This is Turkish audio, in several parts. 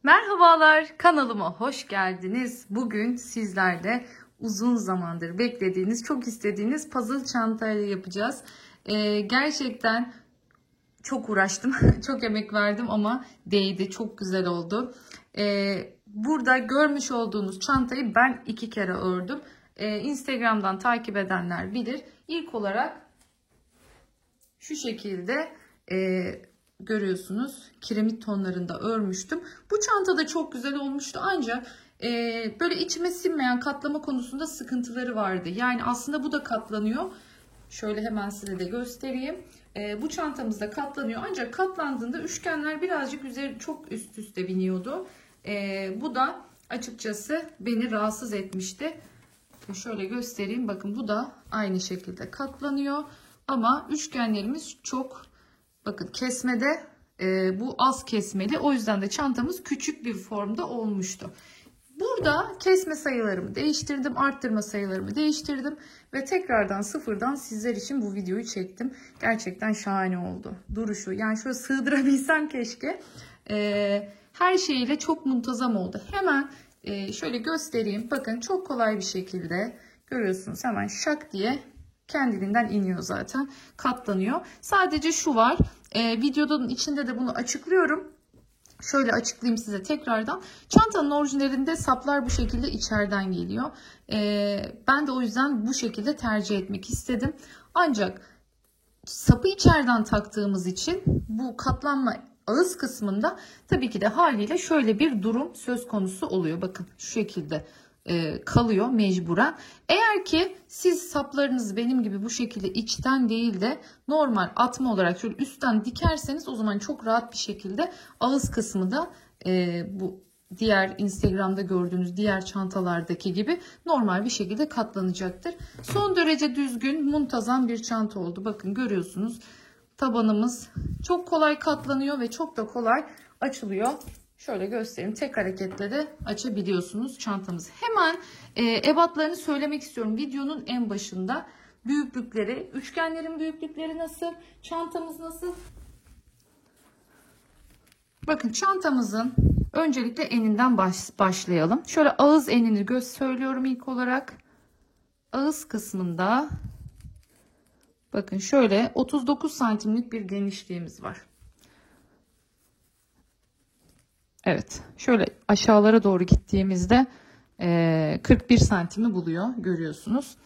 Merhabalar, kanalıma hoş geldiniz. Bugün sizlerle uzun zamandır beklediğiniz, çok istediğiniz puzzle çantayla yapacağız. Gerçekten çok uğraştım, çok emek verdim ama değdi, çok güzel oldu. Burada görmüş olduğunuz çantayı ben 2 kere ördüm. Instagram'dan takip edenler bilir. İlk olarak şu şekilde görüyorsunuz kiremit tonlarında örmüştüm. Bu çanta da çok güzel olmuştu ancak böyle içime sinmeyen katlama konusunda sıkıntıları vardı. Yani aslında bu da katlanıyor. Şöyle hemen size de göstereyim. Bu çantamız da katlanıyor ancak katlandığında üçgenler birazcık üzeri çok üst üste biniyordu. Bu da açıkçası beni rahatsız etmişti. Şöyle göstereyim. Bakın bu da aynı şekilde katlanıyor. Ama üçgenlerimiz çok, bakın kesmede bu az kesmeli. O yüzden de çantamız küçük bir formda olmuştu. Burada kesme sayılarımı değiştirdim. Arttırma sayılarımı değiştirdim. Ve tekrardan sıfırdan sizler için bu videoyu çektim. Gerçekten şahane oldu. Duruşu. Yani şöyle sığdırabilsem keşke. Her şeyiyle çok muntazam oldu. Hemen şöyle göstereyim. Bakın çok kolay bir şekilde görüyorsunuz. Hemen şak diye kendiliğinden iniyor zaten. Katlanıyor. Sadece şu var. Videonun içinde de bunu açıklıyorum. Şöyle açıklayayım size tekrardan. Çantanın orijinalinde saplar bu şekilde içeriden geliyor. Ben de o yüzden bu şekilde tercih etmek istedim. Ancak sapı içeriden taktığımız için bu katlanma ağız kısmında tabii ki de haliyle şöyle bir durum söz konusu oluyor. Bakın şu şekilde kalıyor mecburen. Eğer ki siz saplarınızı benim gibi bu şekilde içten değil de normal atma olarak şöyle üstten dikerseniz o zaman çok rahat bir şekilde ağız kısmı da bu diğer Instagram'da gördüğünüz diğer çantalardaki gibi normal bir şekilde katlanacaktır. Son derece düzgün, muntazam bir çanta oldu. Bakın görüyorsunuz tabanımız çok kolay katlanıyor ve çok da kolay açılıyor. Şöyle göstereyim. Tek hareketle de açabiliyorsunuz çantamızı. Hemen ebatlarını söylemek istiyorum. Videonun en başında büyüklükleri, üçgenlerin büyüklükleri nasıl, çantamız nasıl? Bakın çantamızın öncelikle eninden başlayalım. Şöyle ağız enini söylüyorum ilk olarak. Ağız kısmında bakın şöyle 39 santimlik bir genişliğimiz var. Evet, şöyle aşağılara doğru gittiğimizde 41 santimi buluyor görüyorsunuz.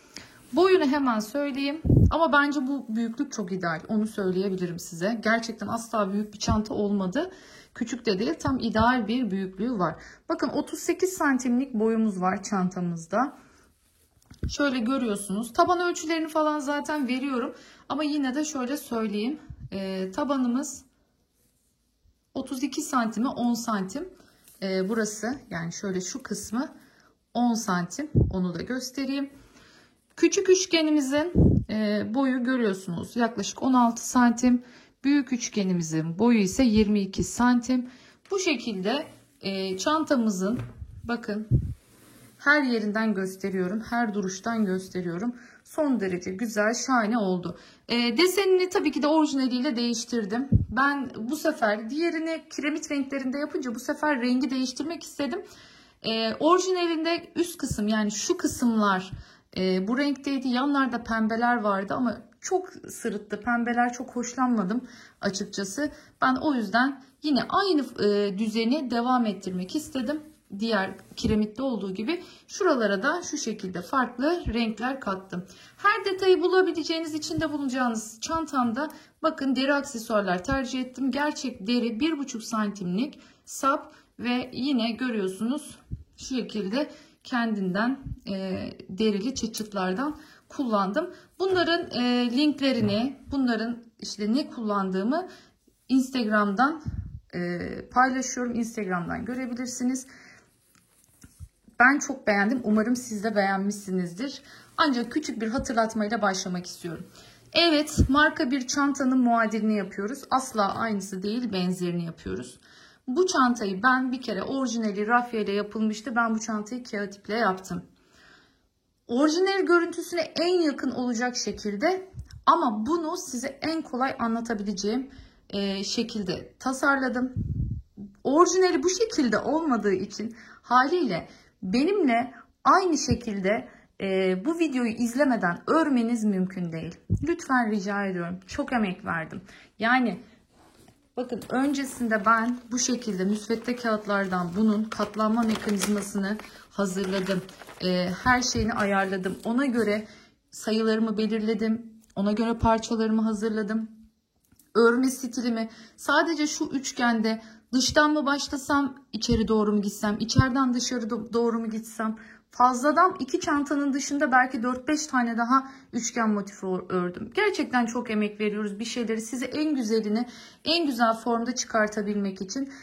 Boyunu hemen söyleyeyim ama bence bu büyüklük çok ideal, onu söyleyebilirim size. Gerçekten asla büyük bir çanta olmadı. Küçük de değil, tam ideal bir büyüklüğü var. Bakın 38 santimlik boyumuz var çantamızda. Şöyle görüyorsunuz. Taban ölçülerini falan zaten veriyorum ama yine de şöyle söyleyeyim. Tabanımız 32 santime 10 santim. Burası yani şöyle şu kısmı 10 santim. Onu da göstereyim. Küçük üçgenimizin boyu görüyorsunuz. Yaklaşık 16 santim. Büyük üçgenimizin boyu ise 22 santim. Bu şekilde çantamızın bakın her yerinden gösteriyorum. Her duruştan gösteriyorum. Son derece güzel, şahane oldu. Desenini tabii ki de orijinaliyle değiştirdim. Ben bu sefer diğerini kiremit renklerinde yapınca bu sefer rengi değiştirmek istedim. Orijinalinde üst kısım yani şu kısımlar bu renkteydi. Yanlarda pembeler vardı ama çok sırıttı. Pembeler çok hoşlanmadım açıkçası. Ben o yüzden yine aynı düzeni devam ettirmek istedim. Diğer kiremitte olduğu gibi şuralara da şu şekilde farklı renkler kattım. Her detayı bulabileceğiniz, içinde bulunacağınız çantamda bakın deri aksesuarlar tercih ettim. Gerçek deri 1,5 santimlik sap ve yine görüyorsunuz şu şekilde kendinden derili çıçıtlardan kullandım. Bunların linklerini, bunların işte ne kullandığımı Instagram'dan paylaşıyorum. Instagram'dan görebilirsiniz. Ben çok beğendim. Umarım siz de beğenmişsinizdir. Ancak küçük bir hatırlatmayla başlamak istiyorum. Evet, marka bir çantanın muadilini yapıyoruz. Asla aynısı değil, benzerini yapıyoruz. Bu çantayı ben bir kere orijinali rafya ile yapılmıştı. Ben bu çantayı kağıt iple yaptım. Orijinal görüntüsüne en yakın olacak şekilde ama bunu size en kolay anlatabileceğim şekilde tasarladım. Orijinali bu şekilde olmadığı için haliyle benimle aynı şekilde bu videoyu izlemeden örmeniz mümkün değil. Lütfen rica ediyorum. Çok emek verdim. Yani bakın, öncesinde ben bu şekilde müsvedde kağıtlardan bunun katlanma mekanizmasını hazırladım. Her şeyini ayarladım. Ona göre sayılarımı belirledim. Ona göre parçalarımı hazırladım. Örme stilimi sadece şu üçgende dıştan mı başlasam, içeri doğru mu gitsem, içeriden dışarı doğru mu gitsem, fazladan 2 çantanın dışında belki 4-5 tane daha üçgen motifi ördüm. Gerçekten çok emek veriyoruz bir şeyleri size en güzelini, en güzel formda çıkartabilmek için.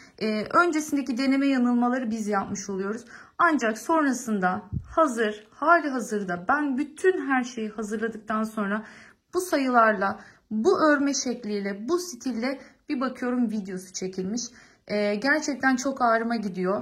Öncesindeki deneme yanılmaları biz yapmış oluyoruz. Ancak sonrasında hali hazırda ben bütün her şeyi hazırladıktan sonra bu sayılarla, bu örme şekliyle, bu stille bir bakıyorum videosu çekilmiş. Gerçekten çok ağrıma gidiyor.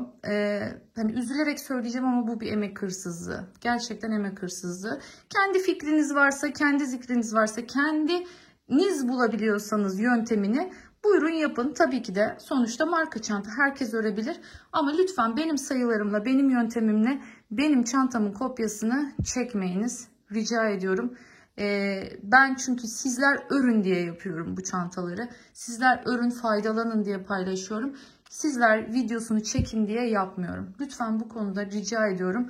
Hani üzülerek söyleyeceğim ama bu bir emek hırsızlığı. Gerçekten emek hırsızlığı. Kendi fikriniz varsa, kendi zikriniz varsa, kendiniz bulabiliyorsanız yöntemini buyurun yapın. Tabii ki de sonuçta marka çanta herkes örebilir. Ama lütfen benim sayılarımla, benim yöntemimle benim çantamın kopyasını çekmeyiniz. Rica ediyorum. Ben çünkü sizler örün diye yapıyorum bu çantaları. Sizler örün, faydalanın diye paylaşıyorum. Sizler videosunu çekin diye yapmıyorum. Lütfen bu konuda rica ediyorum.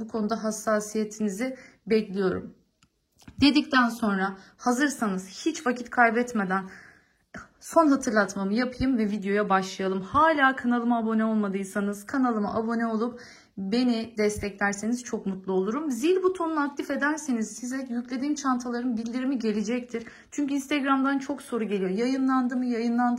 Bu konuda hassasiyetinizi bekliyorum. Dedikten sonra hazırsanız hiç vakit kaybetmeden son hatırlatmamı yapayım ve videoya başlayalım. Hala kanalıma abone olmadıysanız kanalıma abone olup beni desteklerseniz çok mutlu olurum. Zil butonunu aktif ederseniz size yüklediğim çantaların bildirimi gelecektir. Çünkü Instagram'dan çok soru geliyor. Yayınlandı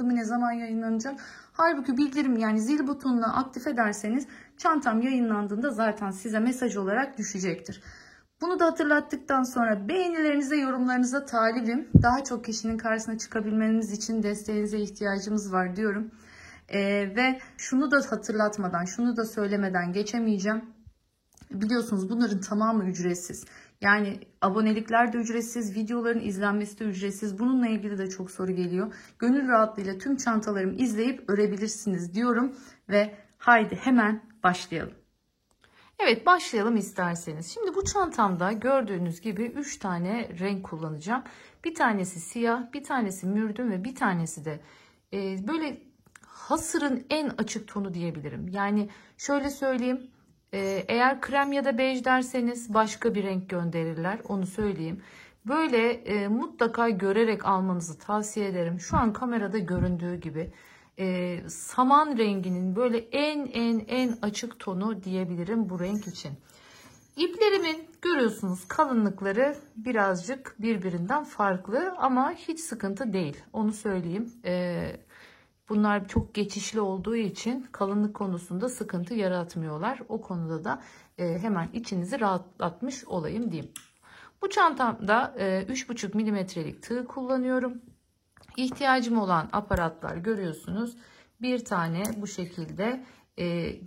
mı, ne zaman yayınlanacak? Halbuki bildirim, yani zil butonunu aktif ederseniz çantam yayınlandığında zaten size mesaj olarak düşecektir. Bunu da hatırlattıktan sonra beğenilerinize, yorumlarınıza talibim. Daha çok kişinin karşısına çıkabilmeniz için desteğinize ihtiyacımız var diyorum. Ve şunu da hatırlatmadan, şunu da söylemeden geçemeyeceğim. Biliyorsunuz bunların tamamı ücretsiz. Yani abonelikler de ücretsiz, videoların izlenmesi de ücretsiz. Bununla ilgili de çok soru geliyor. Gönül rahatlığıyla tüm çantalarımı izleyip örebilirsiniz diyorum. Ve haydi hemen başlayalım. Evet, başlayalım isterseniz. Şimdi bu çantamda gördüğünüz gibi 3 tane renk kullanacağım. Bir tanesi siyah, bir tanesi mürdüm ve bir tanesi de böyle hasırın en açık tonu diyebilirim. Yani şöyle söyleyeyim, eğer krem ya da bej derseniz başka bir renk gönderirler, onu söyleyeyim. Böyle mutlaka görerek almanızı tavsiye ederim. Şu an kamerada göründüğü gibi saman renginin böyle en açık tonu diyebilirim bu renk için. İplerimin görüyorsunuz kalınlıkları birazcık birbirinden farklı ama hiç sıkıntı değil, onu söyleyeyim. Bunlar çok geçişli olduğu için kalınlık konusunda sıkıntı yaratmıyorlar. O konuda da hemen içinizi rahatlatmış olayım diyeyim. Bu çantamda 3,5 milimetrelik tığ kullanıyorum. İhtiyacım olan aparatlar görüyorsunuz. Bir tane bu şekilde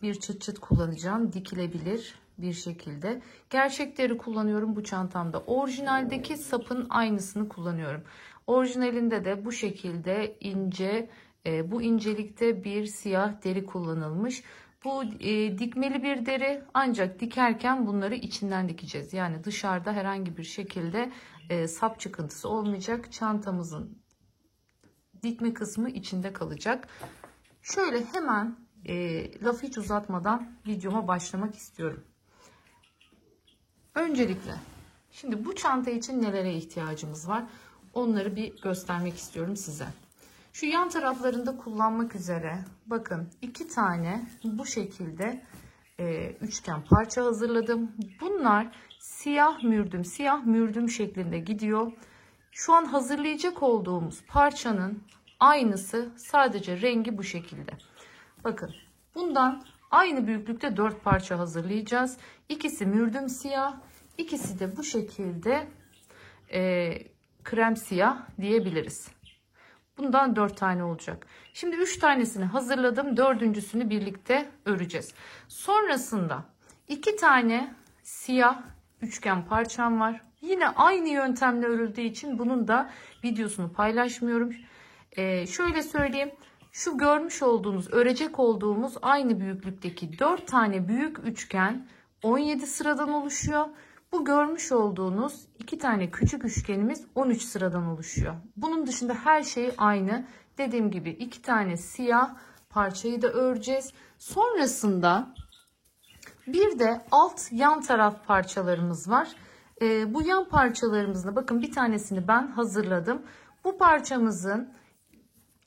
bir çıt çıt kullanacağım. Dikilebilir bir şekilde. Gerçek deri kullanıyorum bu çantamda. Orijinaldeki sapın aynısını kullanıyorum. Orijinalinde de bu şekilde ince, bu incelikte bir siyah deri kullanılmış. Bu dikmeli bir deri, ancak dikerken bunları içinden dikeceğiz. Yani dışarıda herhangi bir şekilde sap çıkıntısı olmayacak. Çantamızın dikme kısmı içinde kalacak. Şöyle hemen lafı hiç uzatmadan videoma başlamak istiyorum. Öncelikle şimdi bu çanta için nelere ihtiyacımız var? Onları bir göstermek istiyorum size. Şu yan taraflarında kullanmak üzere bakın 2 tane bu şekilde üçgen parça hazırladım. Bunlar siyah mürdüm şeklinde gidiyor. Şu an hazırlayacak olduğumuz parçanın aynısı, sadece rengi bu şekilde. Bakın, bundan aynı büyüklükte 4 parça hazırlayacağız. İkisi mürdüm siyah, ikisi de bu şekilde krem siyah diyebiliriz. Bundan 4 tane olacak. Şimdi 3 tanesini hazırladım. 4.'sünü birlikte öreceğiz. Sonrasında 2 tane siyah üçgen parçam var. Yine aynı yöntemle örüldüğü için bunun da videosunu paylaşmıyorum. Şöyle söyleyeyim. şu görmüş olduğunuz, örecek olduğumuz aynı büyüklükteki 4 tane büyük üçgen 17 sıradan oluşuyor. Bu görmüş olduğunuz 2 tane küçük üçgenimiz 13 sıradan oluşuyor. Bunun dışında her şey aynı. Dediğim gibi 2 tane siyah parçayı da öreceğiz. Sonrasında bir de alt yan taraf parçalarımız var. Bu yan parçalarımızda bakın bir tanesini ben hazırladım. Bu parçamızın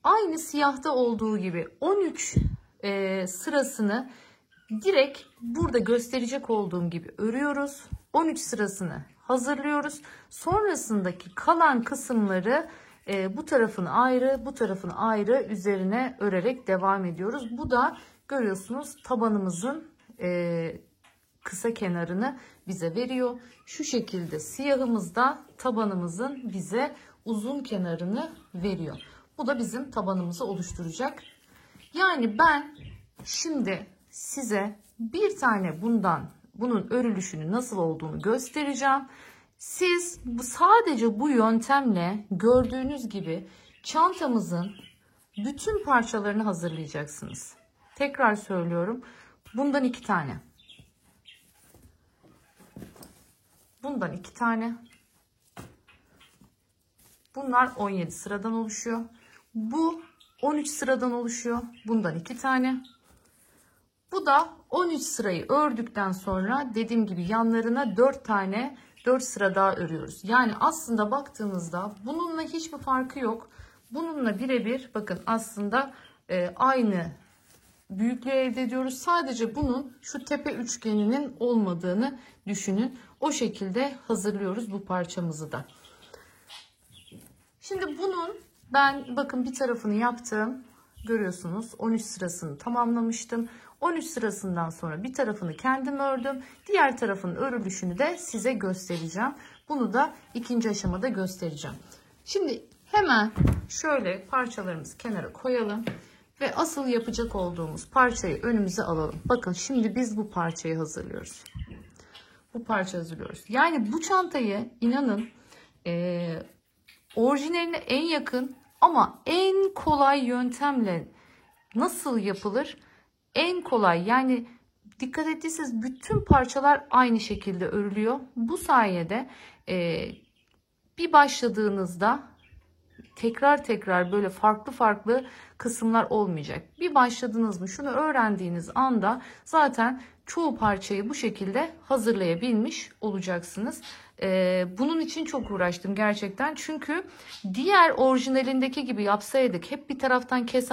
aynı siyahta olduğu gibi 13 sırasını direkt burada gösterecek olduğum gibi örüyoruz. 13 sırasını hazırlıyoruz. Sonrasındaki kalan kısımları bu tarafını ayrı, bu tarafını ayrı üzerine örerek devam ediyoruz. Bu da görüyorsunuz tabanımızın kısa kenarını bize veriyor. Şu şekilde siyahımız da tabanımızın bize uzun kenarını veriyor. Bu da bizim tabanımızı oluşturacak. Yani ben şimdi size bir tane bunun örülüşünü nasıl olduğunu göstereceğim. Siz sadece bu yöntemle gördüğünüz gibi çantamızın bütün parçalarını hazırlayacaksınız. Tekrar söylüyorum. Bundan 2 tane. Bundan 2 tane. Bunlar 17 sıradan oluşuyor. Bu 13 sıradan oluşuyor. Bundan 2 tane. Bu da 13 sırayı ördükten sonra dediğim gibi yanlarına 4 sıra daha örüyoruz. Yani aslında baktığımızda bununla hiçbir farkı yok. Bununla birebir bakın aslında aynı büyüklüğü elde ediyoruz. Sadece bunun şu tepe üçgeninin olmadığını düşünün. O şekilde hazırlıyoruz bu parçamızı da. Şimdi bunun ben bakın bir tarafını yaptım. Görüyorsunuz 13 sırasını tamamlamıştım. 13 sırasından sonra bir tarafını kendim ördüm. Diğer tarafın örülüşünü de size göstereceğim. Bunu da ikinci aşamada göstereceğim. Şimdi hemen şöyle parçalarımızı kenara koyalım. Ve asıl yapacak olduğumuz parçayı önümüze alalım. Bakın şimdi biz bu parçayı hazırlıyoruz. Bu parçayı hazırlıyoruz. Yani bu çantayı inanın orijinaline en yakın ama en kolay yöntemle nasıl yapılır? En kolay yani dikkat ettiyseniz bütün parçalar aynı şekilde örülüyor. Bu sayede bir başladığınızda tekrar böyle farklı kısımlar olmayacak. Bir başladınız mı şunu öğrendiğiniz anda zaten çoğu parçayı bu şekilde hazırlayabilmiş olacaksınız. Bunun için çok uğraştım gerçekten. Çünkü diğer orijinalindeki gibi yapsaydık hep bir taraftan kes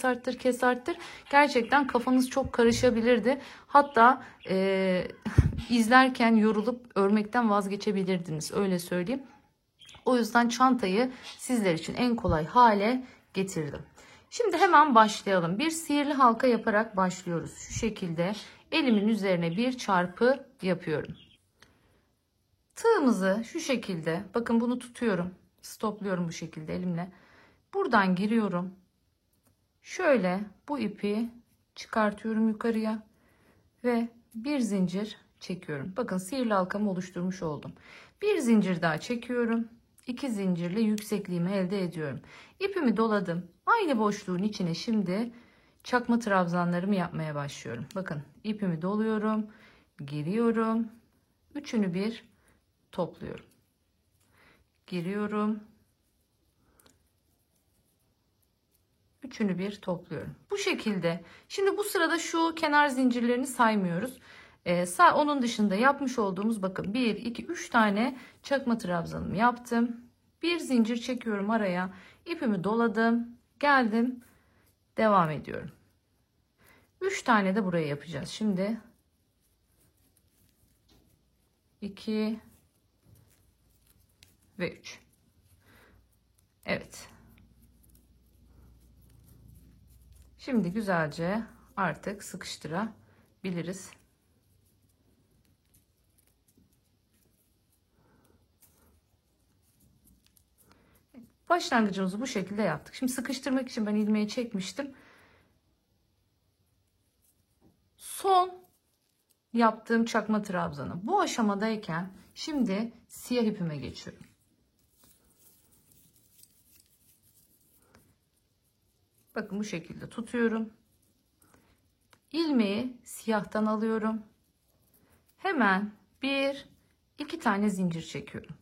arttır gerçekten kafanız çok karışabilirdi. Hatta izlerken yorulup örmekten vazgeçebilirdiniz öyle söyleyeyim. O yüzden çantayı sizler için en kolay hale getirdim. Şimdi hemen başlayalım. Bir sihirli halka yaparak başlıyoruz. Şu şekilde elimin üzerine bir çarpı yapıyorum. Tığımızı şu şekilde bakın bunu tutuyorum. Stopluyorum bu şekilde elimle. Buradan giriyorum. Şöyle bu ipi çıkartıyorum yukarıya ve bir zincir çekiyorum. Bakın sihirli halkamı oluşturmuş oldum. Bir zincir daha çekiyorum. 2 zincirle yüksekliğimi elde ediyorum. İpimi doladım. Aynı boşluğun içine şimdi çakma trabzanlarımı yapmaya başlıyorum. Bakın ipimi doluyorum. Giriyorum. Üçünü bir topluyorum. Giriyorum. Üçünü bir topluyorum. Bu şekilde. Şimdi bu sırada şu kenar zincirlerini saymıyoruz. Onun dışında yapmış olduğumuz bakın 1, 2, 3 tane çakma trabzanımı yaptım. Bir zincir çekiyorum araya. İpimi doladım. Geldim. Devam ediyorum. 3 tane de buraya yapacağız. Şimdi 2 ve 3. Evet. Şimdi güzelce artık sıkıştırabiliriz. Başlangıcımızı bu şekilde yaptık. Şimdi sıkıştırmak için ben ilmeği çekmiştim. Son yaptığım çakma trabzanı. Bu aşamadayken şimdi siyah ipime geçiyorum. Bakın bu şekilde tutuyorum. İlmeği siyahtan alıyorum. Hemen iki tane zincir çekiyorum.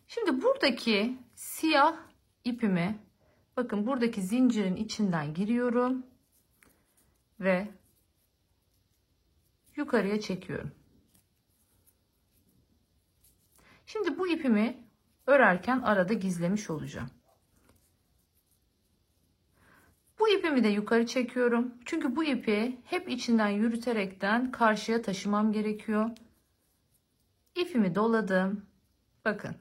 Şimdi buradaki siyah ipimi, bakın buradaki zincirin içinden giriyorum ve yukarıya çekiyorum. Şimdi bu ipimi örerken arada gizlemiş olacağım. Bu ipimi de yukarı çekiyorum. Çünkü bu ipi hep içinden yürüterekten karşıya taşımam gerekiyor. İpimi doladım. Bakın.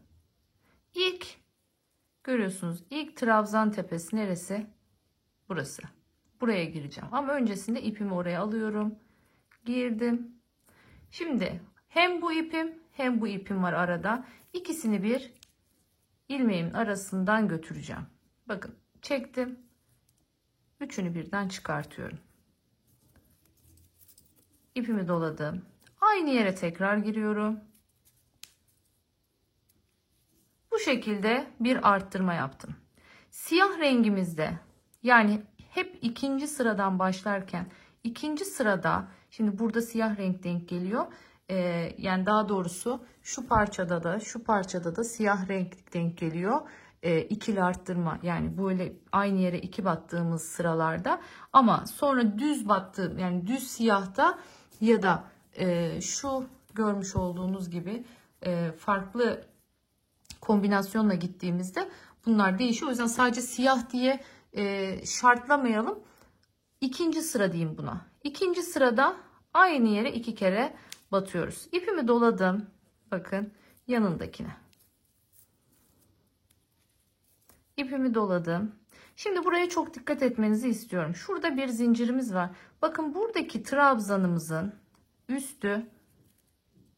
Görüyorsunuz ilk trabzan tepesi neresi? Burası. Buraya gireceğim. Ama öncesinde ipimi oraya alıyorum. Girdim. Şimdi hem bu ipim hem bu ipim var arada. İkisini bir ilmeğimin arasından götüreceğim. Bakın çektim. Üçünü birden çıkartıyorum. İpimi doladım. Aynı yere tekrar giriyorum. Bu şekilde bir arttırma yaptım. Siyah rengimizde, yani hep ikinci sıradan başlarken ikinci sırada, şimdi burada siyah renk denk geliyor. Yani daha doğrusu şu parçada da siyah renk denk geliyor. İkili arttırma, yani böyle aynı yere iki battığımız sıralarda, ama sonra düz battığım, yani düz siyahta ya da şu görmüş olduğunuz gibi farklı kombinasyonla gittiğimizde bunlar değişiyor. O yüzden sadece siyah diye şartlamayalım. İkinci sıra diyeyim buna. İkinci sırada aynı yere iki kere batıyoruz. İpimi doladım. Bakın yanındakine. İpimi doladım. Şimdi buraya çok dikkat etmenizi istiyorum. Şurada bir zincirimiz var. Bakın buradaki trabzanımızın üstü,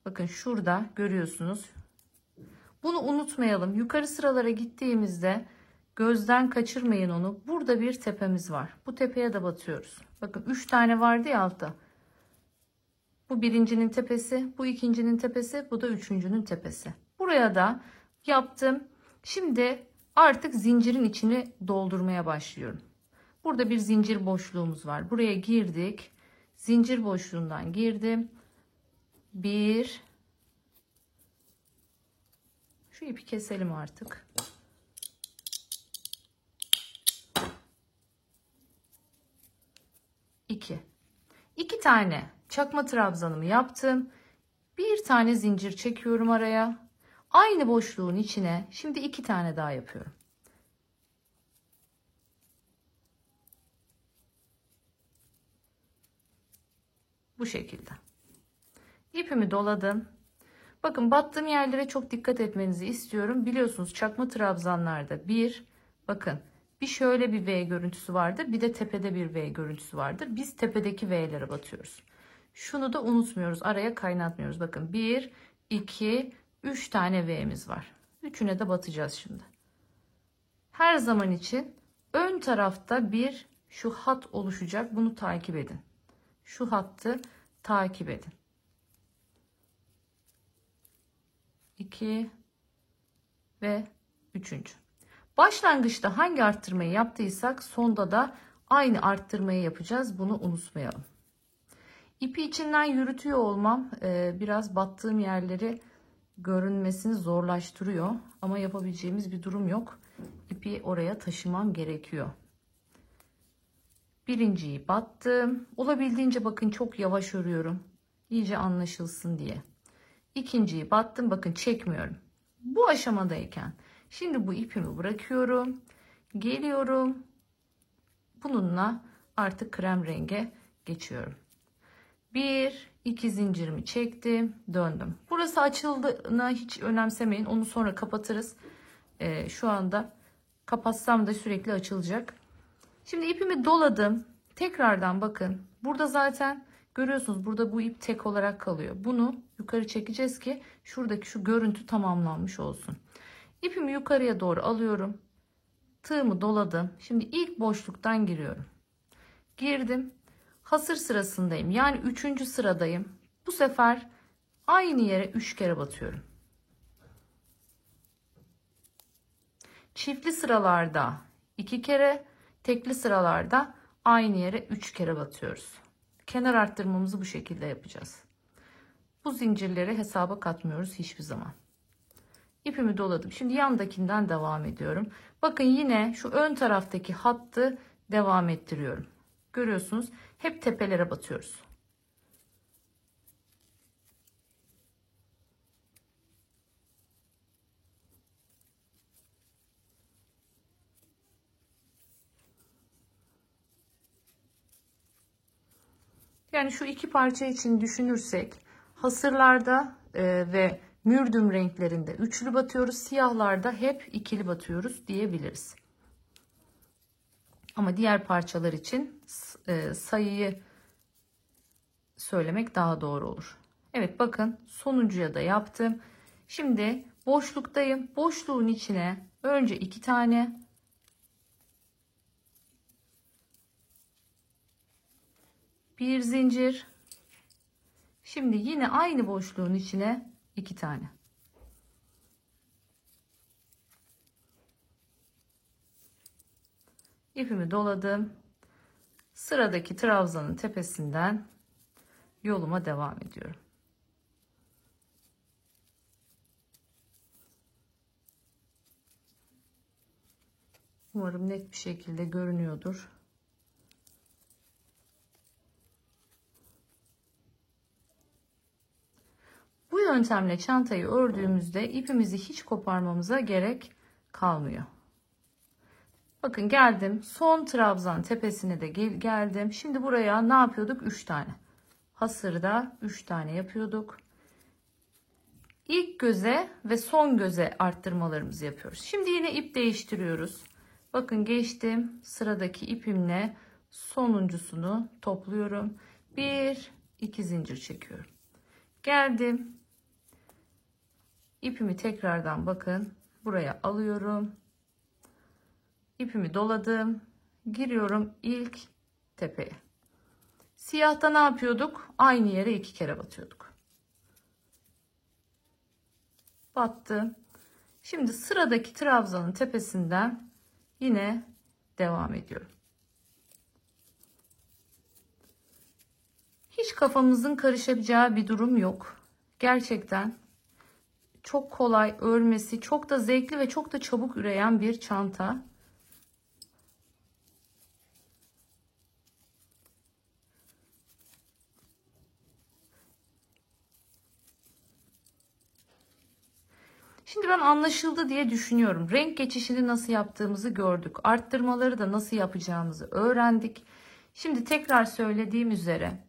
bakın şurada görüyorsunuz. Bunu unutmayalım. Yukarı sıralara gittiğimizde gözden kaçırmayın onu. Burada bir tepemiz var. Bu tepeye de batıyoruz. Bakın 3 tane vardı ya altta. Bu birincinin tepesi, bu ikincinin tepesi, bu da üçüncünün tepesi. Buraya da yaptım. Şimdi artık zincirin içini doldurmaya başlıyorum. Burada bir zincir boşluğumuz var. Buraya girdik. Zincir boşluğundan girdim. Şu ipi keselim artık. İki tane çakma trabzanımı yaptım. Bir tane zincir çekiyorum araya. Aynı boşluğun içine şimdi iki tane daha yapıyorum. Bu şekilde. İpimi doladım. Bakın battığım yerlere çok dikkat etmenizi istiyorum. Biliyorsunuz çakma trabzanlarda bakın bir şöyle bir V görüntüsü vardır. Bir de tepede bir V görüntüsü vardır. Biz tepedeki V'lere batıyoruz. Şunu da unutmuyoruz. Araya kaynatmıyoruz. Bakın 1, 2, 3 tane V'miz var. Üçüne de batacağız şimdi. Her zaman için ön tarafta şu hat oluşacak. Bunu takip edin. Şu hattı takip edin. 2 ve 3. Başlangıçta hangi arttırmayı yaptıysak sonda da aynı arttırmayı yapacağız. Bunu unutmayalım. İpi içinden yürütüyor olmam biraz battığım yerleri görünmesini zorlaştırıyor. Ama yapabileceğimiz bir durum yok. İpi oraya taşımam gerekiyor. Birinciyi battım. Olabildiğince bakın çok yavaş örüyorum. İyice anlaşılsın diye. İkinciyi battım. Bakın çekmiyorum. Bu aşamadayken şimdi bu ipimi bırakıyorum. Geliyorum. Bununla artık krem renge geçiyorum. 2 zincirimi çektim. Döndüm. Burası açıldığına hiç önemsemeyin. Onu sonra kapatırız. Şu anda kapatsam da sürekli açılacak. Şimdi ipimi doladım. Tekrardan bakın. Burada zaten görüyorsunuz. Burada bu ip tek olarak kalıyor. Bunu yukarı çekeceğiz ki şuradaki şu görüntü tamamlanmış olsun. İpimi yukarıya doğru alıyorum. Tığımı doladım. Şimdi ilk boşluktan giriyorum. Girdim. Hasır sırasındayım. Yani 3. sıradayım. Bu sefer aynı yere 3 kere batıyorum. Çiftli sıralarda 2 kere, tekli sıralarda aynı yere 3 kere batıyoruz. Kenar arttırmamızı bu şekilde yapacağız. Bu zincirleri hesaba katmıyoruz hiçbir zaman. İpimi doladım. Şimdi yandakinden devam ediyorum. Bakın yine şu ön taraftaki hattı devam ettiriyorum. Görüyorsunuz, hep tepelere batıyoruz. Yani şu iki parça için düşünürsek hasırlarda ve mürdüm renklerinde üçlü batıyoruz. Siyahlarda hep ikili batıyoruz diyebiliriz. Ama diğer parçalar için sayıyı söylemek daha doğru olur. Evet, bakın sonuncuya da yaptım. Şimdi boşluktayım. Boşluğun içine önce 2 tane, bir zincir. Şimdi yine aynı boşluğun içine 2 tane. İpimi doladım. Sıradaki trabzanın tepesinden yoluma devam ediyorum. Umarım net bir şekilde görünüyordur. Bu yöntemle çantayı ördüğümüzde ipimizi hiç koparmamıza gerek kalmıyor. Bakın geldim. Son trabzan tepesine de geldim. Şimdi buraya ne yapıyorduk? 3 tane. Hasırda 3 tane yapıyorduk. İlk göze ve son göze arttırmalarımızı yapıyoruz. Şimdi yine ip değiştiriyoruz. Bakın geçtim. Sıradaki ipimle sonuncusunu topluyorum. 1 2 zincir çekiyorum. Geldim. İpimi tekrardan bakın buraya alıyorum. İpimi doladım. Giriyorum ilk tepeye. Siyahta ne yapıyorduk? Aynı yere 2 kere batıyorduk. Battım. Şimdi sıradaki trabzanın tepesinden yine devam ediyorum. Hiç kafamızın karışacağı bir durum yok. Gerçekten çok kolay örmesi, çok da zevkli ve çok da çabuk üreyen bir çanta. Şimdi ben anlaşıldı diye düşünüyorum. Renk geçişini nasıl yaptığımızı gördük. Arttırmaları da nasıl yapacağımızı öğrendik. Şimdi tekrar söylediğim üzere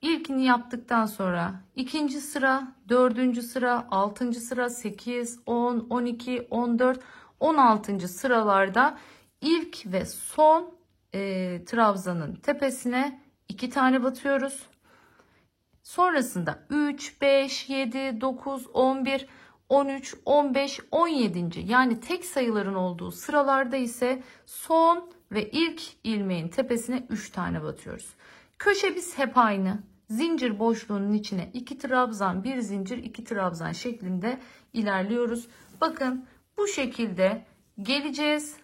İlkini yaptıktan sonra ikinci sıra, dördüncü sıra, altıncı sıra, 8, 10, 12, 14, 16. sıralarda ilk ve son trabzanın tepesine 2 tane batıyoruz. Sonrasında 3, 5, 7, 9, 11, 13, 15, 17. yani tek sayıların olduğu sıralarda ise son ve ilk ilmeğin tepesine 3 tane batıyoruz. Köşe biz hep aynı. Zincir boşluğunun içine 2 trabzan, 1 zincir, 2 trabzan şeklinde ilerliyoruz. Bakın bu şekilde geleceğiz.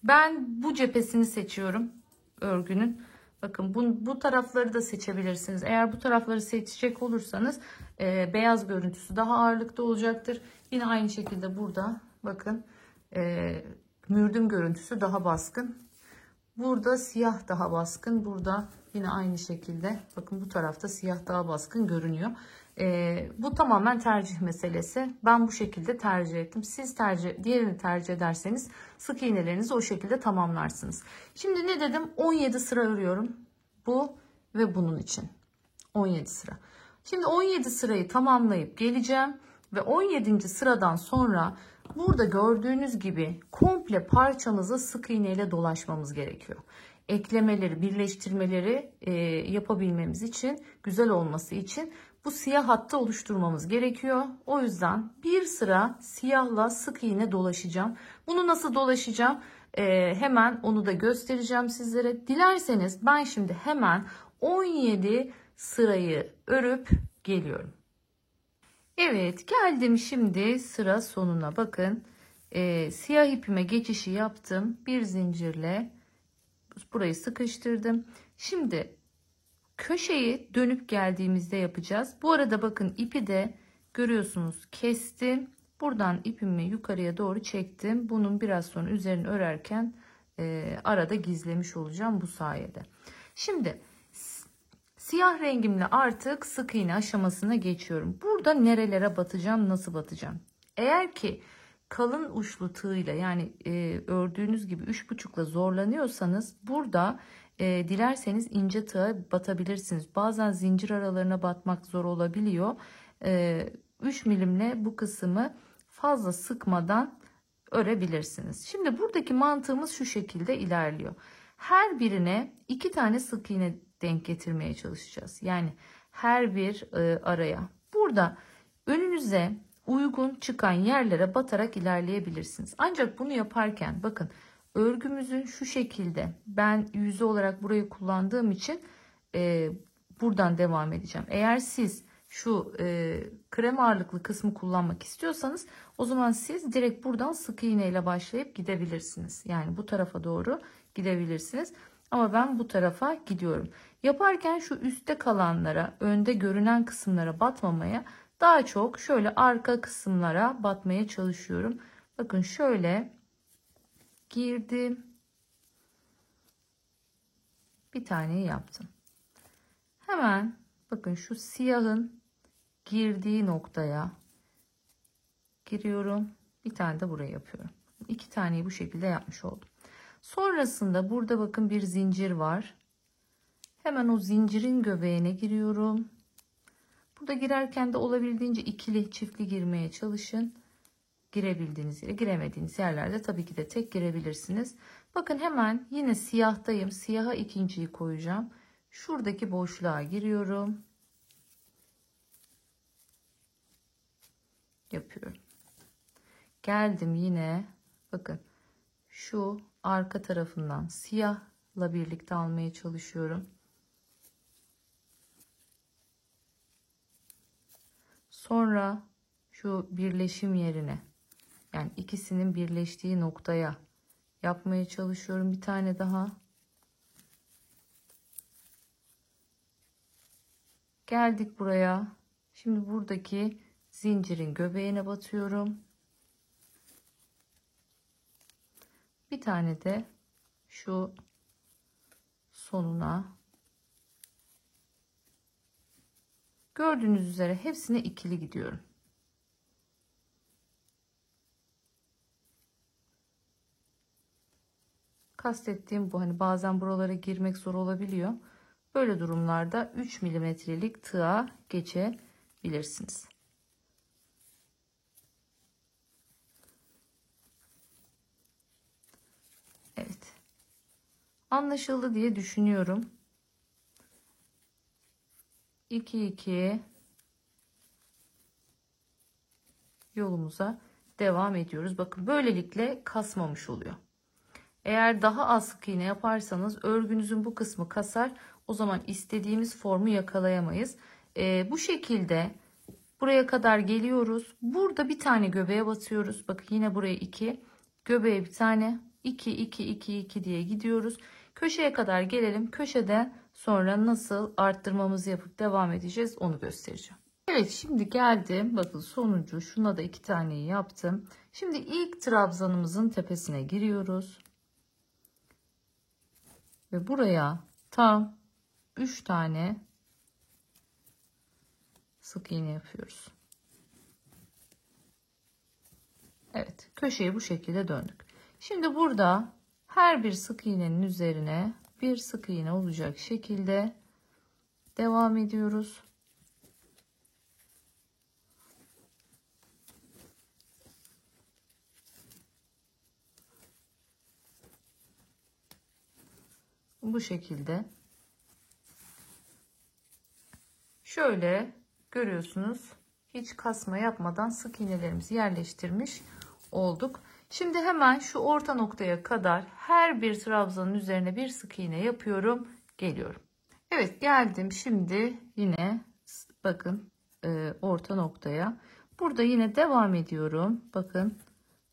Ben bu cephesini seçiyorum örgünün. Bakın bu tarafları da seçebilirsiniz. Eğer bu tarafları seçecek olursanız beyaz görüntüsü daha ağırlıkta olacaktır. Yine aynı şekilde burada bakın mürdüm görüntüsü daha baskın. Burada siyah daha baskın. Burada yine aynı şekilde bakın bu tarafta siyah daha baskın görünüyor. Bu tamamen tercih meselesi. Ben bu şekilde tercih ettim. Siz diğerini tercih ederseniz sık iğnelerinizi o şekilde tamamlarsınız. Şimdi ne dedim? 17 sıra örüyorum. Bu ve bunun için. 17 sıra. Şimdi 17 sırayı tamamlayıp geleceğim. Ve 17. sıradan sonra burada gördüğünüz gibi komple parçamızı sık iğne ile dolaşmamız gerekiyor. Eklemeleri, birleştirmeleri yapabilmemiz için, güzel olması için bu siyah hattı oluşturmamız gerekiyor. O yüzden bir sıra siyahla sık iğne dolaşacağım. Bunu nasıl dolaşacağım? Hemen onu da göstereceğim sizlere. Dilerseniz ben şimdi hemen 17 sırayı örüp geliyorum. Evet, geldim şimdi sıra sonuna. Bakın siyah ipime geçişi yaptım. Bir zincirle burayı sıkıştırdım. Şimdi köşeyi dönüp geldiğimizde yapacağız. Bu arada bakın ipi de görüyorsunuz kestim. Buradan ipimi yukarıya doğru çektim. Bunun biraz sonra üzerini örerken arada gizlemiş olacağım bu sayede. Şimdi siyah rengimle artık sık iğne aşamasına geçiyorum. Burada nerelere batacağım, nasıl batacağım? Eğer ki kalın uçlu tığıyla yani ördüğünüz gibi 3,5'la zorlanıyorsanız burada dilerseniz ince tığa batabilirsiniz. Bazen zincir aralarına batmak zor olabiliyor. 3 milimle bu kısmı fazla sıkmadan örebilirsiniz. Şimdi buradaki mantığımız şu şekilde ilerliyor. Her birine 2 tane sık iğne denk getirmeye çalışacağız. Yani her bir araya. Burada önünüze uygun çıkan yerlere batarak ilerleyebilirsiniz. Ancak bunu yaparken bakın örgümüzün şu şekilde ben yüzü olarak burayı kullandığım için buradan devam edeceğim. Eğer siz şu krem ağırlıklı kısmı kullanmak istiyorsanız o zaman siz direkt buradan sık iğne ile başlayıp gidebilirsiniz. Yani bu tarafa doğru gidebilirsiniz. Ama ben bu tarafa gidiyorum. Yaparken şu üstte kalanlara, önde görünen kısımlara batmamaya, daha çok şöyle arka kısımlara batmaya çalışıyorum. Bakın şöyle girdim. Bir tane yaptım. Hemen bakın şu siyahın girdiği noktaya giriyorum. Bir tane de buraya yapıyorum. 2 taneyi bu şekilde yapmış oldum. Sonrasında burada bakın bir zincir var. Hemen o zincirin göbeğine giriyorum. Burada girerken de olabildiğince ikili çiftli girmeye çalışın. Girebildiğiniz yere, giremediğiniz yerlerde tabii ki de tek girebilirsiniz. Bakın hemen yine siyahtayım. Siyaha ikinciyi koyacağım. Şuradaki boşluğa giriyorum. Yapıyorum. Geldim yine. Bakın şu arka tarafından siyahla birlikte almaya çalışıyorum. Sonra şu birleşim yerine, yani ikisinin birleştiği noktaya yapmaya çalışıyorum. Bir tane daha. Geldik buraya. Şimdi buradaki zincirin göbeğine batıyorum. Bir tane de şu sonuna. Gördüğünüz üzere hepsine ikili gidiyorum. Kastettiğim bu, hani bazen buralara girmek zor olabiliyor. Böyle durumlarda 3 milimetrelik tığa geçebilirsiniz. Evet. Anlaşıldı diye düşünüyorum. 2 yolumuza devam ediyoruz. Bakın böylelikle kasmamış oluyor. Eğer daha az sık iğne yaparsanız örgünüzün bu kısmı kasar. O zaman istediğimiz formu yakalayamayız. Bu şekilde buraya kadar geliyoruz. Burada bir tane göbeğe batıyoruz. Bakın yine buraya 2. Göbeğe bir tane. 2 diye gidiyoruz. Köşeye kadar gelelim. Köşede sonra nasıl arttırmamızı yapıp devam edeceğiz onu göstereceğim. Evet, şimdi geldim. Bakın sonuncu, şuna da 2 taneyi yaptım. Şimdi ilk trabzanımızın tepesine giriyoruz. Ve buraya tam 3 tane sık iğne yapıyoruz. Evet, köşeyi bu şekilde döndük. Şimdi burada her bir sık iğnenin üzerine bir sık iğne olacak şekilde devam ediyoruz. Bu şekilde. Şöyle görüyorsunuz. Hiç kasma yapmadan sık iğnelerimizi yerleştirmiş olduk. Şimdi hemen şu orta noktaya kadar her bir trabzanın üzerine bir sık iğne yapıyorum. Geliyorum. Evet, geldim. Şimdi yine bakın orta noktaya. Burada yine devam ediyorum. Bakın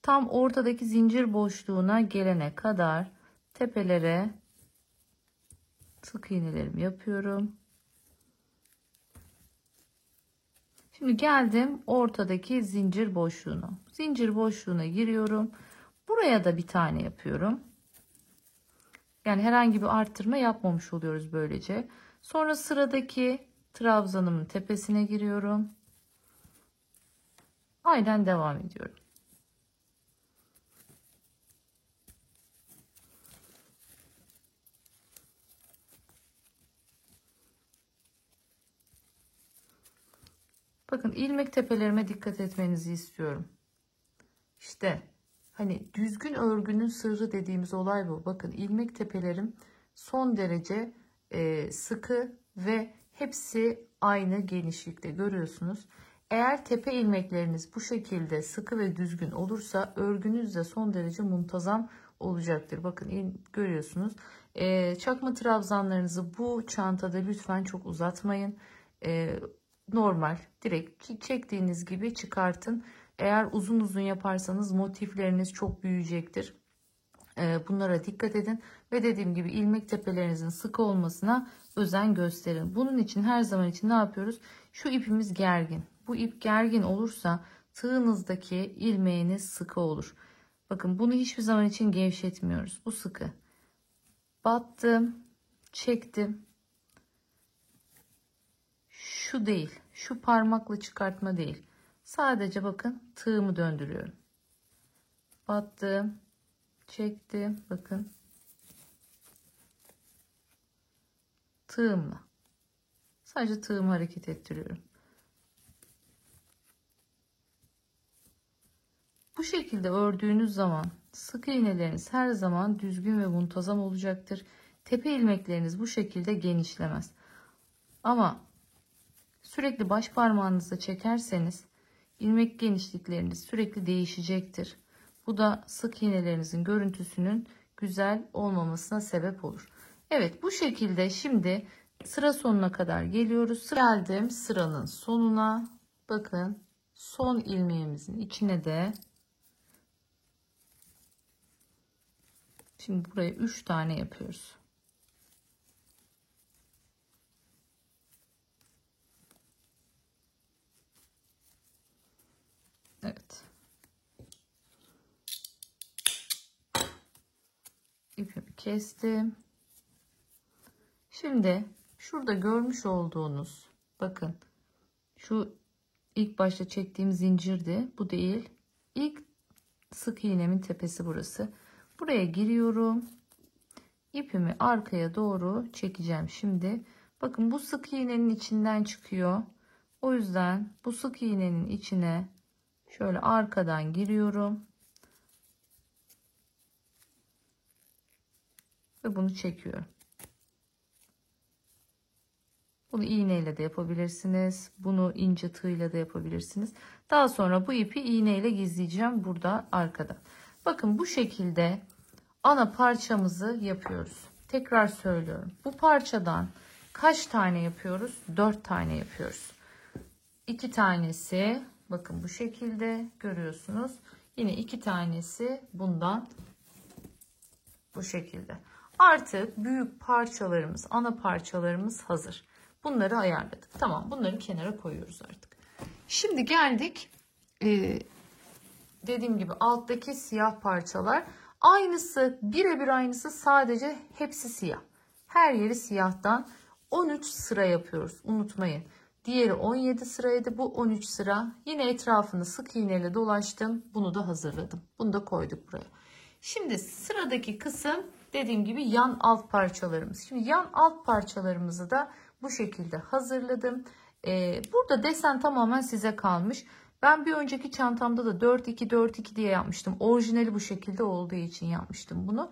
tam ortadaki zincir boşluğuna gelene kadar tepelere sık iğnelerimi yapıyorum. Şimdi geldim ortadaki zincir boşluğuna. Zincir boşluğuna giriyorum. Buraya da bir tane yapıyorum. Yani herhangi bir arttırma yapmamış oluyoruz böylece. Sonra sıradaki trabzanımın tepesine giriyorum. Aynen devam ediyorum. Bakın ilmek tepelerime dikkat etmenizi istiyorum. İşte hani düzgün örgünün sırrı dediğimiz olay bu. Bakın ilmek tepelerim son derece sıkı ve hepsi aynı genişlikte, görüyorsunuz. Eğer tepe ilmekleriniz bu şekilde sıkı ve düzgün olursa örgünüz de son derece muntazam olacaktır. Bakın görüyorsunuz. Çakma trabzanlarınızı bu çantada lütfen çok uzatmayın. Normal direkt çektiğiniz gibi çıkartın. Eğer uzun uzun yaparsanız motifleriniz çok büyüyecektir. Bunlara dikkat edin ve dediğim gibi ilmek tepelerinizin sıkı olmasına özen gösterin. Bunun için her zaman için ne yapıyoruz? Şu ipimiz gergin. Bu ip gergin olursa tığınızdaki ilmeğiniz sıkı olur. Bakın bunu hiçbir zaman için gevşetmiyoruz. Bu sıkı. Battım, çektim. Şu değil. Şu parmakla çıkartma değil. Sadece bakın tığımı döndürüyorum. Battım, çektim. Bakın. Tığımla. Sadece tığımı hareket ettiriyorum. Bu şekilde ördüğünüz zaman sık iğneleriniz her zaman düzgün ve muntazam olacaktır. Tepe ilmekleriniz bu şekilde genişlemez. Ama sürekli baş parmağınızla çekerseniz ilmek genişlikleriniz sürekli değişecektir. Bu da sık iğnelerinizin görüntüsünün güzel olmamasına sebep olur. Evet, bu şekilde şimdi sıra sonuna kadar geliyoruz. Geldim sıranın sonuna. Bakın son ilmeğimizin içine de şimdi buraya 3 tane yapıyoruz. Evet. İpimi kestim. Şimdi şurada görmüş olduğunuz bakın şu ilk başta çektiğim zincirdi. Bu değil. İlk sık iğnemin tepesi burası. Buraya giriyorum. İpimi arkaya doğru çekeceğim şimdi. Bakın bu sık iğnenin içinden çıkıyor. O yüzden bu sık iğnenin içine şöyle arkadan giriyorum. Ve bunu çekiyorum. Bunu iğneyle de yapabilirsiniz. Bunu ince tığla da yapabilirsiniz. Daha sonra bu ipi iğneyle gizleyeceğim burada arkada. Bakın bu şekilde ana parçamızı yapıyoruz. Tekrar söylüyorum. Bu parçadan kaç tane yapıyoruz? 4 tane yapıyoruz. 2 tanesi bakın bu şekilde görüyorsunuz. Yine 2 tanesi bundan bu şekilde. Artık büyük parçalarımız, ana parçalarımız hazır. Bunları ayarladık. Tamam, bunları kenara koyuyoruz artık. Şimdi geldik dediğim gibi alttaki siyah parçalar. Aynısı, birebir aynısı, sadece hepsi siyah. Her yeri siyahtan 13 sıra yapıyoruz. Unutmayın. Diğeri 17 sıraydı. Bu 13 sıra. Yine etrafını sık iğneyle dolaştım. Bunu da hazırladım. Bunu da koyduk buraya. Şimdi sıradaki kısım dediğim gibi yan alt parçalarımız. Şimdi yan alt parçalarımızı da bu şekilde hazırladım. Burada desen tamamen size kalmış. Ben bir önceki çantamda da 4-2-4-2 diye yapmıştım. Orijinali bu şekilde olduğu için yapmıştım bunu.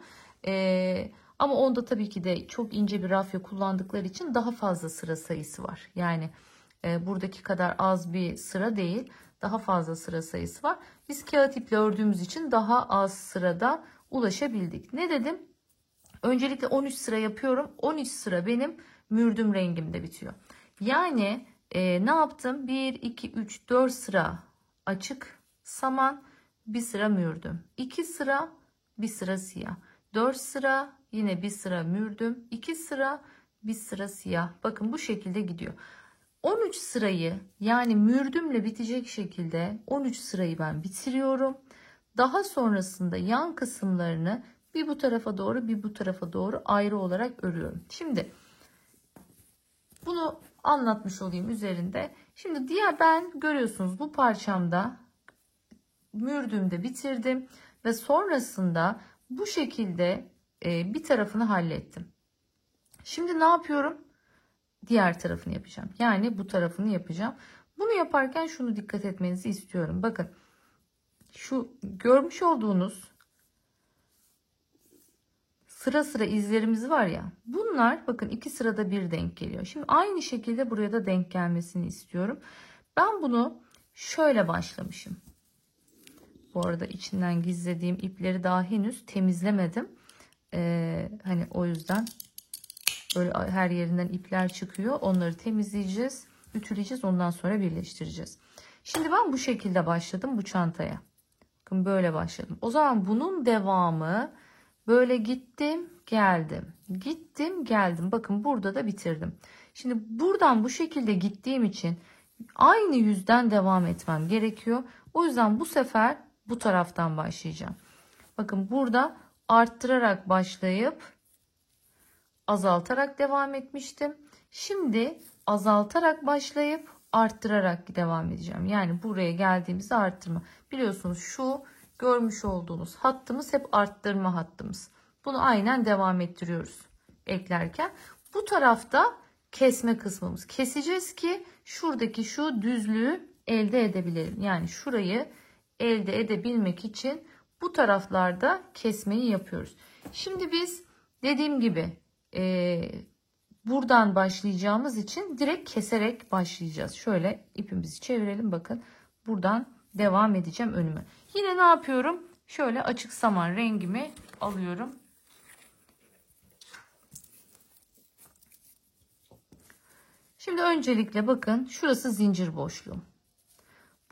Ama onda tabii ki de çok ince bir rafya kullandıkları için daha fazla sıra sayısı var. Yani buradaki kadar az bir sıra değil. Daha fazla sıra sayısı var. Biz kağıt iple ördüğümüz için daha az sırada ulaşabildik. Ne dedim? Öncelikle 13 sıra yapıyorum. 13 sıra benim mürdüm rengimde bitiyor. Yani Ne yaptım? 1, 2, 3, 4 sıra açık saman, bir sıra mürdüm. 2 sıra, bir sıra siyah. 4 sıra, yine bir sıra mürdüm. 2 sıra, bir sıra siyah. Bakın bu şekilde gidiyor. 13 sırayı, yani mürdümle bitecek şekilde 13 sırayı ben bitiriyorum. Daha sonrasında yan kısımlarını bir bu tarafa doğru, bir bu tarafa doğru ayrı olarak örüyorum. Şimdi bunu anlatmış olayım üzerinde. Şimdi ben görüyorsunuz bu parçamda mürdümde bitirdim ve sonrasında bu şekilde bir tarafını hallettim. Şimdi ne yapıyorum? Diğer tarafını yapacağım. Yani bu tarafını yapacağım. Bunu yaparken şunu dikkat etmenizi istiyorum. Bakın şu görmüş olduğunuz sıra sıra izlerimiz var ya. Bunlar bakın 2 sırada bir denk geliyor. Şimdi aynı şekilde buraya da denk gelmesini istiyorum. Ben bunu şöyle başlamışım. Bu arada içinden gizlediğim ipleri daha henüz temizlemedim. Hani o yüzden böyle her yerinden ipler çıkıyor. Onları temizleyeceğiz, ütüleyeceğiz. Ondan sonra birleştireceğiz. Şimdi ben bu şekilde başladım bu çantaya. Bakın böyle başladım. O zaman bunun devamı böyle gittim, geldim. Gittim, geldim. Bakın burada da bitirdim. Şimdi buradan bu şekilde gittiğim için aynı yüzden devam etmem gerekiyor. O yüzden bu sefer bu taraftan başlayacağım. Bakın burada arttırarak başlayıp azaltarak devam etmiştim. Şimdi azaltarak başlayıp arttırarak devam edeceğim. Yani buraya geldiğimizde arttırma. Biliyorsunuz şu görmüş olduğunuz hattımız hep arttırma hattımız. Bunu aynen devam ettiriyoruz eklerken. Bu tarafta kesme kısmımız. Keseceğiz ki şuradaki şu düzlüğü elde edebilelim. Yani şurayı elde edebilmek için bu taraflarda kesmeyi yapıyoruz. Şimdi biz dediğim gibi buradan başlayacağımız için direkt keserek başlayacağız. Şöyle ipimizi çevirelim. Bakın buradan devam edeceğim önüme. Yine ne yapıyorum? Şöyle açık saman rengimi alıyorum. Şimdi öncelikle bakın şurası zincir boşluğum.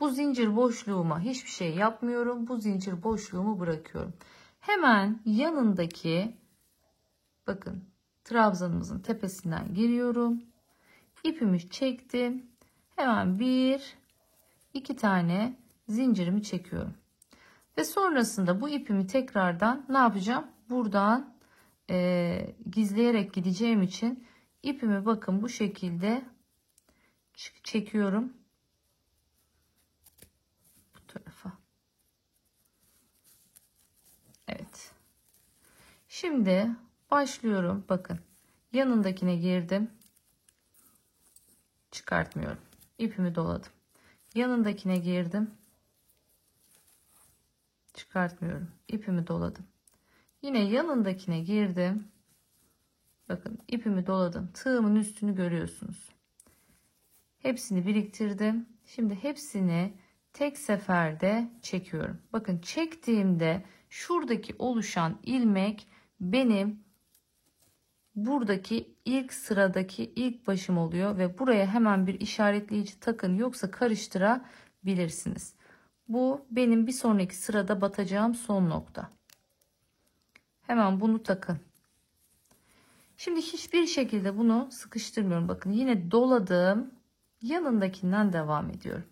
Bu zincir boşluğuma hiçbir şey yapmıyorum. Bu zincir boşluğumu bırakıyorum. Hemen yanındaki bakın trabzanımızın tepesinden giriyorum. İpimi çektim. Hemen 2 tane zincirimi çekiyorum. Ve sonrasında bu ipimi tekrardan ne yapacağım? Buradan gizleyerek gideceğim için ipimi bakın bu şekilde çekiyorum. Bu tarafa. Evet. Şimdi başlıyorum. Bakın yanındakine girdim. Çıkartmıyorum. İpimi doladım. Yanındakine girdim. Çıkartmıyorum. İpimi doladım. Yine yanındakine girdim. Bakın ipimi doladım. Tığımın üstünü görüyorsunuz. Hepsini biriktirdim. Şimdi hepsini tek seferde çekiyorum. Bakın çektiğimde şuradaki oluşan ilmek benim buradaki ilk sıradaki ilk başım oluyor ve buraya hemen bir işaretleyici takın, yoksa karıştırabilirsiniz. Bu benim bir sonraki sırada batacağım son nokta. Hemen bunu takın. Şimdi hiçbir şekilde bunu sıkıştırmıyorum. Bakın yine doladım. Yanındakinden devam ediyorum.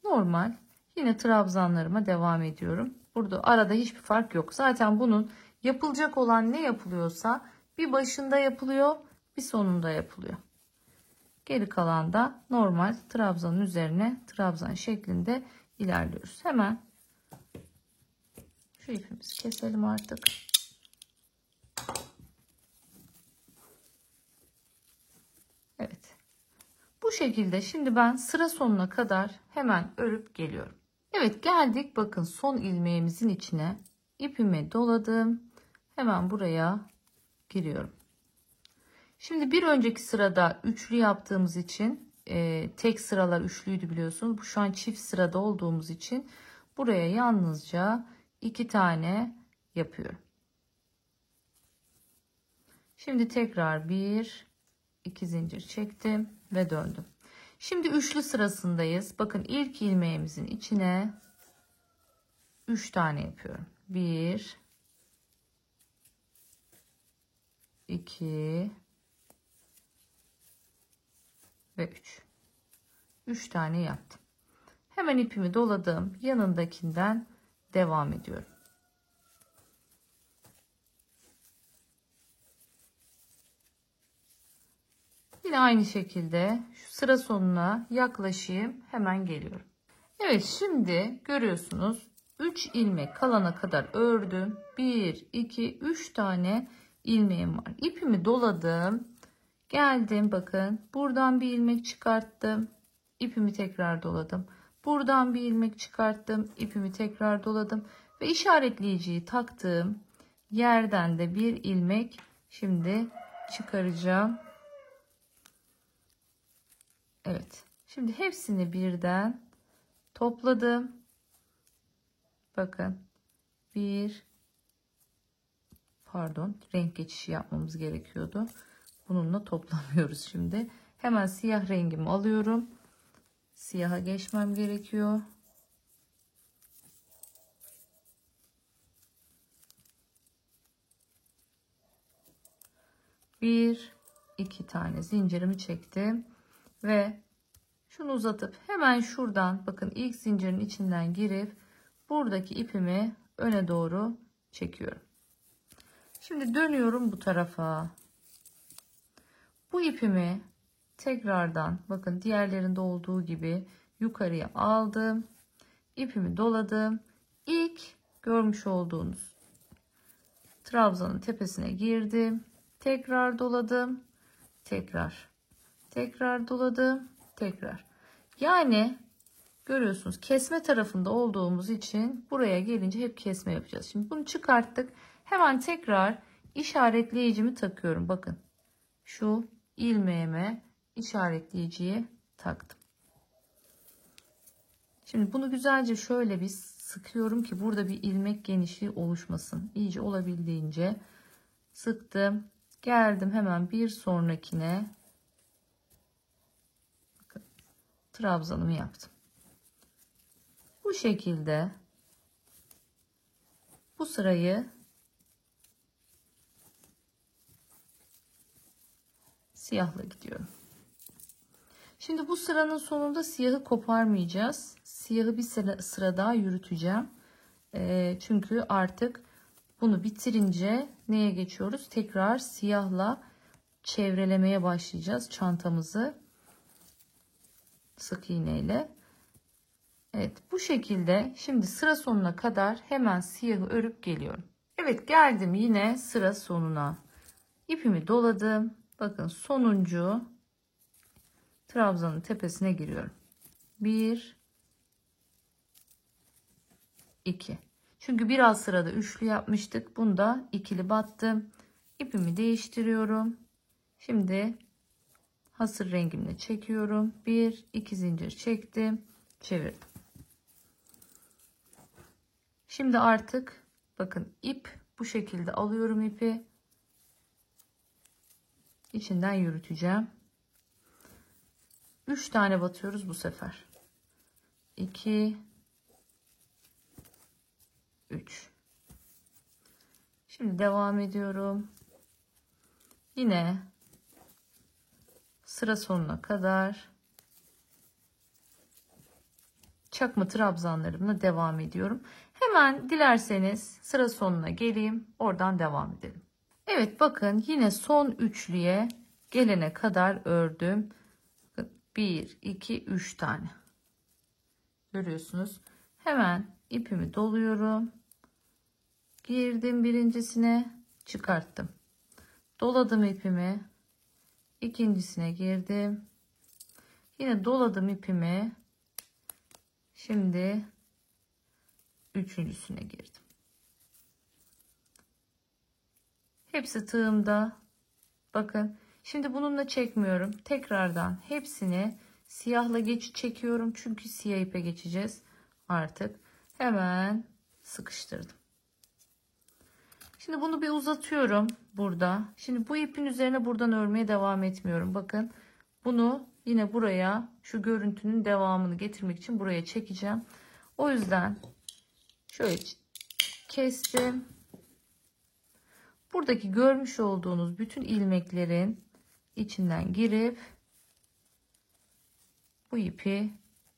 Normal. Yine trabzanlarıma devam ediyorum. Burada arada hiçbir fark yok. Zaten bunun yapılacak olan ne yapılıyorsa bir başında yapılıyor, bir sonunda yapılıyor. Geri kalan da normal trabzanın üzerine trabzan şeklinde ilerliyoruz. Hemen şu ipimizi keselim artık. Evet. Bu şekilde şimdi ben sıra sonuna kadar hemen örüp geliyorum. Evet, geldik. Bakın son ilmeğimizin içine ipimi doladım. Hemen buraya giriyorum. Şimdi bir önceki sırada üçlü yaptığımız için tek sıralar üçlüydü biliyorsunuz. Bu şu an çift sırada olduğumuz için buraya yalnızca 2 tane yapıyorum. Şimdi tekrar 1 2 zincir çektim ve döndüm. Şimdi üçlü sırasındayız. Bakın ilk ilmeğimizin içine 3 tane yapıyorum. 1 2 ve 3. 3 tane yaptım. Hemen ipimi doladım. Yanındakinden devam ediyorum. Yine aynı şekilde şu sıra sonuna yaklaşayım. Hemen geliyorum. Evet, şimdi görüyorsunuz 3 ilmek kalana kadar ördüm. 1 2 3 tane ilmeğim var. İpimi doladım. Geldim, bakın buradan bir ilmek çıkarttım. İpimi tekrar doladım. Buradan bir ilmek çıkarttım. İpimi tekrar doladım. Ve işaretleyiciyi taktığım yerden de bir ilmek şimdi çıkaracağım. Evet. Şimdi hepsini birden topladım. Bakın. Renk geçişi yapmamız gerekiyordu. Bununla toplamıyoruz şimdi. Hemen siyah rengimi alıyorum. Siyaha geçmem gerekiyor. Bir, iki tane zincirimi çektim ve şunu uzatıp hemen şuradan, bakın ilk zincirin içinden girip buradaki ipimi öne doğru çekiyorum. Şimdi dönüyorum bu tarafa. Bu ipimi tekrardan, bakın diğerlerinde olduğu gibi yukarıya aldım. İpimi doladım. İlk görmüş olduğunuz trabzanın tepesine girdim. Tekrar doladım. Tekrar doladım. Yani görüyorsunuz, kesme tarafında olduğumuz için buraya gelince hep kesme yapacağız. Şimdi bunu çıkarttık. Hemen tekrar işaretleyicimi takıyorum. Bakın şu ilmeğime işaretleyiciyi taktım. Şimdi bunu güzelce şöyle bir sıkıyorum ki burada bir ilmek genişliği oluşmasın. İyice olabildiğince sıktım. Geldim hemen bir sonrakine. Bakın, trabzanımı yaptım. Bu şekilde bu sırayı siyahla gidiyorum. Şimdi bu sıranın sonunda siyahı koparmayacağız. Siyahı bir sıra daha yürüteceğim. Çünkü artık bunu bitirince neye geçiyoruz? Tekrar siyahla çevrelemeye başlayacağız çantamızı. Sık iğneyle. Evet, bu şekilde şimdi sıra sonuna kadar hemen siyahı örüp geliyorum. Evet, geldim yine sıra sonuna. İpimi doladım. Bakın sonuncu trabzanın tepesine giriyorum. 1 2. Çünkü biraz sırada üçlü yapmıştık. Bunda ikili battım. İpimi değiştiriyorum. Şimdi hasır rengimle çekiyorum. 1 2 zincir çektim, çevirdim. Şimdi artık bakın ip bu şekilde alıyorum, ipi içinden yürüteceğim. 3 tane batıyoruz bu sefer. 2 3. Şimdi devam ediyorum. Yine sıra sonuna kadar çakma trabzanlarımla devam ediyorum. Hemen dilerseniz sıra sonuna geleyim, oradan devam edelim. Evet, bakın yine son üçlüye gelene kadar ördüm. 1 2 3 tane görüyorsunuz. Hemen ipimi doluyorum. Girdim birincisine, çıkarttım. Doladım ipimi. İkincisine girdim. Yine doladım ipimi. Şimdi üçüncüsüne girdim. Hepsi tığımda. Bakın şimdi bununla çekmiyorum. Tekrardan hepsini siyahla çekiyorum. Çünkü siyah ipe geçeceğiz artık. Hemen sıkıştırdım. Şimdi bunu bir uzatıyorum burada. Şimdi bu ipin üzerine buradan örmeye devam etmiyorum. Bakın bunu yine buraya, şu görüntünün devamını getirmek için buraya çekeceğim. O yüzden şöyle kestim. Buradaki görmüş olduğunuz bütün ilmeklerin içinden girip bu ipi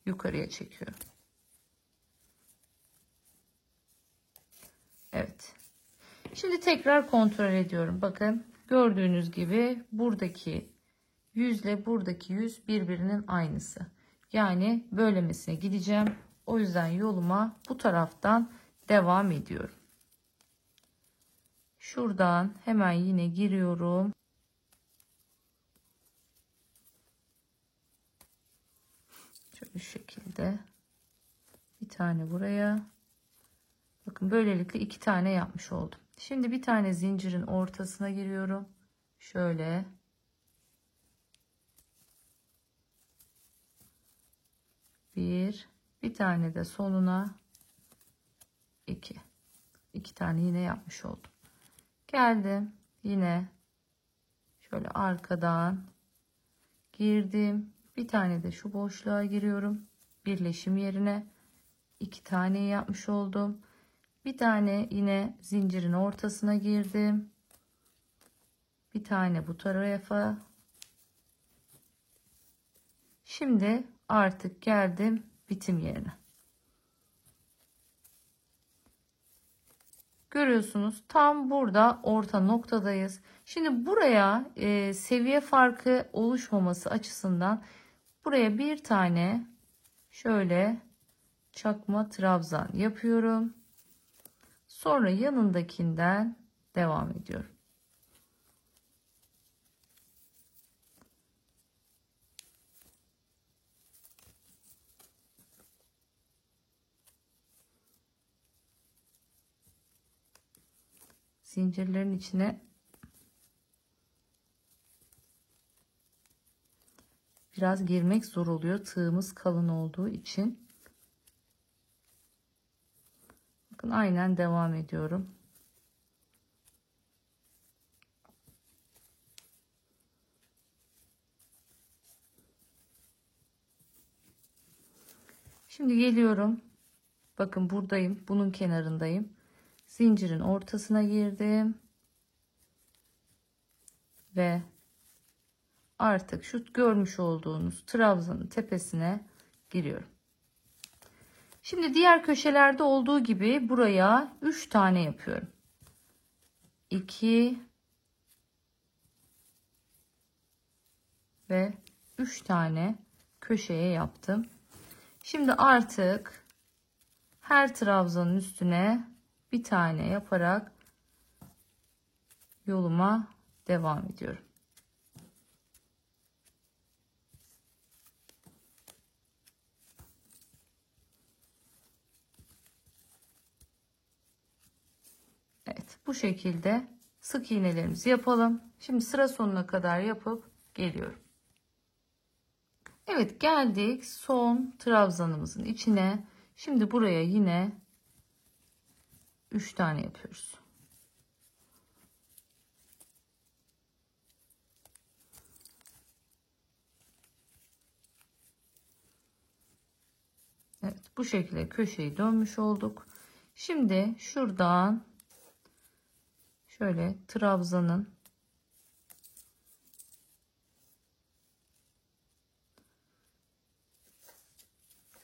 yukarıya çekiyorum. Evet. Şimdi tekrar kontrol ediyorum. Bakın gördüğünüz gibi buradaki yüzle buradaki yüz birbirinin aynısı. Yani böylemesine gideceğim. O yüzden yoluma bu taraftan devam ediyorum. Şuradan hemen yine giriyorum. Şöyle şu şekilde bir tane buraya. Bakın böylelikle 2 tane yapmış oldum. Şimdi bir tane zincirin ortasına giriyorum. Şöyle. Bir tane de sonuna 2. 2 tane yine yapmış oldum. Geldim. Yine şöyle arkadan girdim. Bir tane de şu boşluğa giriyorum. Birleşim yerine 2 tane yapmış oldum. Bir tane yine zincirin ortasına girdim. Bir tane bu tarafa. Şimdi artık geldim bitim yerine. Görüyorsunuz tam burada orta noktadayız. Şimdi buraya seviye farkı oluşmaması açısından buraya bir tane şöyle çakma trabzan yapıyorum. Sonra yanındakinden devam ediyorum. Zincirlerin içine biraz girmek zor oluyor. Tığımız kalın olduğu için. Bakın aynen devam ediyorum. Şimdi geliyorum. Bakın buradayım. Bunun kenarındayım. Zincirin ortasına girdim. Ve artık şu görmüş olduğunuz trabzanın tepesine giriyorum. Şimdi diğer köşelerde olduğu gibi buraya 3 tane yapıyorum. 2 ve 3 tane köşeye yaptım. Şimdi artık her trabzanın üstüne bir tane yaparak yoluma devam ediyorum. Evet, bu şekilde sık iğnelerimizi yapalım. Şimdi sıra sonuna kadar yapıp geliyorum. Evet, geldik son trabzanımızın içine. Şimdi buraya yine 3 tane yapıyoruz. Evet, bu şekilde köşeyi dönmüş olduk. Şimdi şuradan şöyle trabzanın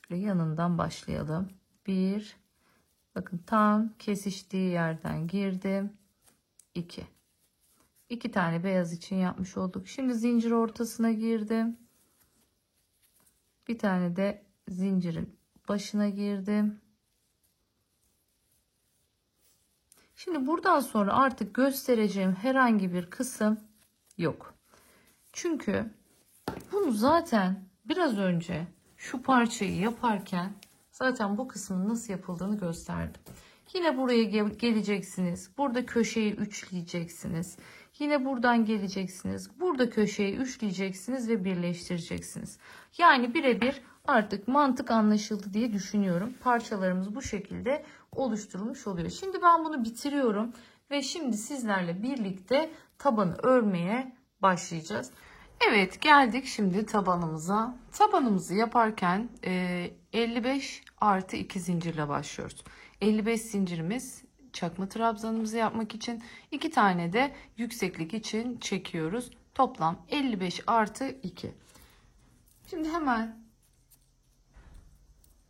yanından başlayalım. Bakın tam kesiştiği yerden girdim. 2 tane beyaz için yapmış olduk. Şimdi zincir ortasına girdim. Bir tane de zincirin başına girdim. Şimdi buradan sonra artık göstereceğim herhangi bir kısım yok. Çünkü bunu zaten biraz önce şu parçayı yaparken zaten bu kısmın nasıl yapıldığını gösterdim. Yine buraya geleceksiniz. Burada köşeyi üçleyeceksiniz. Yine buradan geleceksiniz. Burada köşeyi üçleyeceksiniz ve birleştireceksiniz. Yani birebir artık mantık anlaşıldı diye düşünüyorum. Parçalarımız bu şekilde oluşturulmuş oluyor. Şimdi ben bunu bitiriyorum. Ve şimdi sizlerle birlikte tabanı örmeye başlayacağız. Evet, geldik şimdi tabanımıza. Tabanımızı yaparken 55 artı 2 zincirle başlıyoruz. 55 zincirimiz çakma trabzanımızı yapmak için, 2 tane de yükseklik için çekiyoruz. Toplam 55 artı 2. Şimdi hemen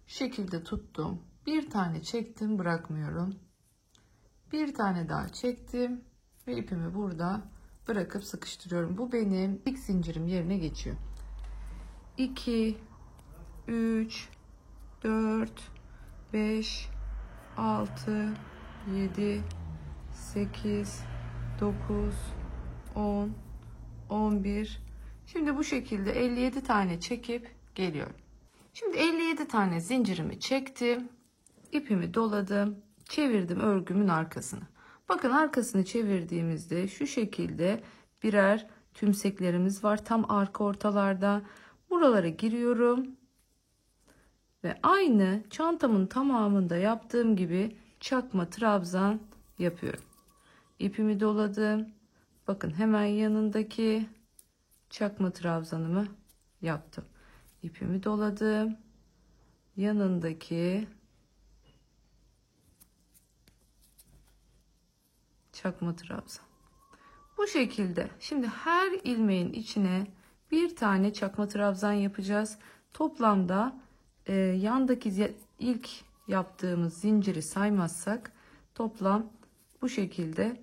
şu şekilde tuttum. Bir tane çektim, bırakmıyorum. Bir tane daha çektim ve ipimi burada bırakıp sıkıştırıyorum. Bu benim ilk zincirim yerine geçiyor. 2 3 4 5 6 7 8 9 10 11. Şimdi bu şekilde 57 tane çekip geliyorum. Şimdi 57 tane zincirimi çektim. İpimi doladım. Çevirdim örgümün arkasını. Bakın arkasını çevirdiğimizde şu şekilde birer tümseklerimiz var. Tam arka ortalarda. Buralara giriyorum. Ve aynı çantamın tamamında yaptığım gibi çakma trabzan yapıyorum. İpimi doladım. Bakın hemen yanındaki çakma trabzanımı yaptım. İpimi doladım. Yanındaki çakma trabzan. Bu şekilde. Şimdi her ilmeğin içine bir tane çakma trabzan yapacağız. Toplamda yandaki ilk yaptığımız zinciri saymazsak toplam bu şekilde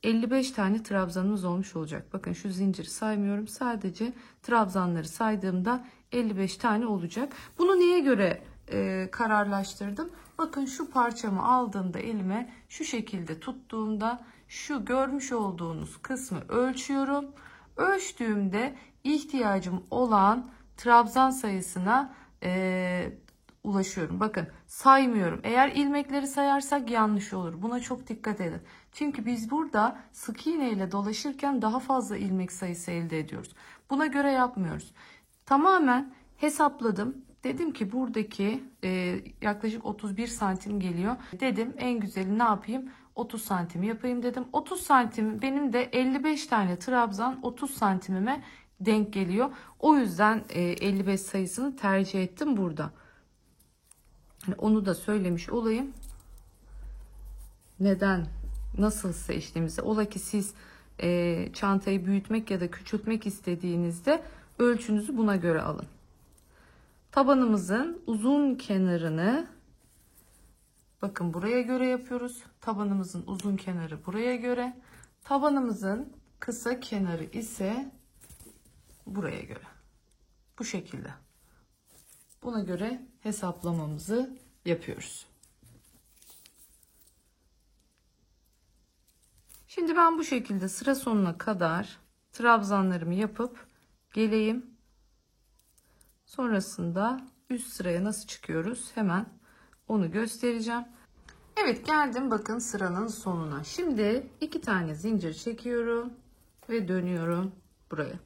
55 tane trabzanımız olmuş olacak. Bakın şu zinciri saymıyorum. Sadece trabzanları saydığımda 55 tane olacak. Bunu neye göre kararlaştırdım? Bakın şu parçamı aldığımda elime şu şekilde tuttuğumda şu görmüş olduğunuz kısmı ölçüyorum. Ölçtüğümde ihtiyacım olan trabzan sayısına ulaşıyorum. Bakın saymıyorum. Eğer ilmekleri sayarsak yanlış olur. Buna çok dikkat edin. Çünkü biz burada sık iğne ile dolaşırken daha fazla ilmek sayısı elde ediyoruz. Buna göre yapmıyoruz. Tamamen hesapladım. Dedim ki buradaki yaklaşık 31 santim geliyor. Dedim en güzeli ne yapayım? 30 santim yapayım dedim. 30 santim benim de 55 tane trabzan 30 santimime denk geliyor. O yüzden 55 sayısını tercih ettim burada. Yani onu da söylemiş olayım. Neden, nasıl seçtiğimizi. Ola ki siz çantayı büyütmek ya da küçültmek istediğinizde ölçünüzü buna göre alın. Tabanımızın uzun kenarını bakın buraya göre yapıyoruz. Tabanımızın uzun kenarı buraya göre. Tabanımızın kısa kenarı ise buraya göre. Bu şekilde. Buna göre hesaplamamızı yapıyoruz. Şimdi ben bu şekilde sıra sonuna kadar trabzanlarımı yapıp geleyim. Sonrasında üst sıraya nasıl çıkıyoruz hemen onu göstereceğim. Evet, geldim bakın sıranın sonuna. Şimdi 2 tane zincir çekiyorum ve dönüyorum buraya.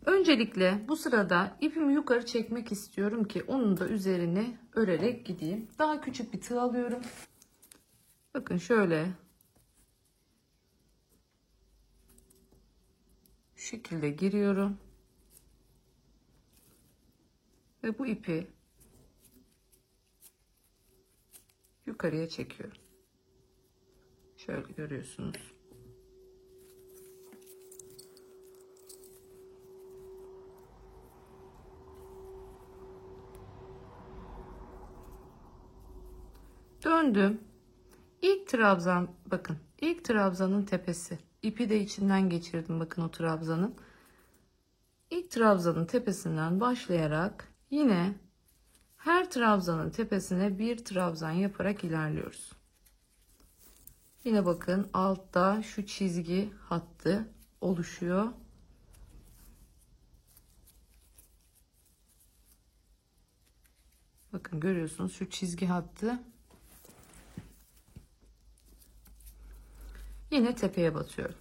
Öncelikle bu sırada ipimi yukarı çekmek istiyorum ki onun da üzerine örerek gideyim. Daha küçük bir tığ alıyorum. Bakın şöyle şu şekilde giriyorum. Ve bu ipi yukarıya çekiyorum. Şöyle görüyorsunuz. Döndüm. İlk trabzan, bakın ilk trabzanın tepesi. İpi de içinden geçirdim bakın o trabzanın. İlk trabzanın tepesinden başlayarak yine her trabzanın tepesine bir trabzan yaparak ilerliyoruz. Yine bakın altta şu çizgi hattı oluşuyor. Bakın görüyorsunuz şu çizgi hattı. Yine tepeye batıyorum.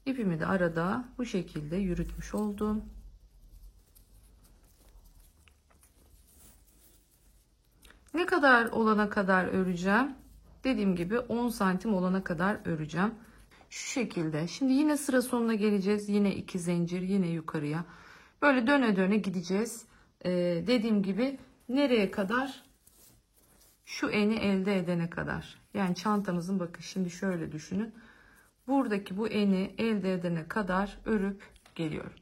İpimi de arada bu şekilde yürütmüş oldum. Ne kadar olana kadar öreceğim. dediğim gibi 10 santim olana kadar öreceğim. Şu şekilde. Şimdi yine sıra sonuna geleceğiz. Yine 2 zincir, yine yukarıya. Böyle döne döne gideceğiz. Dediğim gibi nereye kadar? Şu eni elde edene kadar. Yani çantamızın, bakın şimdi şöyle düşünün. Buradaki bu eni elde edene kadar örüp geliyorum.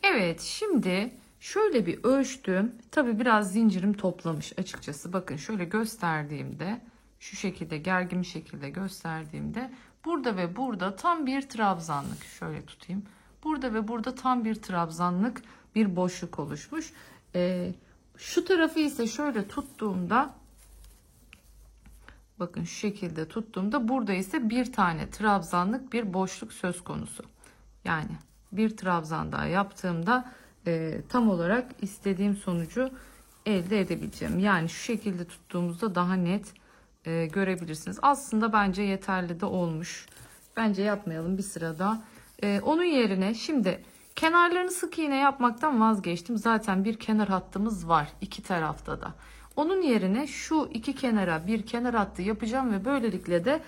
Evet, şimdi şöyle bir ölçtüm. Tabii biraz zincirim toplamış açıkçası. Bakın şöyle gösterdiğimde, şu şekilde gergin bir şekilde gösterdiğimde burada ve burada tam bir trabzanlık, şöyle tutayım. Burada ve burada tam bir trabzanlık bir boşluk oluşmuş. Şu tarafı ise şöyle tuttuğumda, bakın şu şekilde tuttuğumda burada ise bir tane trabzanlık bir boşluk söz konusu. Yani bir trabzan daha yaptığımda tam olarak istediğim sonucu elde edebileceğim. Yani şu şekilde tuttuğumuzda daha net görebilirsiniz. Aslında bence yeterli de olmuş. Bence yapmayalım bir sırada. Onun yerine şimdi kenarlarını sık iğne yapmaktan vazgeçtim. Zaten bir kenar hattımız var iki tarafta da. Onun yerine şu iki kenara bir kenar hattı yapacağım ve böylelikle de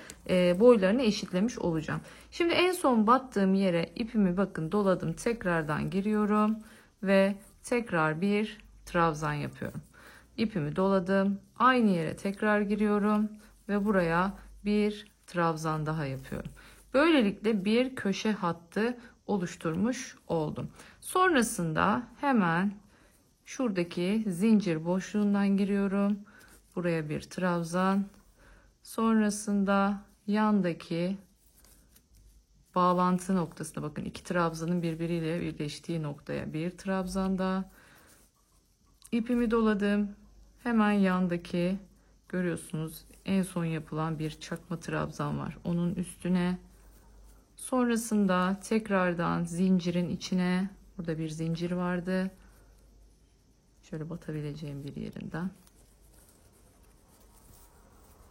boylarını eşitlemiş olacağım. Şimdi en son battığım yere ipimi bakın doladım. Tekrardan giriyorum ve tekrar bir trabzan yapıyorum. İpimi doladım. Aynı yere tekrar giriyorum ve buraya bir trabzan daha yapıyorum. Böylelikle bir köşe hattı oluşturmuş oldum. Sonrasında hemen şuradaki zincir boşluğundan giriyorum. Buraya bir trabzan. Sonrasında yandaki bağlantı noktasına bakın. İki trabzanın birbiriyle birleştiği noktaya bir trabzan daha. İpimi doladım. Hemen yandaki, görüyorsunuz, en son yapılan bir çakma trabzan var. Onun üstüne. Sonrasında tekrardan zincirin içine, burada bir zincir vardı. Şöyle batabileceğim bir yerinden.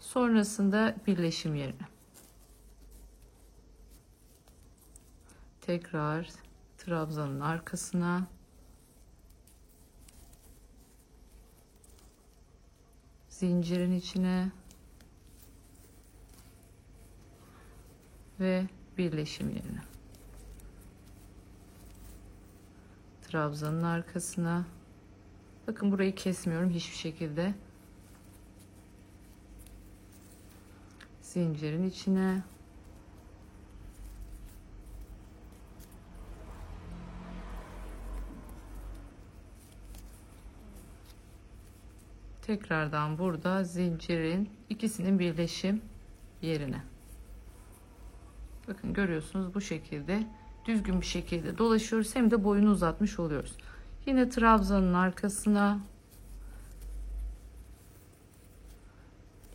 Sonrasında birleşim yerine. Tekrar trabzanın arkasına. Zincirin içine. Ve birleşim yerine. Trabzanın arkasına. Bakın burayı kesmiyorum hiçbir şekilde. Zincirin içine. Tekrardan burada zincirin ikisinin birleşim yerine. Bakın görüyorsunuz bu şekilde düzgün bir şekilde dolaşıyoruz. Hem de boyunu uzatmış oluyoruz. Yine trabzanın arkasına.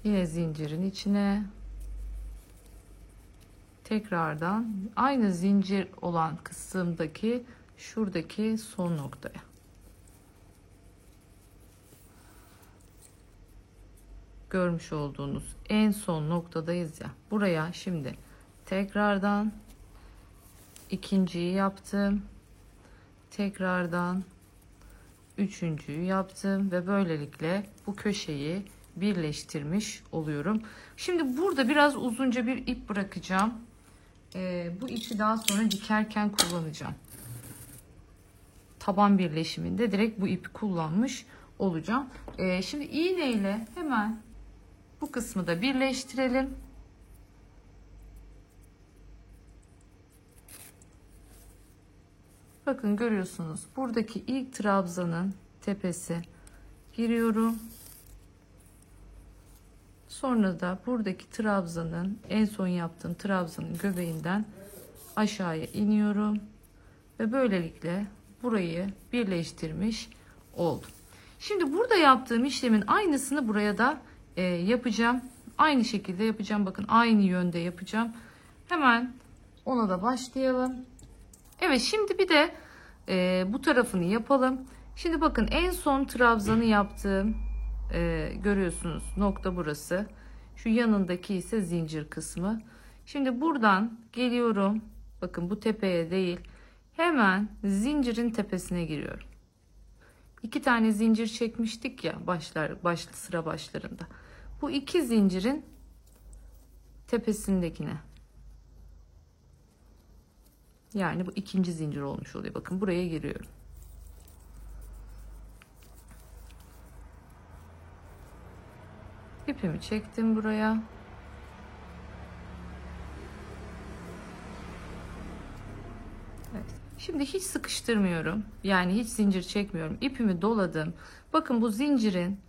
Yine zincirin içine. Tekrardan aynı zincir olan kısımdaki şuradaki son noktaya. Görmüş olduğunuz en son noktadayız ya. Buraya şimdi tekrardan ikinciyi yaptım. Tekrardan üçüncüyü yaptım ve böylelikle bu köşeyi birleştirmiş oluyorum. Şimdi burada biraz uzunca bir ip bırakacağım. Bu ipi daha sonra dikerken kullanacağım. Taban birleşiminde direkt bu ipi kullanmış olacağım. Şimdi iğne ile hemen bu kısmı da birleştirelim. Bakın görüyorsunuz buradaki ilk trabzanın tepesi giriyorum. Sonra da buradaki trabzanın, en son yaptığım trabzanın göbeğinden aşağıya iniyorum ve böylelikle burayı birleştirmiş oldum. Şimdi burada yaptığım işlemin aynısını buraya da yapacağım. Aynı şekilde yapacağım. Bakın aynı yönde yapacağım. Hemen ona da başlayalım. Evet, şimdi bir de bu tarafını yapalım. Şimdi bakın en son trabzanı yaptığım görüyorsunuz nokta burası. Şu yanındaki ise zincir kısmı. Şimdi buradan geliyorum. Bakın bu tepeye değil. Hemen zincirin tepesine giriyorum. İki tane zincir çekmiştik ya sıra başlarında. bu iki zincirin tepesindekine. Yani bu ikinci zincir olmuş oluyor. Bakın buraya giriyorum. İpimi çektim buraya. Evet. Şimdi hiç sıkıştırmıyorum. Yani hiç zincir çekmiyorum. İpimi doladım. Bakın bu zincirin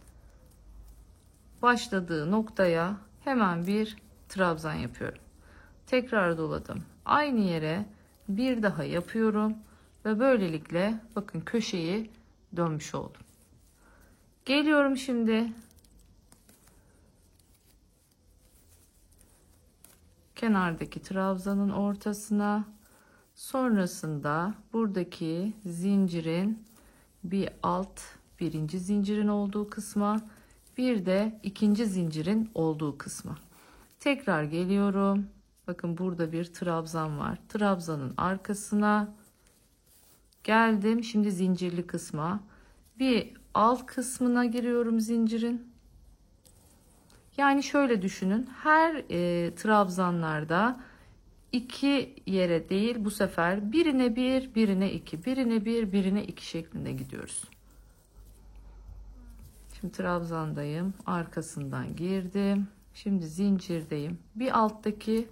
başladığı noktaya hemen bir trabzan yapıyorum. Tekrar doladım. Aynı yere bir daha yapıyorum ve böylelikle bakın köşeyi dönmüş oldum. Geliyorum şimdi kenardaki trabzanın ortasına, sonrasında buradaki zincirin birinci zincirin olduğu kısma, bir de ikinci zincirin olduğu kısma tekrar geliyorum. Bakın burada bir trabzan var. Trabzanın arkasına geldim. Şimdi zincirli kısma, bir alt kısmına giriyorum zincirin. Yani şöyle düşünün, her trabzanlarda iki yere değil, bu sefer birine bir, birine iki, birine bir, birine iki şeklinde gidiyoruz. Şimdi trabzandayım, arkasından girdim. Şimdi zincirdeyim. Bir alttaki,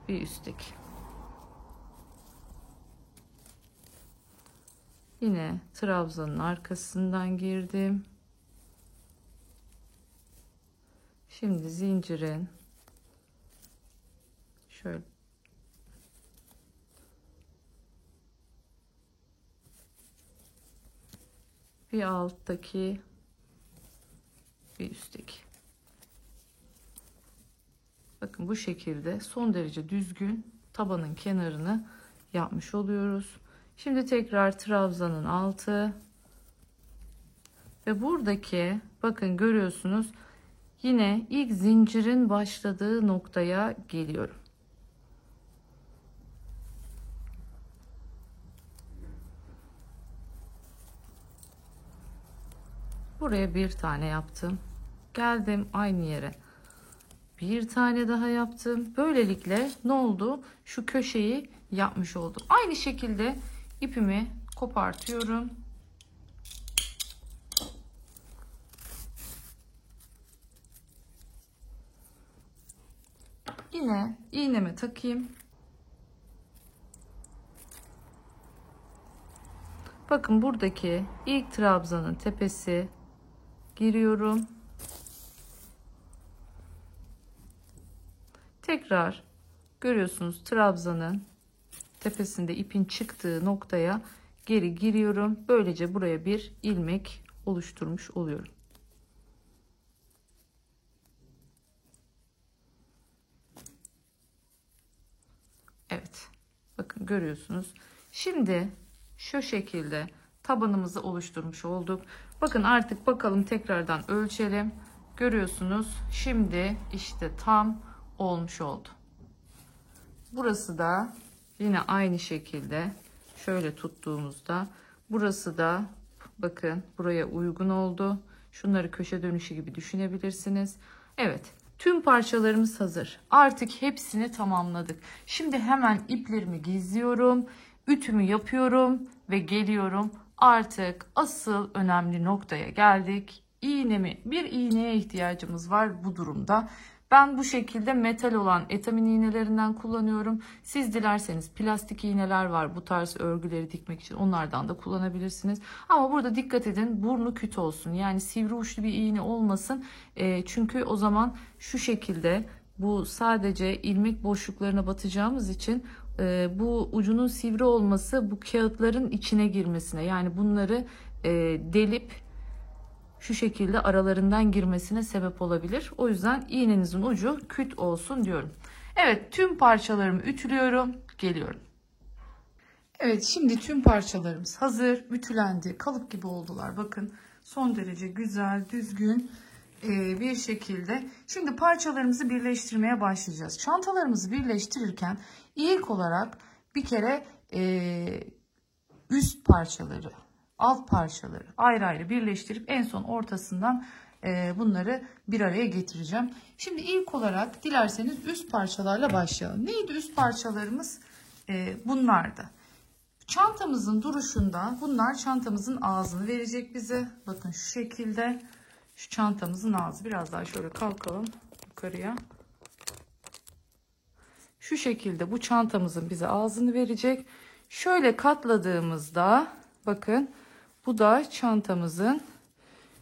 bir üstteki. Yine trabzanın arkasından girdim. Şimdi zincirin şöyle bir alttaki, bir üstteki. Bakın bu şekilde son derece düzgün tabanın kenarını yapmış oluyoruz. Şimdi tekrar trabzanın altı ve buradaki, bakın görüyorsunuz, yine ilk zincirin başladığı noktaya geliyorum. Buraya bir tane yaptım. Geldim aynı yere. Bir tane daha yaptım. Böylelikle ne oldu? Şu köşeyi yapmış oldum. Aynı şekilde ipimi kopartıyorum. Yine iğneme takayım. Bakın buradaki ilk trabzanın tepesi, giriyorum. Tekrar görüyorsunuz, trabzanın tepesinde ipin çıktığı noktaya geri giriyorum. Böylece buraya bir ilmek oluşturmuş oluyorum. Evet. Bakın görüyorsunuz. Şimdi şu şekilde tabanımızı oluşturmuş olduk. Bakın artık bakalım, tekrardan ölçelim. Görüyorsunuz. Şimdi işte tam olmuş oldu. Burası da yine aynı şekilde şöyle tuttuğumuzda, burası da bakın buraya uygun oldu. Şunları köşe dönüşü gibi düşünebilirsiniz. Evet, tüm parçalarımız hazır. Artık hepsini tamamladık. Şimdi hemen iplerimi gizliyorum, ütümü yapıyorum ve geliyorum. Artık asıl önemli noktaya geldik. Bir iğneye ihtiyacımız var bu durumda. Ben bu şekilde metal olan etamin iğnelerinden kullanıyorum. Siz dilerseniz plastik iğneler var bu tarz örgüleri dikmek için, onlardan da kullanabilirsiniz. Ama burada dikkat edin, burnu küt olsun. Yani sivri uçlu bir iğne olmasın. Çünkü o zaman şu şekilde, bu sadece ilmek boşluklarına batacağımız için bu ucunun sivri olması bu kağıtların içine girmesine, yani bunları delip şu şekilde aralarından girmesine sebep olabilir. O yüzden iğnenizin ucu küt olsun diyorum. Evet, tüm parçalarımı ütülüyorum. Geliyorum. Evet, şimdi tüm parçalarımız hazır. Ütülendi. Kalıp gibi oldular. Bakın son derece güzel, düzgün bir şekilde. Şimdi parçalarımızı birleştirmeye başlayacağız. Çantalarımızı birleştirirken ilk olarak bir kere üst parçaları alt parçaları ayrı ayrı birleştirip en son ortasından bunları bir araya getireceğim. Şimdi ilk olarak dilerseniz üst parçalarla başlayalım. Neydi üst parçalarımız? Bunlardı. Çantamızın duruşunda bunlar çantamızın ağzını verecek bize. Bakın şu şekilde. Şu çantamızın ağzı. Biraz daha şöyle kalkalım yukarıya. Şu şekilde bu çantamızın bize ağzını verecek. Şöyle katladığımızda bakın bu da çantamızın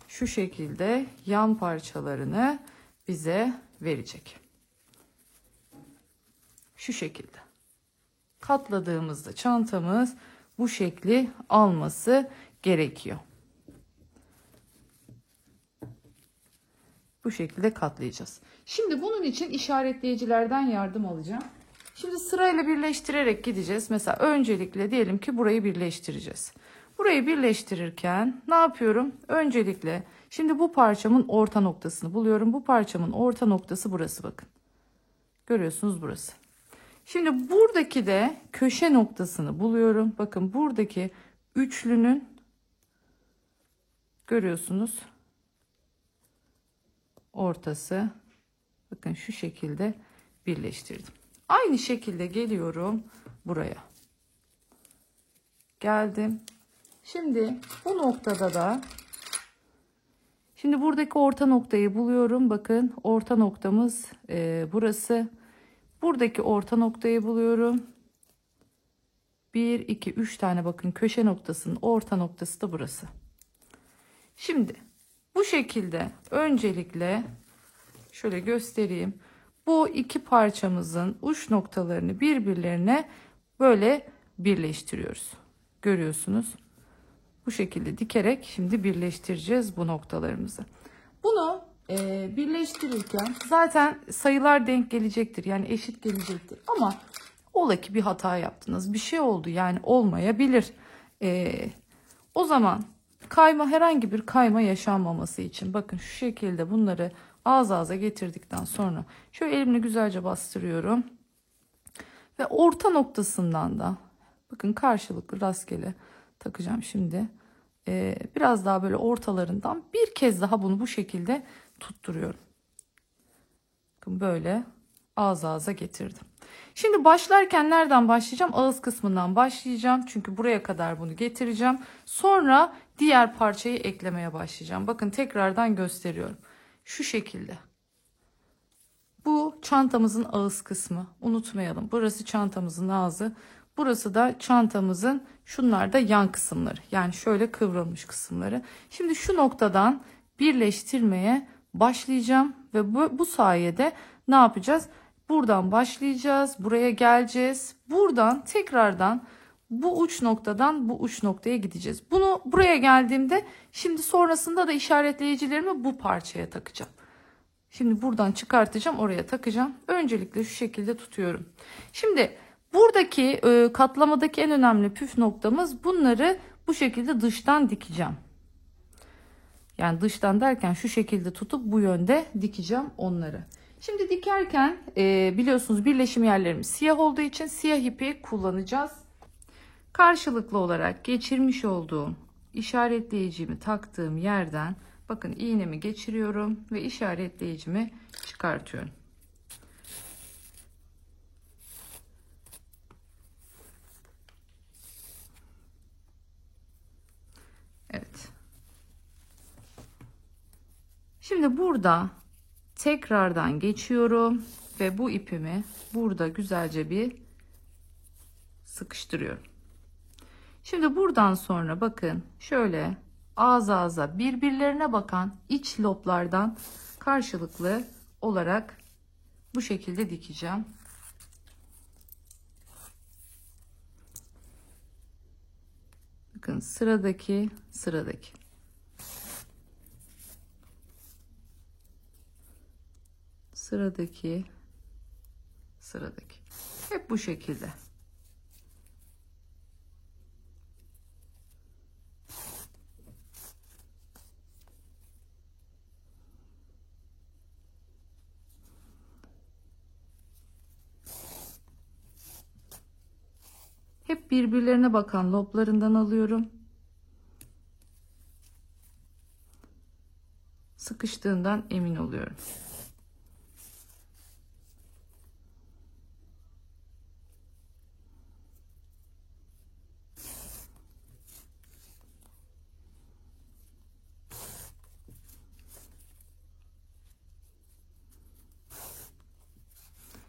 şu şekilde yan parçalarını bize verecek. Şu şekilde. Katladığımızda çantamız bu şekli alması gerekiyor. Bu şekilde katlayacağız. Şimdi bunun için işaretleyicilerden yardım alacağım. Şimdi sırayla birleştirerek gideceğiz. Mesela öncelikle diyelim ki burayı birleştireceğiz. Burayı birleştirirken ne yapıyorum? Öncelikle şimdi bu parçamın orta noktasını buluyorum. Bu parçamın orta noktası burası bakın. Görüyorsunuz burası. Şimdi buradaki de köşe noktasını buluyorum. Bakın buradaki üçlünün görüyorsunuz ortası. Bakın şu şekilde birleştirdim. Aynı şekilde geliyorum buraya. Geldim. Şimdi bu noktada da şimdi buradaki orta noktayı buluyorum. Bakın orta noktamız burası. Buradaki orta noktayı buluyorum. 1, 2, 3 tane bakın köşe noktasının orta noktası da burası. Şimdi bu şekilde öncelikle şöyle göstereyim. Bu iki parçamızın uç noktalarını birbirlerine böyle birleştiriyoruz. Görüyorsunuz. Bu şekilde dikerek şimdi birleştireceğiz bu noktalarımızı. Bunu birleştirirken zaten sayılar denk gelecektir. Yani eşit gelecektir. Ama ola ki bir hata yaptınız. Bir şey oldu. Yani olmayabilir. O zaman herhangi bir kayma yaşanmaması için bakın şu şekilde bunları ağız ağza getirdikten sonra şöyle elimle güzelce bastırıyorum. Ve orta noktasından da bakın karşılıklı rastgele takacağım şimdi. Biraz daha böyle ortalarından bir kez daha bunu bu şekilde tutturuyorum. Bakın böyle ağız ağza getirdim. Şimdi başlarken nereden başlayacağım? Ağız kısmından başlayacağım. Çünkü buraya kadar bunu getireceğim. Sonra diğer parçayı eklemeye başlayacağım. Bakın tekrardan gösteriyorum. Şu şekilde. Bu çantamızın ağız kısmı. Unutmayalım. Burası çantamızın ağzı. Burası da çantamızın şunlar da yan kısımları. Yani şöyle kıvrılmış kısımları. Şimdi şu noktadan birleştirmeye başlayacağım. Ve bu sayede ne yapacağız? Buradan başlayacağız. Buraya geleceğiz. Buradan tekrardan bu uç noktadan bu uç noktaya gideceğiz. Bunu buraya geldiğimde şimdi sonrasında da işaretleyicilerimi bu parçaya takacağım. Şimdi buradan çıkartacağım, oraya takacağım. Öncelikle şu şekilde tutuyorum. Şimdi buradaki katlamadaki en önemli püf noktamız bunları bu şekilde dıştan dikeceğim. Yani dıştan derken şu şekilde tutup bu yönde dikeceğim onları. Şimdi dikerken biliyorsunuz birleşim yerlerimiz siyah olduğu için siyah ipi kullanacağız. Karşılıklı olarak geçirmiş olduğum işaretleyicimi taktığım yerden bakın iğnemi geçiriyorum ve işaretleyicimi çıkartıyorum. Evet. Şimdi burada tekrardan geçiyorum ve bu ipimi burada güzelce bir sıkıştırıyorum. Şimdi buradan sonra bakın şöyle ağız ağza birbirlerine bakan iç loblardan karşılıklı olarak bu şekilde dikeceğim. Bakın sıradaki. Sıradaki. Hep bu şekilde. Hep birbirlerine bakan loblarından alıyorum. sıkıştığından emin oluyorum.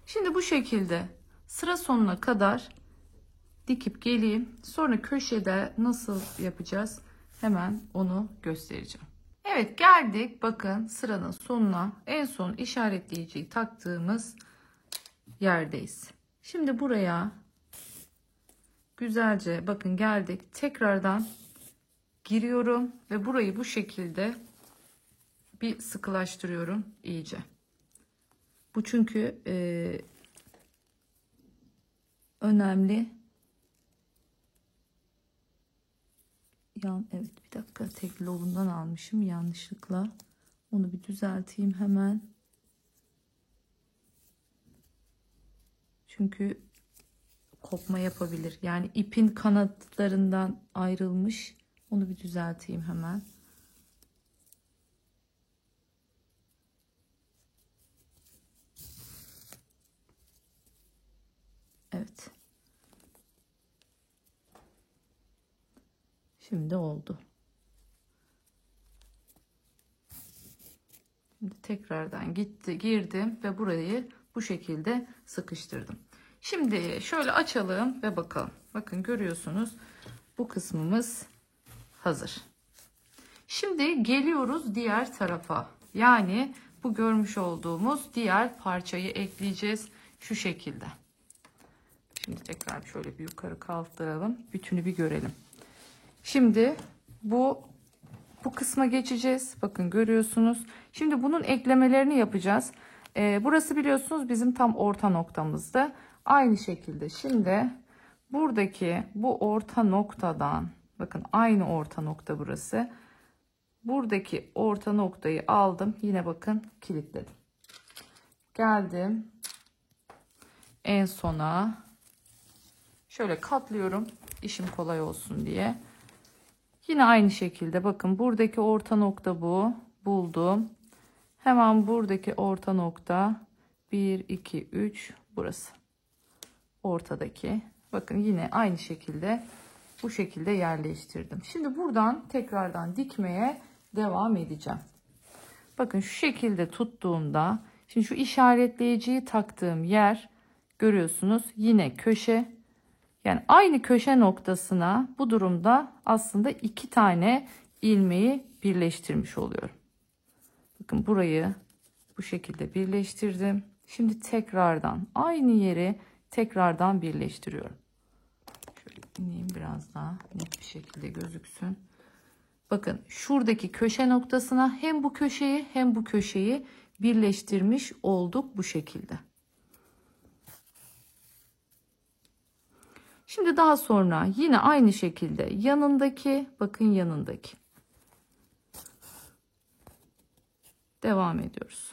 Şimdi bu şekilde sıra sonuna kadar dikip geleyim. Sonra köşede nasıl yapacağız? Hemen onu göstereceğim. Evet, geldik. Bakın sıranın sonuna, en son işaretleyiciyi taktığımız yerdeyiz. Şimdi buraya güzelce bakın geldik. Tekrardan giriyorum ve burayı bu şekilde bir sıkılaştırıyorum iyice. Bu çünkü önemli. Evet, bir dakika, tek lobundan almışım yanlışlıkla. Onu bir düzelteyim hemen. Çünkü kopma yapabilir. Yani ipin kanatlarından ayrılmış. Onu bir düzelteyim hemen. Evet. Şimdi oldu. Şimdi tekrardan girdim ve burayı bu şekilde sıkıştırdım. Şimdi şöyle açalım ve bakalım. Bakın görüyorsunuz, bu kısmımız hazır. Şimdi geliyoruz diğer tarafa. Yani bu görmüş olduğumuz diğer parçayı ekleyeceğiz şu şekilde. Şimdi tekrar şöyle bir yukarı kaldıralım. Bütünü bir görelim. Şimdi bu kısma geçeceğiz. Bakın görüyorsunuz. Şimdi bunun eklemelerini yapacağız. Burası biliyorsunuz bizim tam orta noktamızda. Aynı şekilde şimdi buradaki bu orta noktadan, bakın aynı orta nokta burası. Buradaki orta noktayı aldım. Yine bakın kilitledim. Geldim en sona. Şöyle katlıyorum, işim kolay olsun diye. Yine aynı şekilde bakın buradaki orta nokta bu. Buldum. Hemen buradaki orta nokta 1, 2, 3 burası. Ortadaki. Bakın yine aynı şekilde bu şekilde yerleştirdim. Şimdi buradan tekrardan dikmeye devam edeceğim. Bakın şu şekilde tuttuğumda, şimdi şu işaretleyiciyi taktığım yer görüyorsunuz yine köşe. Yani aynı köşe noktasına bu durumda aslında 2 tane ilmeği birleştirmiş oluyorum. Bakın burayı bu şekilde birleştirdim. Şimdi tekrardan aynı yeri tekrardan birleştiriyorum. Şöyle ineyim, biraz daha net bir şekilde gözüksün. Bakın şuradaki köşe noktasına hem bu köşeyi hem bu köşeyi birleştirmiş olduk bu şekilde. Şimdi daha sonra yine aynı şekilde yanındaki, bakın yanındaki. Devam ediyoruz.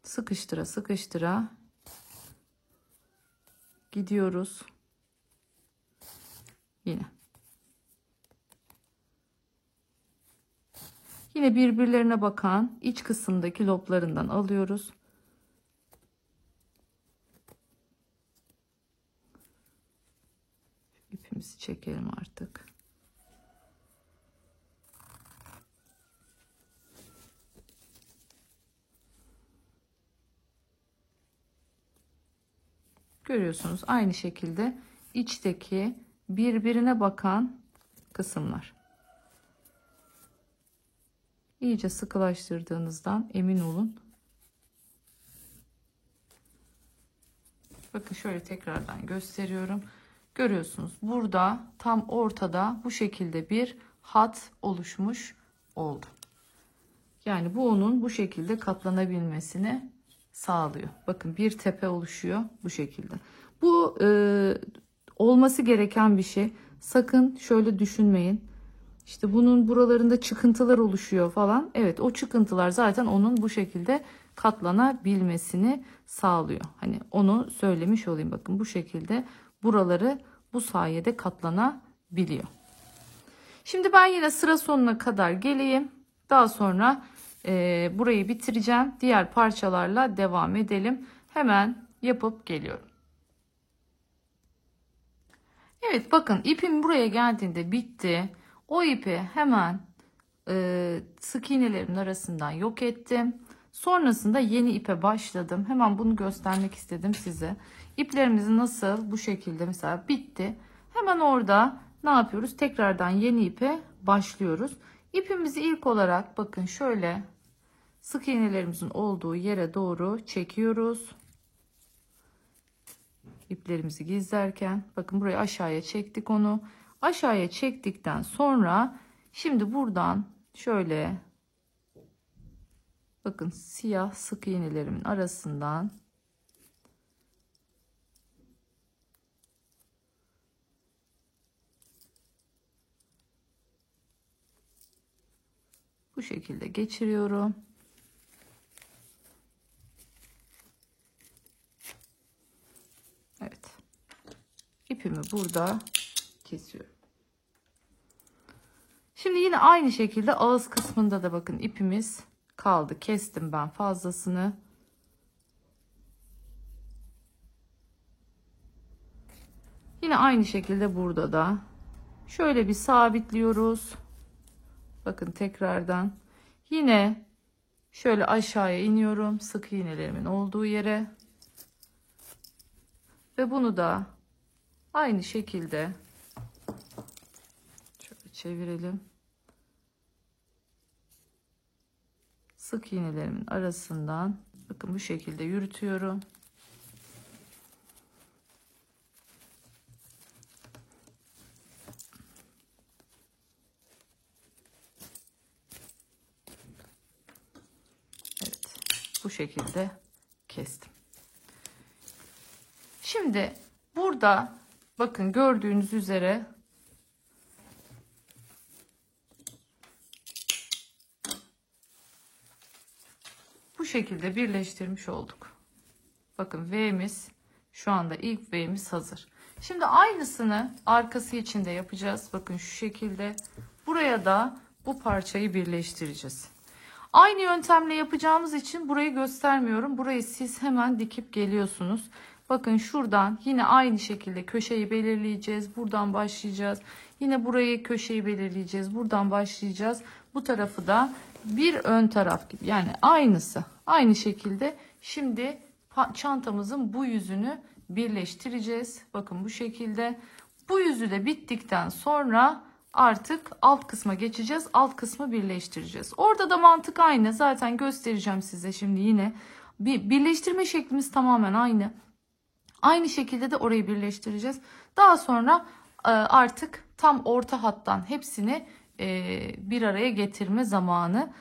Sıkıştıra sıkıştıra gidiyoruz. Yine. Yine birbirlerine bakan iç kısımdaki loblarından alıyoruz. İpimizi çekelim artık. Görüyorsunuz aynı şekilde içteki birbirine bakan kısımlar. İyice sıkılaştırdığınızdan emin olun. Bakın şöyle tekrardan gösteriyorum. Görüyorsunuz burada tam ortada bu şekilde bir hat oluşmuş oldu. Yani bu onun bu şekilde katlanabilmesini sağlıyor. Bakın bir tepe oluşuyor bu şekilde. Bu olması gereken bir şey. Sakın şöyle düşünmeyin. İşte bunun buralarında çıkıntılar oluşuyor falan. Evet, o çıkıntılar zaten onun bu şekilde katlanabilmesini sağlıyor. Hani onu söylemiş olayım. Bakın bu şekilde buraları bu sayede katlanabiliyor. Şimdi ben yine sıra sonuna kadar geleyim. Daha sonra burayı bitireceğim. Diğer parçalarla devam edelim. Hemen yapıp geliyorum. Evet, bakın ipim buraya geldiğinde bitti. O ipi hemen sık iğnelerimin arasından yok ettim. Sonrasında yeni ipe başladım. Hemen bunu göstermek istedim size. İplerimiz nasıl bu şekilde mesela bitti. Hemen orada ne yapıyoruz? Tekrardan yeni ipe başlıyoruz. İpimizi ilk olarak bakın şöyle sık iğnelerimizin olduğu yere doğru çekiyoruz. İplerimizi gizlerken bakın burayı aşağıya çektik onu. Aşağıya çektikten sonra şimdi buradan şöyle bakın siyah sık iğnelerimin arasından bu şekilde geçiriyorum. Evet. İpimi burada kesiyorum. Şimdi yine aynı şekilde ağız kısmında da bakın ipimiz kaldı. Kestim ben fazlasını. Yine aynı şekilde burada da şöyle bir sabitliyoruz. Bakın tekrardan yine şöyle aşağıya iniyorum sık iğnelerimin olduğu yere ve bunu da aynı şekilde şöyle çevirelim. Sık iğnelerimin arasından bakın bu şekilde yürütüyorum. Evet, bu şekilde kestim. Şimdi burada bakın gördüğünüz üzere bu şekilde birleştirmiş olduk. Bakın V'miz şu anda ilk V'miz hazır. Şimdi aynısını arkası için de yapacağız. Bakın şu şekilde buraya da bu parçayı birleştireceğiz. Aynı yöntemle yapacağımız için burayı göstermiyorum. Burayı siz hemen dikip geliyorsunuz. Bakın şuradan yine aynı şekilde köşeyi belirleyeceğiz. Buradan başlayacağız. Yine burayı köşeyi belirleyeceğiz. Buradan başlayacağız. Bu tarafı da bir ön taraf gibi. Yani aynısı. Aynı şekilde şimdi çantamızın bu yüzünü birleştireceğiz. Bakın bu şekilde. Bu yüzü de bittikten sonra artık alt kısma geçeceğiz. Alt kısmı birleştireceğiz. Orada da mantık aynı. Zaten göstereceğim size şimdi yine. Birleştirme şeklimiz tamamen aynı. Aynı şekilde de orayı birleştireceğiz. Daha sonra artık tam orta hattan hepsini bir araya getirme zamanı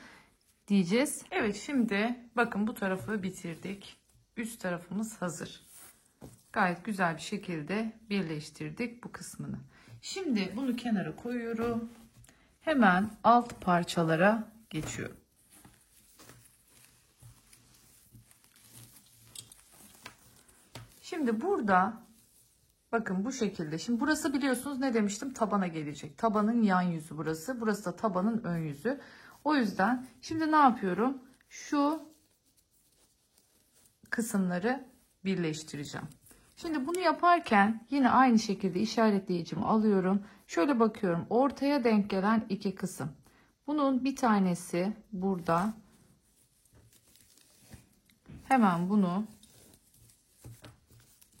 diyeceğiz. Evet, şimdi bakın bu tarafı bitirdik. Üst tarafımız hazır. Gayet güzel bir şekilde birleştirdik bu kısmını. Şimdi bunu kenara koyuyorum. Hemen alt parçalara geçiyorum. Şimdi burada bakın bu şekilde. Şimdi burası biliyorsunuz ne demiştim? Tabana gelecek. Tabanın yan yüzü burası. Burası da tabanın ön yüzü. O yüzden şimdi ne yapıyorum? Şu kısımları birleştireceğim. Şimdi bunu yaparken yine aynı şekilde işaretleyicimi alıyorum. Şöyle bakıyorum. Ortaya denk gelen iki kısım. Bunun bir tanesi burada. Hemen bunu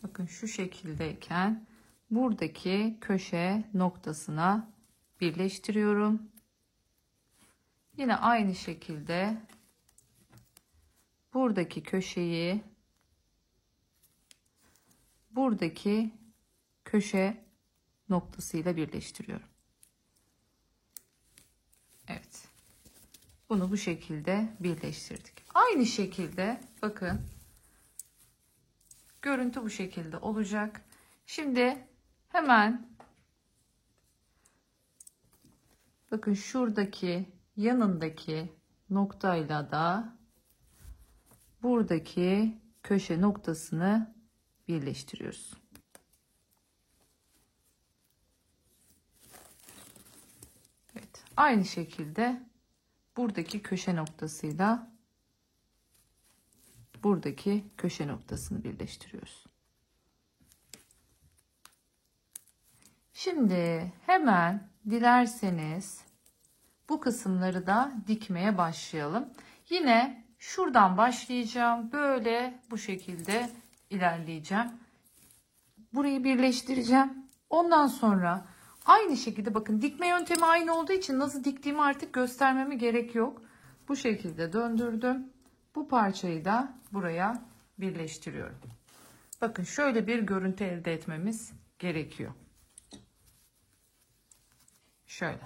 bakın şu şekildeyken buradaki köşe noktasına birleştiriyorum. Yine aynı şekilde buradaki köşeyi buradaki köşe noktasıyla birleştiriyorum. Evet. Bunu bu şekilde birleştirdik. Aynı şekilde bakın görüntü bu şekilde olacak. Şimdi hemen bakın şuradaki yanındaki noktayla da buradaki köşe noktasını birleştiriyoruz. Evet, aynı şekilde buradaki köşe noktasıyla buradaki köşe noktasını birleştiriyoruz. Şimdi hemen dilerseniz bu kısımları da dikmeye başlayalım. Yine şuradan başlayacağım. Böyle bu şekilde ilerleyeceğim. Burayı birleştireceğim. Ondan sonra aynı şekilde bakın dikme yöntemi aynı olduğu için nasıl diktiğimi artık göstermeme gerek yok. Bu şekilde döndürdüm. Bu parçayı da buraya birleştiriyorum. Bakın şöyle bir görüntü elde etmemiz gerekiyor. Şöyle.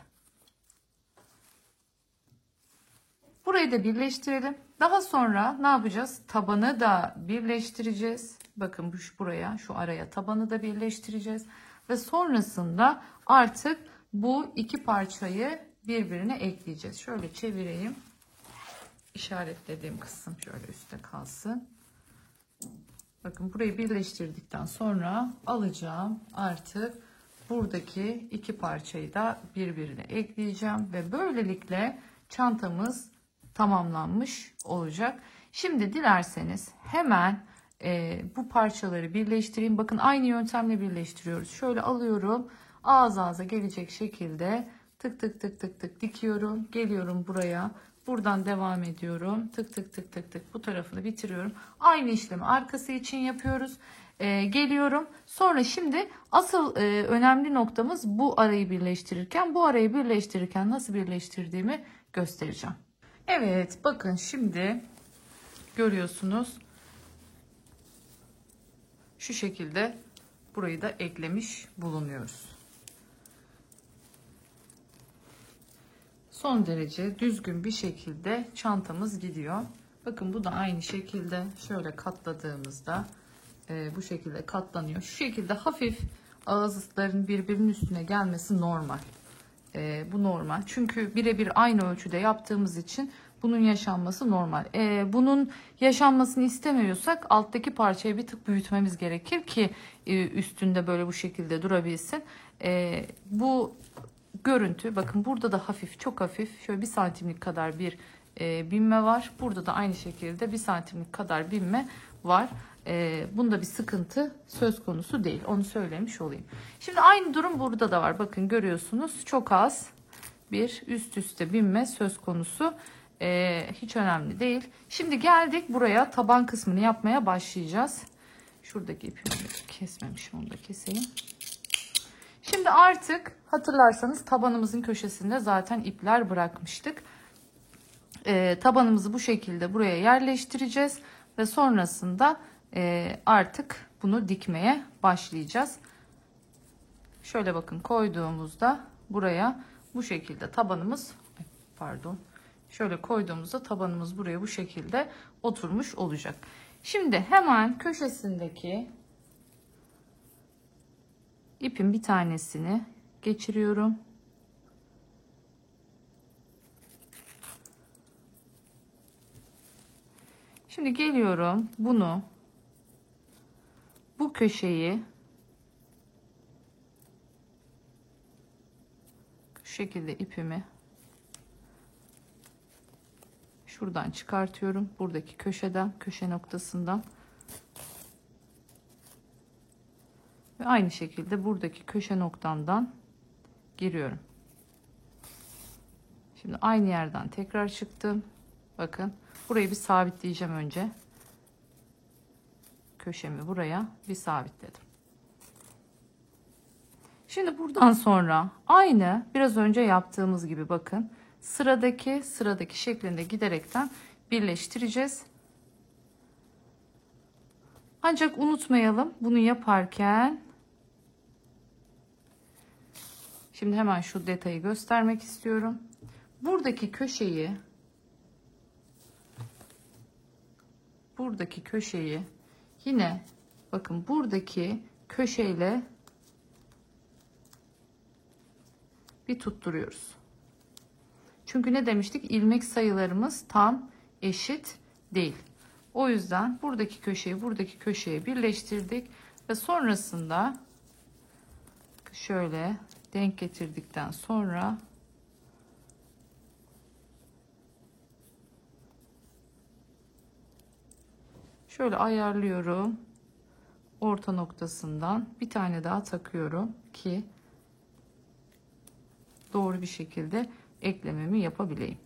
Burayı da birleştirelim. Daha sonra ne yapacağız? Tabanı da birleştireceğiz. Bakın buraya, şu araya tabanı da birleştireceğiz. Ve sonrasında artık bu iki parçayı birbirine ekleyeceğiz. Şöyle çevireyim. İşaretlediğim kısım şöyle üstte kalsın. Bakın burayı birleştirdikten sonra alacağım. Artık buradaki iki parçayı da birbirine ekleyeceğim. Ve böylelikle çantamız tamamlanmış olacak. Şimdi dilerseniz hemen bu parçaları birleştireyim. Bakın aynı yöntemle birleştiriyoruz. Şöyle alıyorum. Ağız ağza gelecek şekilde tık tık tık tık tık dikiyorum. Geliyorum buraya. Buradan devam ediyorum. Tık tık tık tık tık bu tarafını bitiriyorum. Aynı işlemi arkası için yapıyoruz. Geliyorum. Sonra şimdi asıl önemli noktamız bu arayı birleştirirken. Bu arayı birleştirirken nasıl birleştirdiğimi göstereceğim. Evet, bakın şimdi görüyorsunuz. Şu şekilde burayı da eklemiş bulunuyoruz. Son derece düzgün bir şekilde çantamız gidiyor. Bakın bu da aynı şekilde şöyle katladığımızda bu şekilde katlanıyor. Şu şekilde hafif ağızların birbirinin üstüne gelmesi normal. Bu normal. Çünkü birebir aynı ölçüde yaptığımız için bunun yaşanması normal. Bunun yaşanmasını istemiyorsak alttaki parçayı bir tık büyütmemiz gerekir ki üstünde böyle bu şekilde durabilsin. Bu görüntü bakın burada da hafif, çok hafif şöyle 1 santimlik kadar bir binme var. Burada da aynı şekilde 1 santimlik kadar binme var. Bunda bir sıkıntı söz konusu değil. Onu söylemiş olayım. Şimdi aynı durum burada da var. Bakın görüyorsunuz çok az bir üst üste binme söz konusu. Hiç önemli değil. Şimdi geldik buraya taban kısmını yapmaya başlayacağız. Şuradaki ipimi kesmemişim, onu da keseyim. Şimdi artık hatırlarsanız tabanımızın köşesinde zaten ipler bırakmıştık. Tabanımızı bu şekilde buraya yerleştireceğiz ve sonrasında artık bunu dikmeye başlayacağız. Şöyle bakın koyduğumuzda buraya bu şekilde tabanımız, pardon, şöyle koyduğumuzda tabanımız buraya bu şekilde oturmuş olacak. Şimdi hemen köşesindeki ipin bir tanesini geçiriyorum. Şimdi geliyorum bunu, bu köşeyi şu şekilde ipimi şuradan çıkartıyorum. Buradaki köşeden, köşe noktasından. Ve aynı şekilde buradaki köşe noktamdan giriyorum. Şimdi aynı yerden tekrar çıktım. Bakın burayı bir sabitleyeceğim önce. Köşemi buraya bir sabitledim. Şimdi buradan sonra aynı biraz önce yaptığımız gibi bakın sıradaki şeklinde giderekten birleştireceğiz. Ancak unutmayalım bunu yaparken, şimdi hemen şu detayı göstermek istiyorum. Buradaki köşeyi yine bakın buradaki köşeyle bir tutturuyoruz. Çünkü ne demiştik? İlmek sayılarımız tam eşit değil. O yüzden buradaki köşeye birleştirdik ve sonrasında şöyle denk getirdikten sonra Şöyle ayarlıyorum. Orta noktasından bir tane daha takıyorum ki doğru bir şekilde eklememi yapabileyim.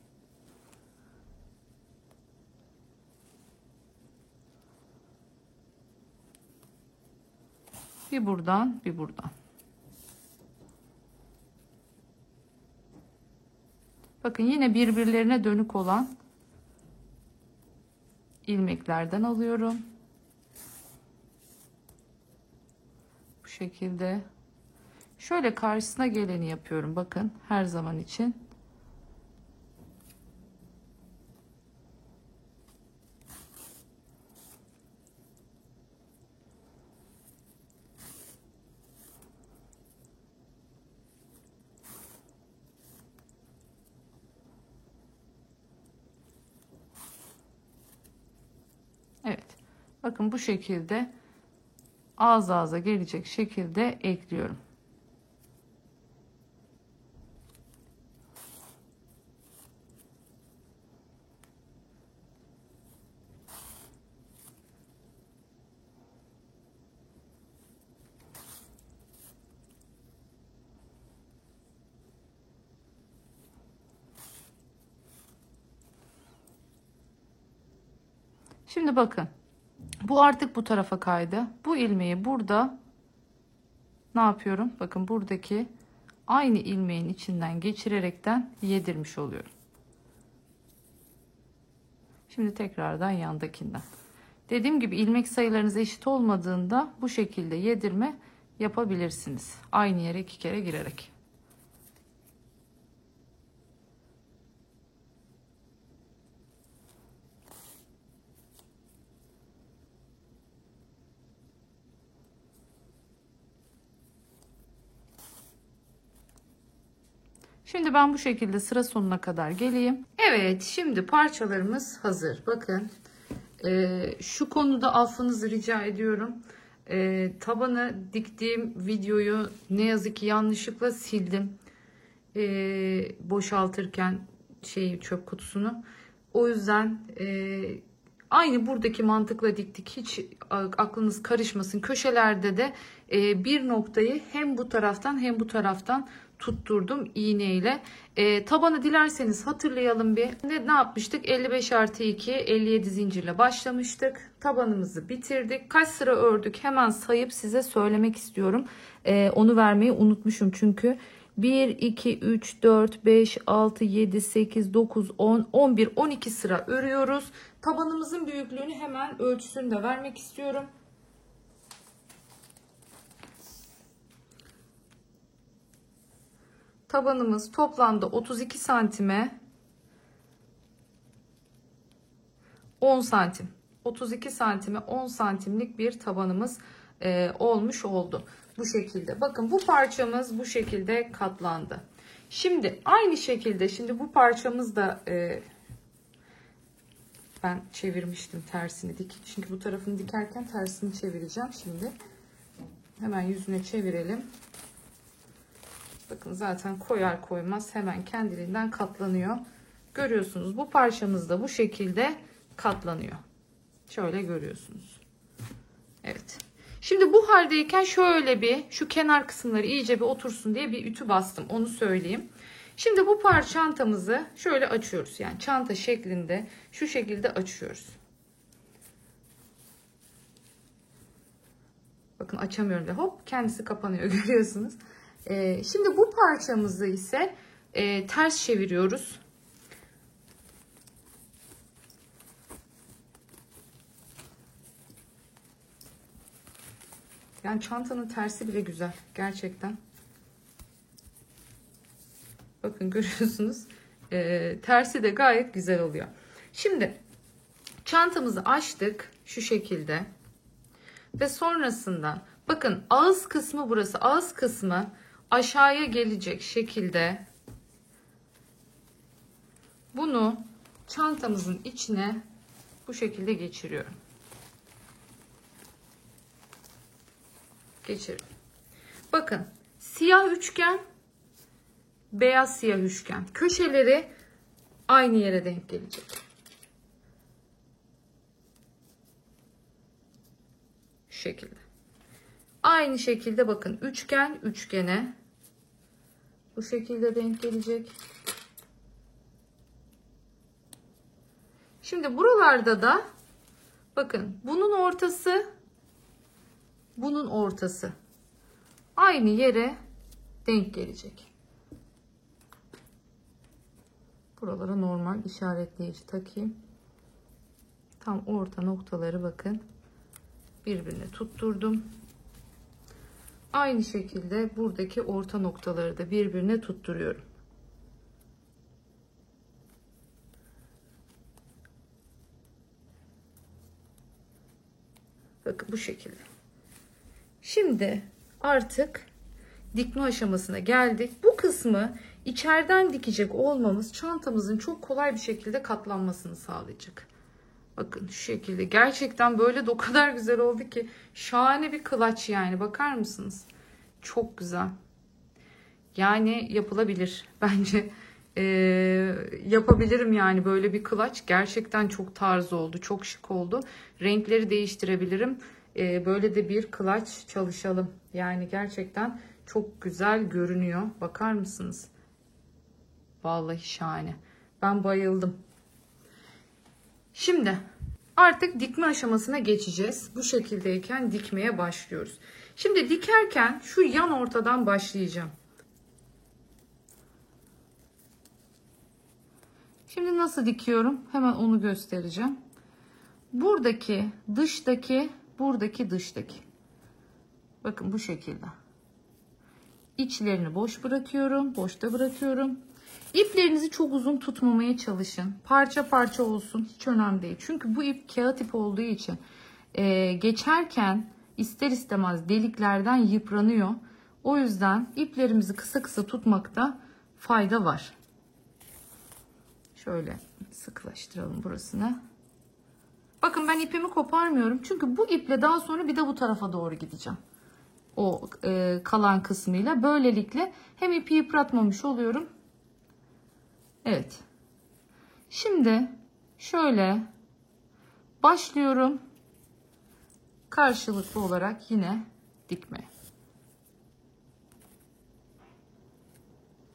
Bir buradan, bir buradan. Bakın yine birbirlerine dönük olan ilmeklerden alıyorum. Bu şekilde. Şöyle karşısına geleni yapıyorum. Bakın her zaman için. Evet. Bakın bu şekilde ağız ağza gelecek şekilde ekliyorum. Şimdi bakın. Bu artık bu tarafa kaydı. Bu ilmeği burada ne yapıyorum? Bakın buradaki aynı ilmeğin içinden geçirerekten yedirmiş oluyorum. Şimdi tekrardan yandakinden. Dediğim gibi ilmek sayılarınız eşit olmadığında bu şekilde yedirme yapabilirsiniz. Aynı yere 2 kere girerek. Şimdi ben bu şekilde sıra sonuna kadar geleyim. Evet, şimdi parçalarımız hazır. Bakın şu konuda affınızı rica ediyorum. Tabanı diktiğim videoyu ne yazık ki yanlışlıkla sildim. Boşaltırken çöp kutusunu. O yüzden aynı buradaki mantıkla diktik. Hiç aklınız karışmasın. Köşelerde de bir noktayı hem bu taraftan hem bu taraftan tutturdum iğneyle. Tabanı dilerseniz hatırlayalım bir. Ne yapmıştık? 55 artı 2, 57 zincirle başlamıştık. Tabanımızı bitirdik. Kaç sıra ördük? Hemen sayıp size söylemek istiyorum. Onu vermeyi unutmuşum çünkü. 1, 2, 3, 4, 5, 6, 7, 8, 9, 10, 11, 12 sıra örüyoruz. Tabanımızın büyüklüğünü hemen ölçüsünü de vermek istiyorum. Tabanımız toplamda 32 santime 10 santim. 32 santime 10 santimlik bir tabanımız olmuş oldu. Bu şekilde. Bakın bu parçamız bu şekilde katlandı. Şimdi aynı şekilde şimdi bu parçamız da ben çevirmiştim tersini çünkü bu tarafını dikerken tersini çevireceğim şimdi. Hemen yüzüne çevirelim. Bakın zaten koyar koymaz hemen kendiliğinden katlanıyor. Görüyorsunuz bu parçamız da bu şekilde katlanıyor. Şöyle görüyorsunuz. Evet. Şimdi bu haldeyken şöyle bir şu kenar kısımları iyice bir otursun diye bir ütü bastım. Onu söyleyeyim. Şimdi bu çantamızı şöyle açıyoruz. Yani çanta şeklinde şu şekilde açıyoruz. Bakın açamıyorum da hop kendisi kapanıyor görüyorsunuz. Şimdi bu parçamızı ise ters çeviriyoruz. Yani çantanın tersi bile güzel gerçekten. Bakın görüyorsunuz. Tersi de gayet güzel oluyor. Şimdi çantamızı açtık şu şekilde. Ve sonrasında bakın ağız kısmı burası. Ağız kısmı aşağıya gelecek şekilde bunu çantamızın içine bu şekilde geçiriyorum. Geçirdim. Bakın siyah üçgen, beyaz siyah üçgen. Köşeleri aynı yere denk gelecek. Şu şekilde. Aynı şekilde bakın üçgen üçgene bu şekilde denk gelecek. Şimdi buralarda da bakın bunun ortası aynı yere denk gelecek. Buralara normal işaretleyici takayım. Tam orta noktaları bakın birbirine tutturdum. Aynı şekilde buradaki orta noktaları da birbirine tutturuyorum. Bakın bu şekilde. Şimdi artık dikme aşamasına geldik. Bu kısmı içeriden dikecek olmamız çantamızın çok kolay bir şekilde katlanmasını sağlayacak. Bakın şu şekilde. Gerçekten böyle de o kadar güzel oldu ki. Şahane bir kılaç yani. Bakar mısınız? Çok güzel. Yani yapılabilir. Bence yapabilirim yani böyle bir kılaç. Gerçekten çok tarz oldu. Çok şık oldu. Renkleri değiştirebilirim. Böyle de bir kılaç çalışalım. Yani gerçekten çok güzel görünüyor. Bakar mısınız? Vallahi şahane. Ben bayıldım. Şimdi artık dikme aşamasına geçeceğiz. Bu şekildeyken dikmeye başlıyoruz. Şimdi dikerken şu yan ortadan başlayacağım. Şimdi nasıl dikiyorum? Hemen onu göstereceğim. Buradaki dıştaki, buradaki dıştaki. Bakın bu şekilde. İçlerini boş bırakıyorum. Boşta bırakıyorum. İplerinizi çok uzun tutmamaya çalışın. Parça parça olsun. Hiç önemli değil. Çünkü bu ip kağıt ip olduğu için geçerken ister istemez deliklerden yıpranıyor. O yüzden iplerimizi kısa kısa tutmakta fayda var. Şöyle sıklaştıralım burasını. Bakın ben ipimi koparmıyorum. Çünkü bu iple daha sonra bir de bu tarafa doğru gideceğim. O kalan kısmıyla. Böylelikle hem ipi yıpratmamış oluyorum. Evet. Şimdi şöyle başlıyorum. Karşılıklı olarak yine dikmeye.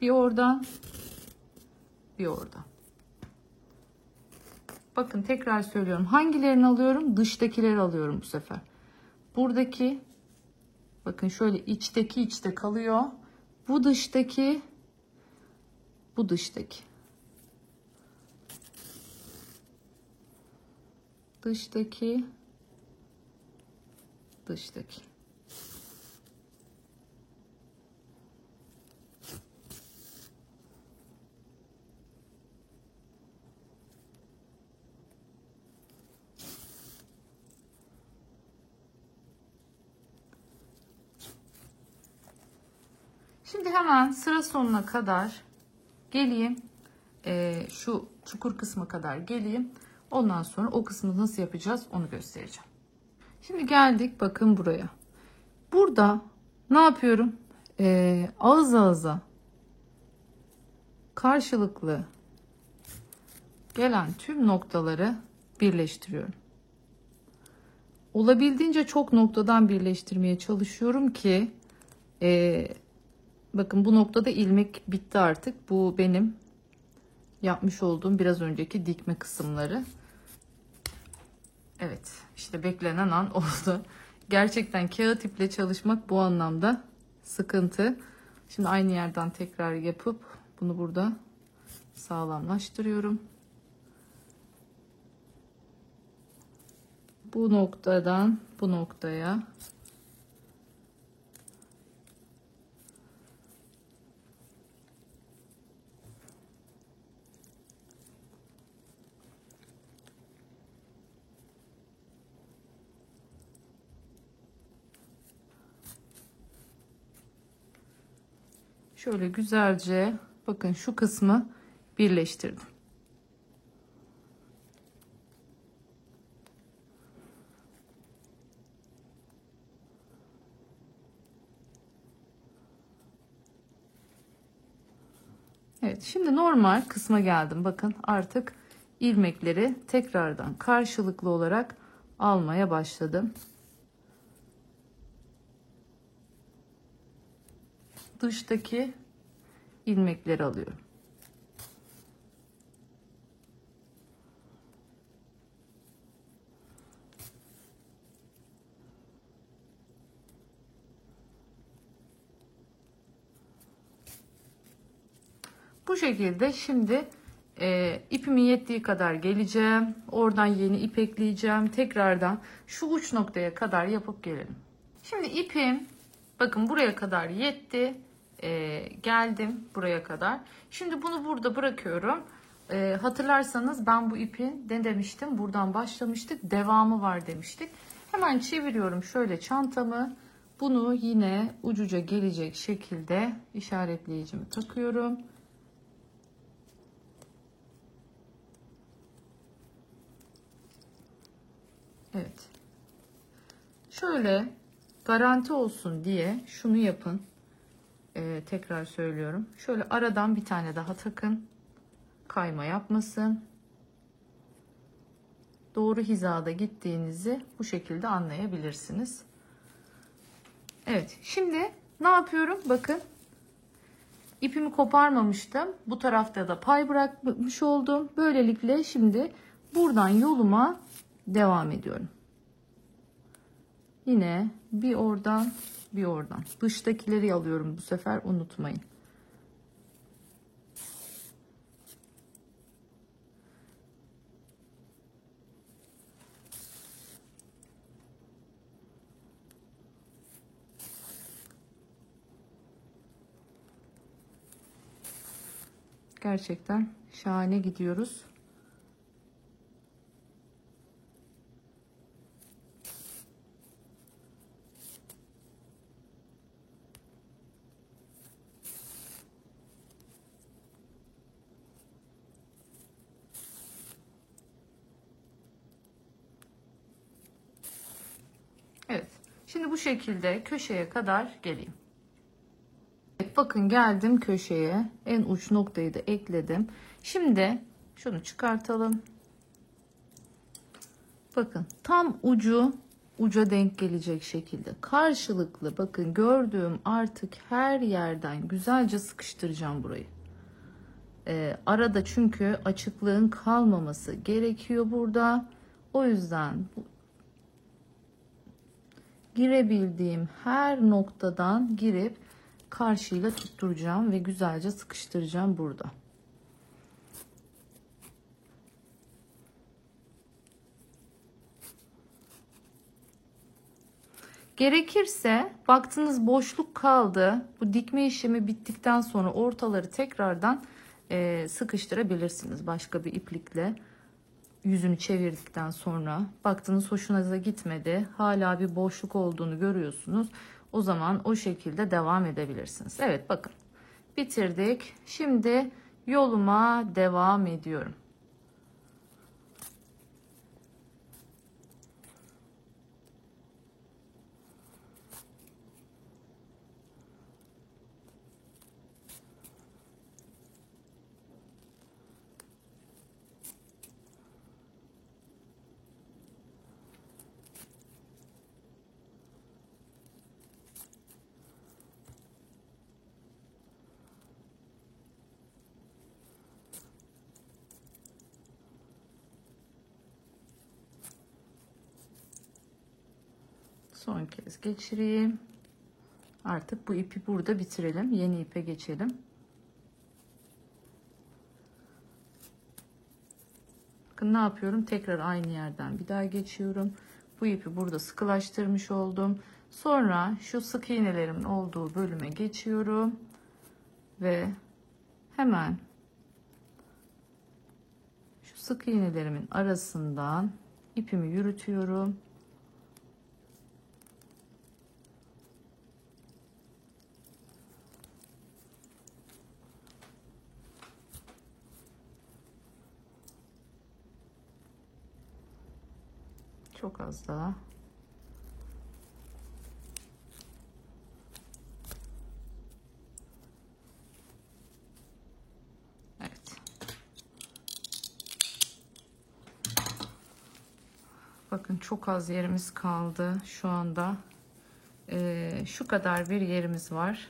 Bir oradan, bir oradan. Bakın tekrar söylüyorum. Hangilerini alıyorum? Dıştakileri alıyorum bu sefer. Buradaki bakın şöyle içteki içte kalıyor. Bu dıştaki, bu dıştaki. Dıştaki, dıştaki. Şimdi hemen sıra sonuna kadar geleyim. Şu çukur kısma kadar geleyim. Ondan sonra o kısmı nasıl yapacağız onu göstereceğim. Şimdi geldik bakın buraya. Burada ne yapıyorum? Ağız ağıza karşılıklı gelen tüm noktaları birleştiriyorum. Olabildiğince çok noktadan birleştirmeye çalışıyorum ki bakın bu noktada ilmek bitti artık. Bu benim yapmış olduğum biraz önceki dikme kısımları. Evet, işte beklenen an oldu. Gerçekten kağıt iple çalışmak bu anlamda sıkıntı. Şimdi aynı yerden tekrar yapıp bunu burada sağlamlaştırıyorum. Bu noktadan bu noktaya şöyle güzelce bakın şu kısmı birleştirdim. Evet, şimdi normal kısma geldim. Bakın artık ilmekleri tekrardan karşılıklı olarak almaya başladım. dıştaki ilmekleri alıyorum. Bu şekilde şimdi ipimin yettiği kadar geleceğim. Oradan yeni ip ekleyeceğim. Tekrardan şu uç noktaya kadar yapıp gelelim. Şimdi ipim bakın buraya kadar yetti. Geldim buraya kadar. Şimdi bunu burada bırakıyorum. Hatırlarsanız ben bu ipin ne demiştim? Buradan başlamıştık. Devamı var demiştik. Hemen çeviriyorum şöyle çantamı. Bunu yine ucuca gelecek şekilde işaretleyicimi takıyorum. Evet. Şöyle garanti olsun diye şunu yapın. Tekrar söylüyorum. Şöyle aradan bir tane daha takın. Kayma yapmasın. Doğru hizada gittiğinizi bu şekilde anlayabilirsiniz. Evet. Şimdi ne yapıyorum? Bakın. İpimi koparmamıştım. Bu tarafta da pay bırakmış oldum. Böylelikle şimdi buradan yoluma devam ediyorum. Yine bir oradan bir oradan. Dıştakileri alıyorum bu sefer, unutmayın. Gerçekten şahane gidiyoruz. Evet. Şimdi bu şekilde köşeye kadar geleyim. Evet, bakın geldim köşeye. En uç noktayı da ekledim. Şimdi şunu çıkartalım. Bakın tam uca denk gelecek şekilde karşılıklı, bakın gördüğüm artık her yerden güzelce sıkıştıracağım burayı. Arada çünkü açıklığın kalmaması gerekiyor burada. O yüzden girebildiğim her noktadan girip karşıyla tutturacağım ve güzelce sıkıştıracağım burada. Gerekirse baktınız boşluk kaldı. Bu dikme işlemi bittikten sonra ortaları tekrardan sıkıştırabilirsiniz başka bir iplikle. Yüzünü çevirdikten sonra baktınız hoşunuza gitmedi. Hala bir boşluk olduğunu görüyorsunuz. O zaman o şekilde devam edebilirsiniz. Evet bakın bitirdik. Şimdi yoluma devam ediyorum. Son kez geçireyim. Artık bu ipi burada bitirelim. Yeni ipe geçelim. Bakın ne yapıyorum? Tekrar aynı yerden bir daha geçiyorum. Bu ipi burada sıkılaştırmış oldum. Sonra şu sık iğnelerimin olduğu bölüme geçiyorum. Ve hemen şu sık iğnelerimin arasından ipimi yürütüyorum. Çok az daha. Evet. Bakın çok az yerimiz kaldı şu anda. Şu kadar bir yerimiz var.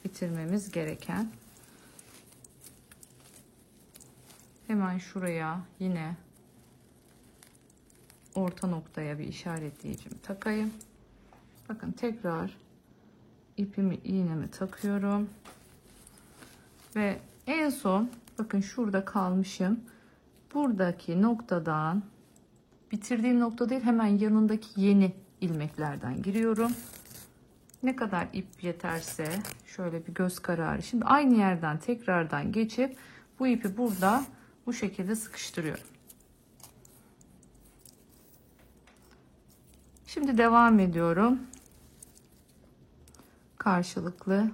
bitirmemiz gereken. Hemen şuraya yine orta noktaya bir işaretleyicimi takayım. Bakın tekrar ipimi, iğnemi takıyorum. Ve en son bakın şurada kalmışım. Buradaki noktadan, bitirdiğim nokta değil, hemen yanındaki yeni ilmeklerden giriyorum. Ne kadar ip yeterse şöyle bir göz kararı. Şimdi aynı yerden tekrardan geçip bu ipi burada bu şekilde sıkıştırıyorum. Şimdi devam ediyorum. Karşılıklı.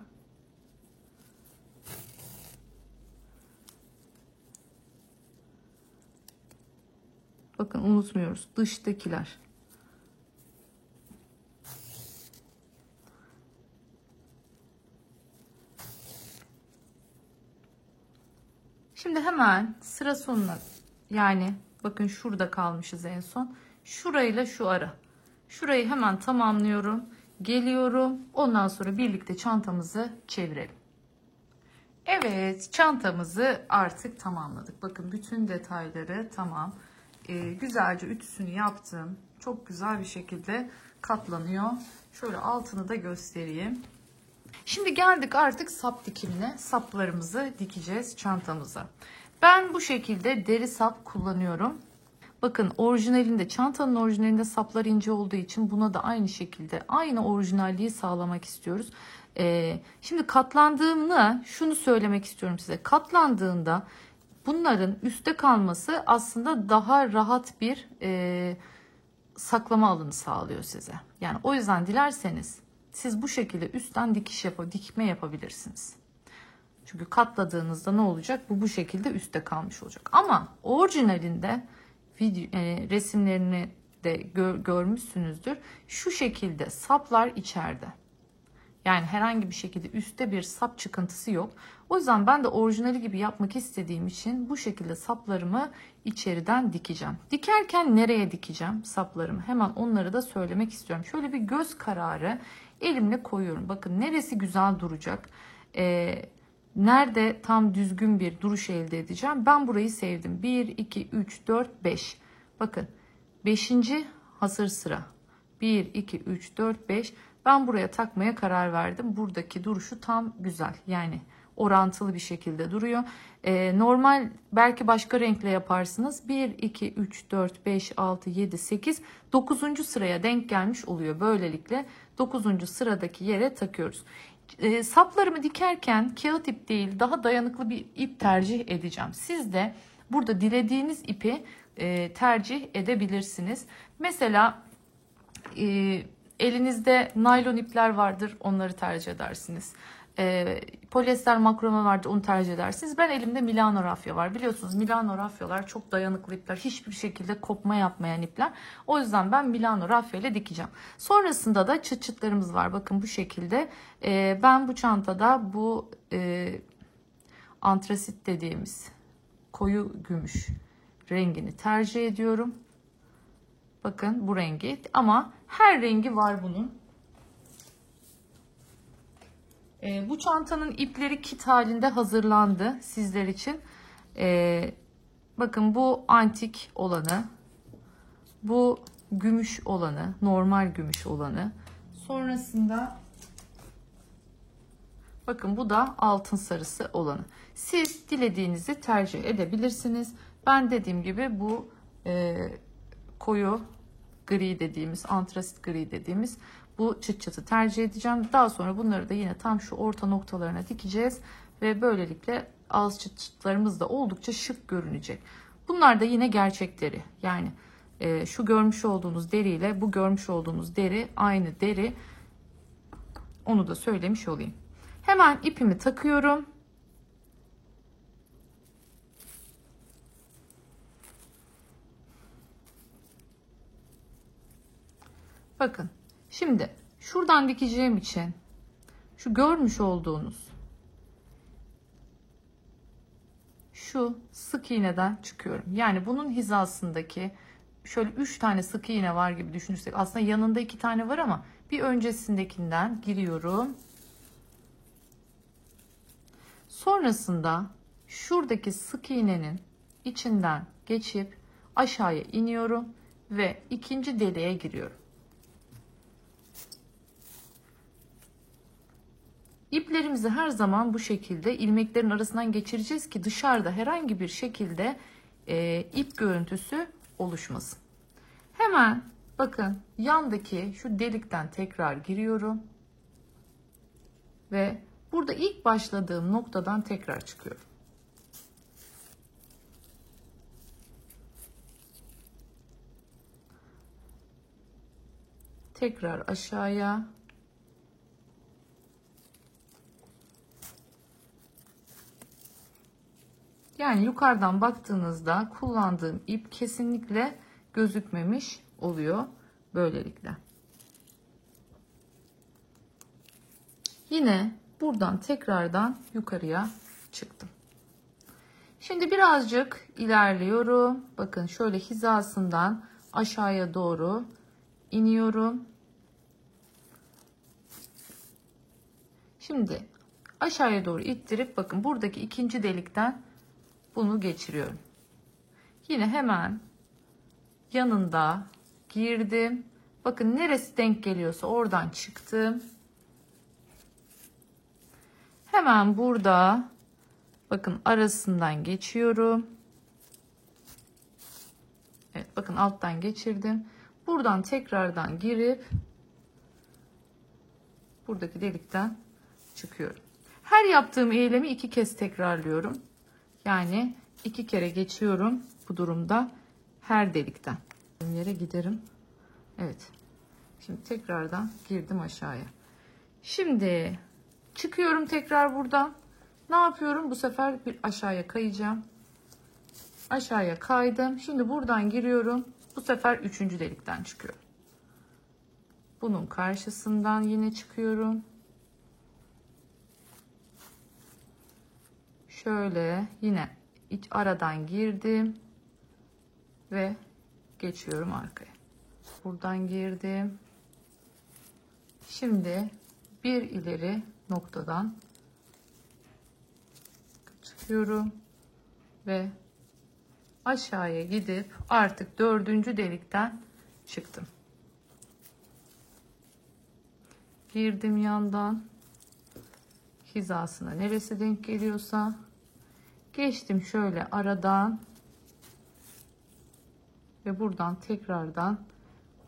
Bakın unutmuyoruz. Dıştakiler. Şimdi hemen sıra sonuna, yani bakın şurada kalmışız en son. Şurayla şu ara. Şurayı hemen tamamlıyorum. Geliyorum. Ondan sonra birlikte çantamızı çevirelim. Evet, çantamızı artık tamamladık. Bakın bütün detayları tamam. Güzelce ütüsünü yaptım. Çok güzel bir şekilde katlanıyor. Şöyle altını da göstereyim. Şimdi geldik artık sap dikimine. Saplarımızı dikeceğiz çantamıza. Ben bu şekilde deri sap kullanıyorum. Bakın orijinalinde, çantanın orijinalinde saplar ince olduğu için buna da aynı şekilde aynı orijinalliği sağlamak istiyoruz. Şimdi katlandığında şunu söylemek istiyorum size. Katlandığında bunların üstte kalması aslında daha rahat bir saklama alanı sağlıyor size. Yani o yüzden dilerseniz siz bu şekilde üstten dikme yapabilirsiniz. Çünkü katladığınızda ne olacak? Bu şekilde üstte kalmış olacak. Ama orijinalinde resimlerini de görmüşsünüzdür. Şu şekilde saplar içeride. Yani herhangi bir şekilde üstte bir sap çıkıntısı yok. O yüzden ben de orijinali gibi yapmak istediğim için bu şekilde saplarımı içeriden dikeceğim. Dikerken nereye dikeceğim saplarımı? Hemen onları da söylemek istiyorum. Şöyle bir göz kararı elimle koyuyorum. Bakın neresi güzel duracak. Nerede tam düzgün bir duruş elde edeceğim. Ben burayı sevdim. 1, 2, 3, 4, 5. Bakın 5. hasır sıra. 1, 2, 3, 4, 5. Ben buraya takmaya karar verdim. Buradaki duruşu tam güzel. Yani orantılı bir şekilde duruyor. Normal belki başka renkle yaparsınız. 1, 2, 3, 4, 5, 6, 7, 8, 9. sıraya denk gelmiş oluyor. Böylelikle 9. sıradaki yere takıyoruz. Saplarımı dikerken kağıt ip değil, daha dayanıklı bir ip tercih edeceğim. Siz de burada dilediğiniz ipi tercih edebilirsiniz. Mesela elinizde naylon ipler vardır, onları tercih edersiniz. Polyester makrome vardır, onu tercih edersiniz. Ben elimde Milano rafya var. Biliyorsunuz Milano rafyalar çok dayanıklı ipler. Hiçbir şekilde kopma yapmayan ipler. O yüzden ben Milano rafya ile dikeceğim. Sonrasında da çıt çıtlarımız var. Bakın bu şekilde. Ben bu çantada bu antrasit dediğimiz koyu gümüş rengini tercih ediyorum. Bakın bu rengi, ama her rengi var bunun. Bu çantanın ipleri kit halinde hazırlandı sizler için. Bakın bu antik olanı, bu gümüş olanı, normal gümüş olanı. Sonrasında bakın bu da altın sarısı olanı. Siz dilediğinizi tercih edebilirsiniz. Ben dediğim gibi bu koyu gri dediğimiz, antrasit gri dediğimiz bu çıt çıtı tercih edeceğim. Daha sonra bunları da yine tam şu orta noktalarına dikeceğiz. Ve böylelikle ağız çıt çıtlarımız da oldukça şık görünecek. Bunlar da yine gerçek deri. Yani şu görmüş olduğunuz deri ile bu görmüş olduğunuz deri aynı deri. Onu da söylemiş olayım. Hemen ipimi takıyorum. Bakın şimdi şuradan dikeceğim için şu görmüş olduğunuz şu sık iğneden çıkıyorum. Yani bunun hizasındaki şöyle 3 tane sık iğne var gibi düşünürsek, aslında yanında 2 tane var ama bir öncesindekinden giriyorum. Sonrasında şuradaki sık iğnenin içinden geçip aşağıya iniyorum ve ikinci deliğe giriyorum. İplerimizi her zaman bu şekilde ilmeklerin arasından geçireceğiz ki dışarıda herhangi bir şekilde ip görüntüsü oluşmasın. Hemen bakın yandaki şu delikten tekrar giriyorum ve burada ilk başladığım noktadan tekrar çıkıyorum. Tekrar aşağıya. Yani yukarıdan baktığınızda kullandığım ip kesinlikle gözükmemiş oluyor böylelikle. Yine buradan tekrardan yukarıya çıktım. Şimdi birazcık ilerliyorum. Bakın şöyle hizasından aşağıya doğru iniyorum. Şimdi aşağıya doğru ittirip bakın buradaki ikinci delikten bunu geçiriyorum. Yine hemen yanında girdim. Bakın neresi denk geliyorsa oradan çıktım. Hemen burada bakın arasından geçiyorum. Evet bakın alttan geçirdim. Buradan tekrardan girip buradaki delikten çıkıyorum. Her yaptığım eylemi 2 kez tekrarlıyorum. Yani 2 kere geçiyorum bu durumda her delikten. Yere giderim. Evet. Şimdi tekrardan girdim aşağıya. Şimdi çıkıyorum tekrar buradan. Ne yapıyorum? Bu sefer bir aşağıya kayacağım. Aşağıya kaydım. Şimdi buradan giriyorum. Bu sefer 3. delikten çıkıyorum. Bunun karşısından yine çıkıyorum. Şöyle yine iç aradan girdim ve geçiyorum arkaya. Buradan girdim. Şimdi bir ileri noktadan çıkıyorum ve aşağıya gidip artık 4. delikten çıktım. Girdim yandan. Hizasına neresi denk geliyorsa geçtim şöyle aradan ve buradan tekrardan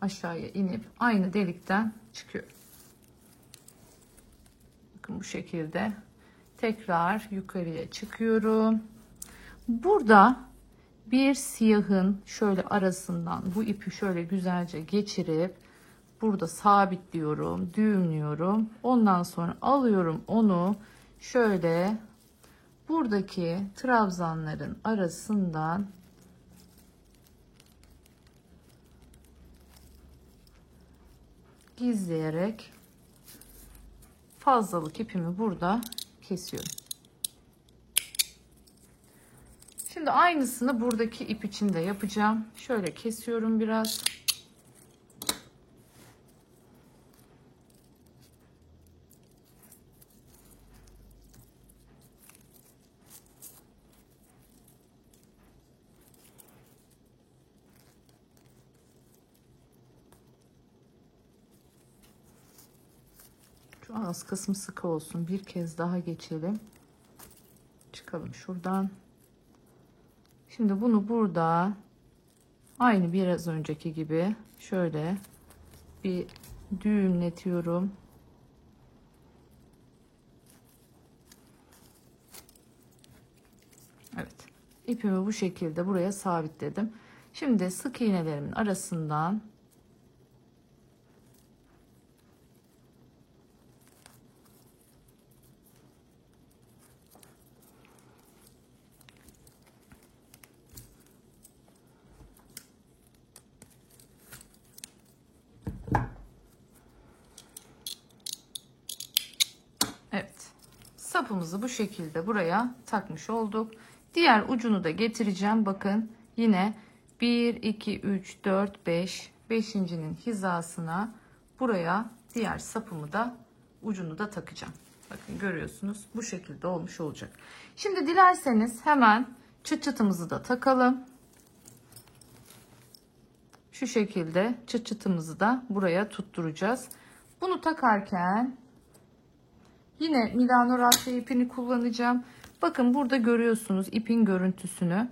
aşağıya inip aynı delikten çıkıyorum. Bakın bu şekilde tekrar yukarıya çıkıyorum. Burada bir siyahın şöyle arasından bu ipi şöyle güzelce geçirip burada sabitliyorum, düğümlüyorum. Ondan sonra alıyorum onu şöyle buradaki trabzanların arasından gizleyerek fazlalık ipimi burada kesiyorum. Şimdi aynısını buradaki ip için de yapacağım. Şöyle kesiyorum biraz. Şu ağız kısmı sıkı olsun. Bir kez daha geçelim. Çıkalım şuradan. Şimdi bunu burada aynı biraz önceki gibi şöyle bir düğümletiyorum. Evet. İpimi bu şekilde buraya sabitledim. Şimdi sık iğnelerimin arasından evet. Sapımızı bu şekilde buraya takmış olduk. Diğer ucunu da getireceğim. Bakın yine 1, 2, 3, 4, 5. 5.'nin hizasına buraya diğer sapımı da ucunu da takacağım. Bakın görüyorsunuz bu şekilde olmuş olacak. Şimdi dilerseniz hemen çıt çıtımızı da takalım. Şu şekilde çıt çıtımızı da buraya tutturacağız. Bunu takarken yine Milano rafya ipini kullanacağım. Bakın burada görüyorsunuz ipin görüntüsünü.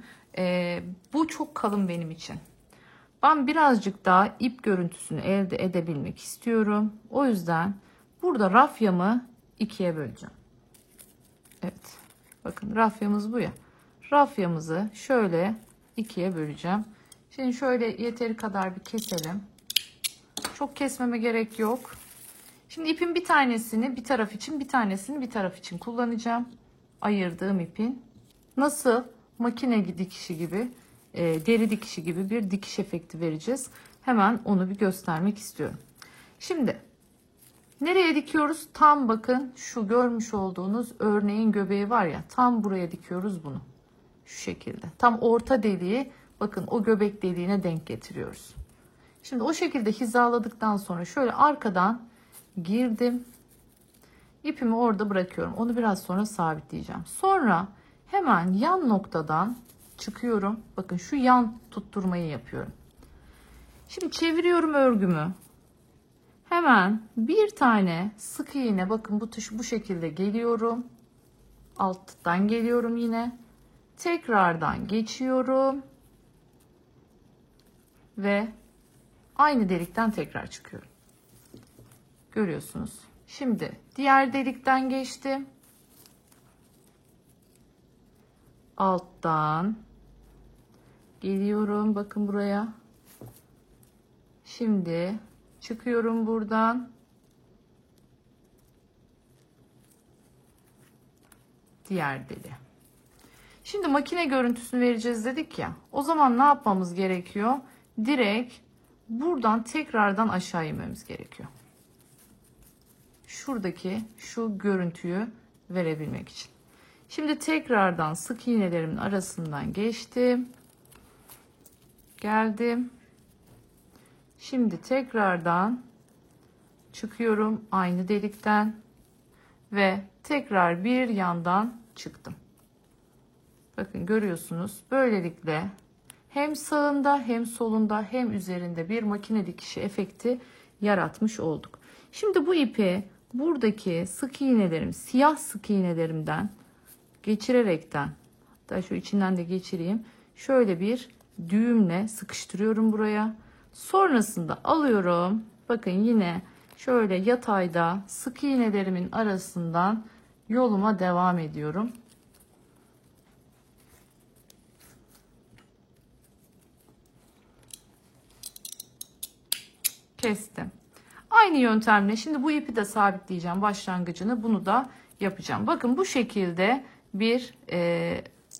Bu çok kalın benim için. Ben birazcık daha ip görüntüsünü elde edebilmek istiyorum. O yüzden burada rafyamı ikiye böleceğim. Evet. Bakın rafyamız bu ya. Rafyamızı şöyle ikiye böleceğim. Şimdi şöyle yeteri kadar bir keselim. Çok kesmeme gerek yok. Şimdi ipin bir tanesini bir taraf için, bir tanesini bir taraf için kullanacağım. Ayırdığım ipin. Nasıl makine dikişi gibi, deri dikişi gibi bir dikiş efekti vereceğiz. Hemen onu bir göstermek istiyorum. Şimdi nereye dikiyoruz? Tam bakın şu görmüş olduğunuz örneğin göbeği var ya, tam buraya dikiyoruz bunu. Şu şekilde. Tam orta deliği bakın o göbek deliğine denk getiriyoruz. Şimdi o şekilde hizaladıktan sonra şöyle arkadan girdim. İpimi orada bırakıyorum. Onu biraz sonra sabitleyeceğim. Sonra hemen yan noktadan çıkıyorum. Bakın şu yan tutturmayı yapıyorum. Şimdi çeviriyorum örgümü. Hemen bir tane sık iğne, bakın bu şekilde geliyorum. Alttan geliyorum yine. Tekrardan geçiyorum. Ve aynı delikten tekrar çıkıyorum. Görüyorsunuz. Şimdi diğer delikten geçtim. Alttan geliyorum. Bakın buraya. Şimdi çıkıyorum buradan. Diğer deliğe. Şimdi makine görüntüsünü vereceğiz dedik ya. O zaman ne yapmamız gerekiyor? Direkt buradan tekrardan aşağı inmemiz gerekiyor. Şuradaki şu görüntüyü verebilmek için. Şimdi tekrardan sık iğnelerimin arasından geçtim. Geldim. Şimdi tekrardan çıkıyorum aynı delikten ve tekrar bir yandan çıktım. Bakın görüyorsunuz. Böylelikle hem sağında hem solunda hem üzerinde bir makine dikişi efekti yaratmış olduk. Şimdi bu ipi buradaki sık iğnelerim, siyah sık iğnelerimden geçirerekten, hatta şu içinden de geçireyim. Şöyle bir düğümle sıkıştırıyorum buraya. Sonrasında alıyorum. Bakın yine şöyle yatayda sık iğnelerimin arasından yoluma devam ediyorum. Kestim. Aynı yöntemle şimdi bu ipi de sabitleyeceğim başlangıcını. Bunu da yapacağım. Bakın bu şekilde bir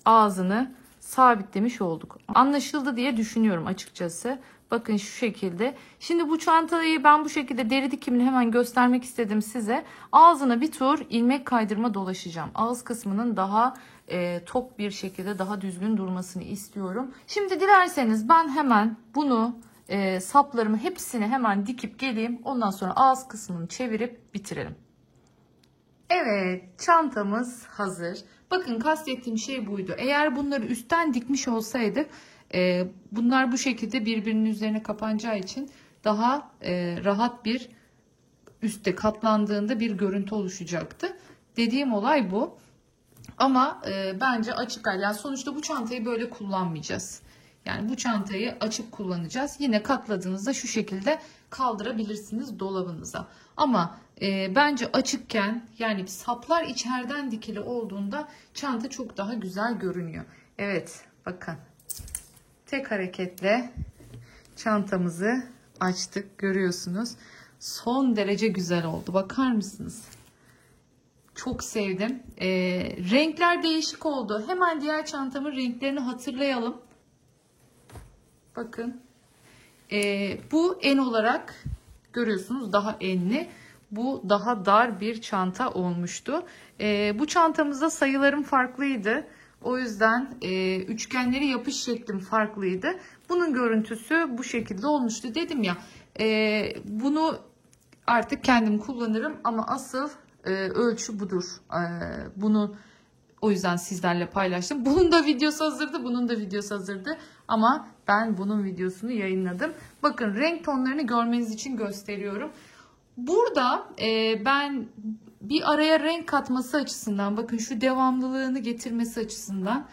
ağzını sabitlemiş olduk. Anlaşıldı diye düşünüyorum açıkçası. Bakın şu şekilde. Şimdi bu çantayı ben bu şekilde deri dikimini hemen göstermek istedim size. Ağzına bir tur ilmek kaydırma dolaşacağım. Ağız kısmının daha tok bir şekilde daha düzgün durmasını istiyorum. Şimdi dilerseniz ben hemen bunu saplarımı hepsini hemen dikip geleyim. Ondan sonra ağız kısmını çevirip bitirelim. Evet, çantamız hazır. Bakın kastettiğim şey buydu. Eğer bunları üstten dikmiş olsaydık bunlar bu şekilde birbirinin üzerine kapanacağı için daha rahat bir üstte katlandığında bir görüntü oluşacaktı. Dediğim olay bu. Ama bence açık yani sonuçta bu çantayı böyle kullanmayacağız. Yani bu çantayı açık kullanacağız. Yine katladığınızda şu şekilde kaldırabilirsiniz dolabınıza. Ama bence açıkken yani saplar içeriden dikili olduğunda çanta çok daha güzel görünüyor. Evet bakın tek hareketle çantamızı açtık görüyorsunuz. Son derece güzel oldu. Bakar mısınız? Çok sevdim. Renkler değişik oldu. Hemen diğer çantamın renklerini hatırlayalım. Bakın. Bu en olarak görüyorsunuz daha enli. Bu daha dar bir çanta olmuştu. Bu çantamızda sayılarım farklıydı. O yüzden üçgenleri yapış şeklim farklıydı. Bunun görüntüsü bu şekilde olmuştu. Dedim ya bunu artık kendim kullanırım ama asıl ölçü budur. Bunu o yüzden sizlerle paylaştım. Bunun da videosu hazırdı. Bunun da videosu hazırdı. Ama ben bunun videosunu yayınladım. Bakın renk tonlarını görmeniz için gösteriyorum. Burada ben bir araya renk katması açısından, bakın şu devamlılığını getirmesi açısından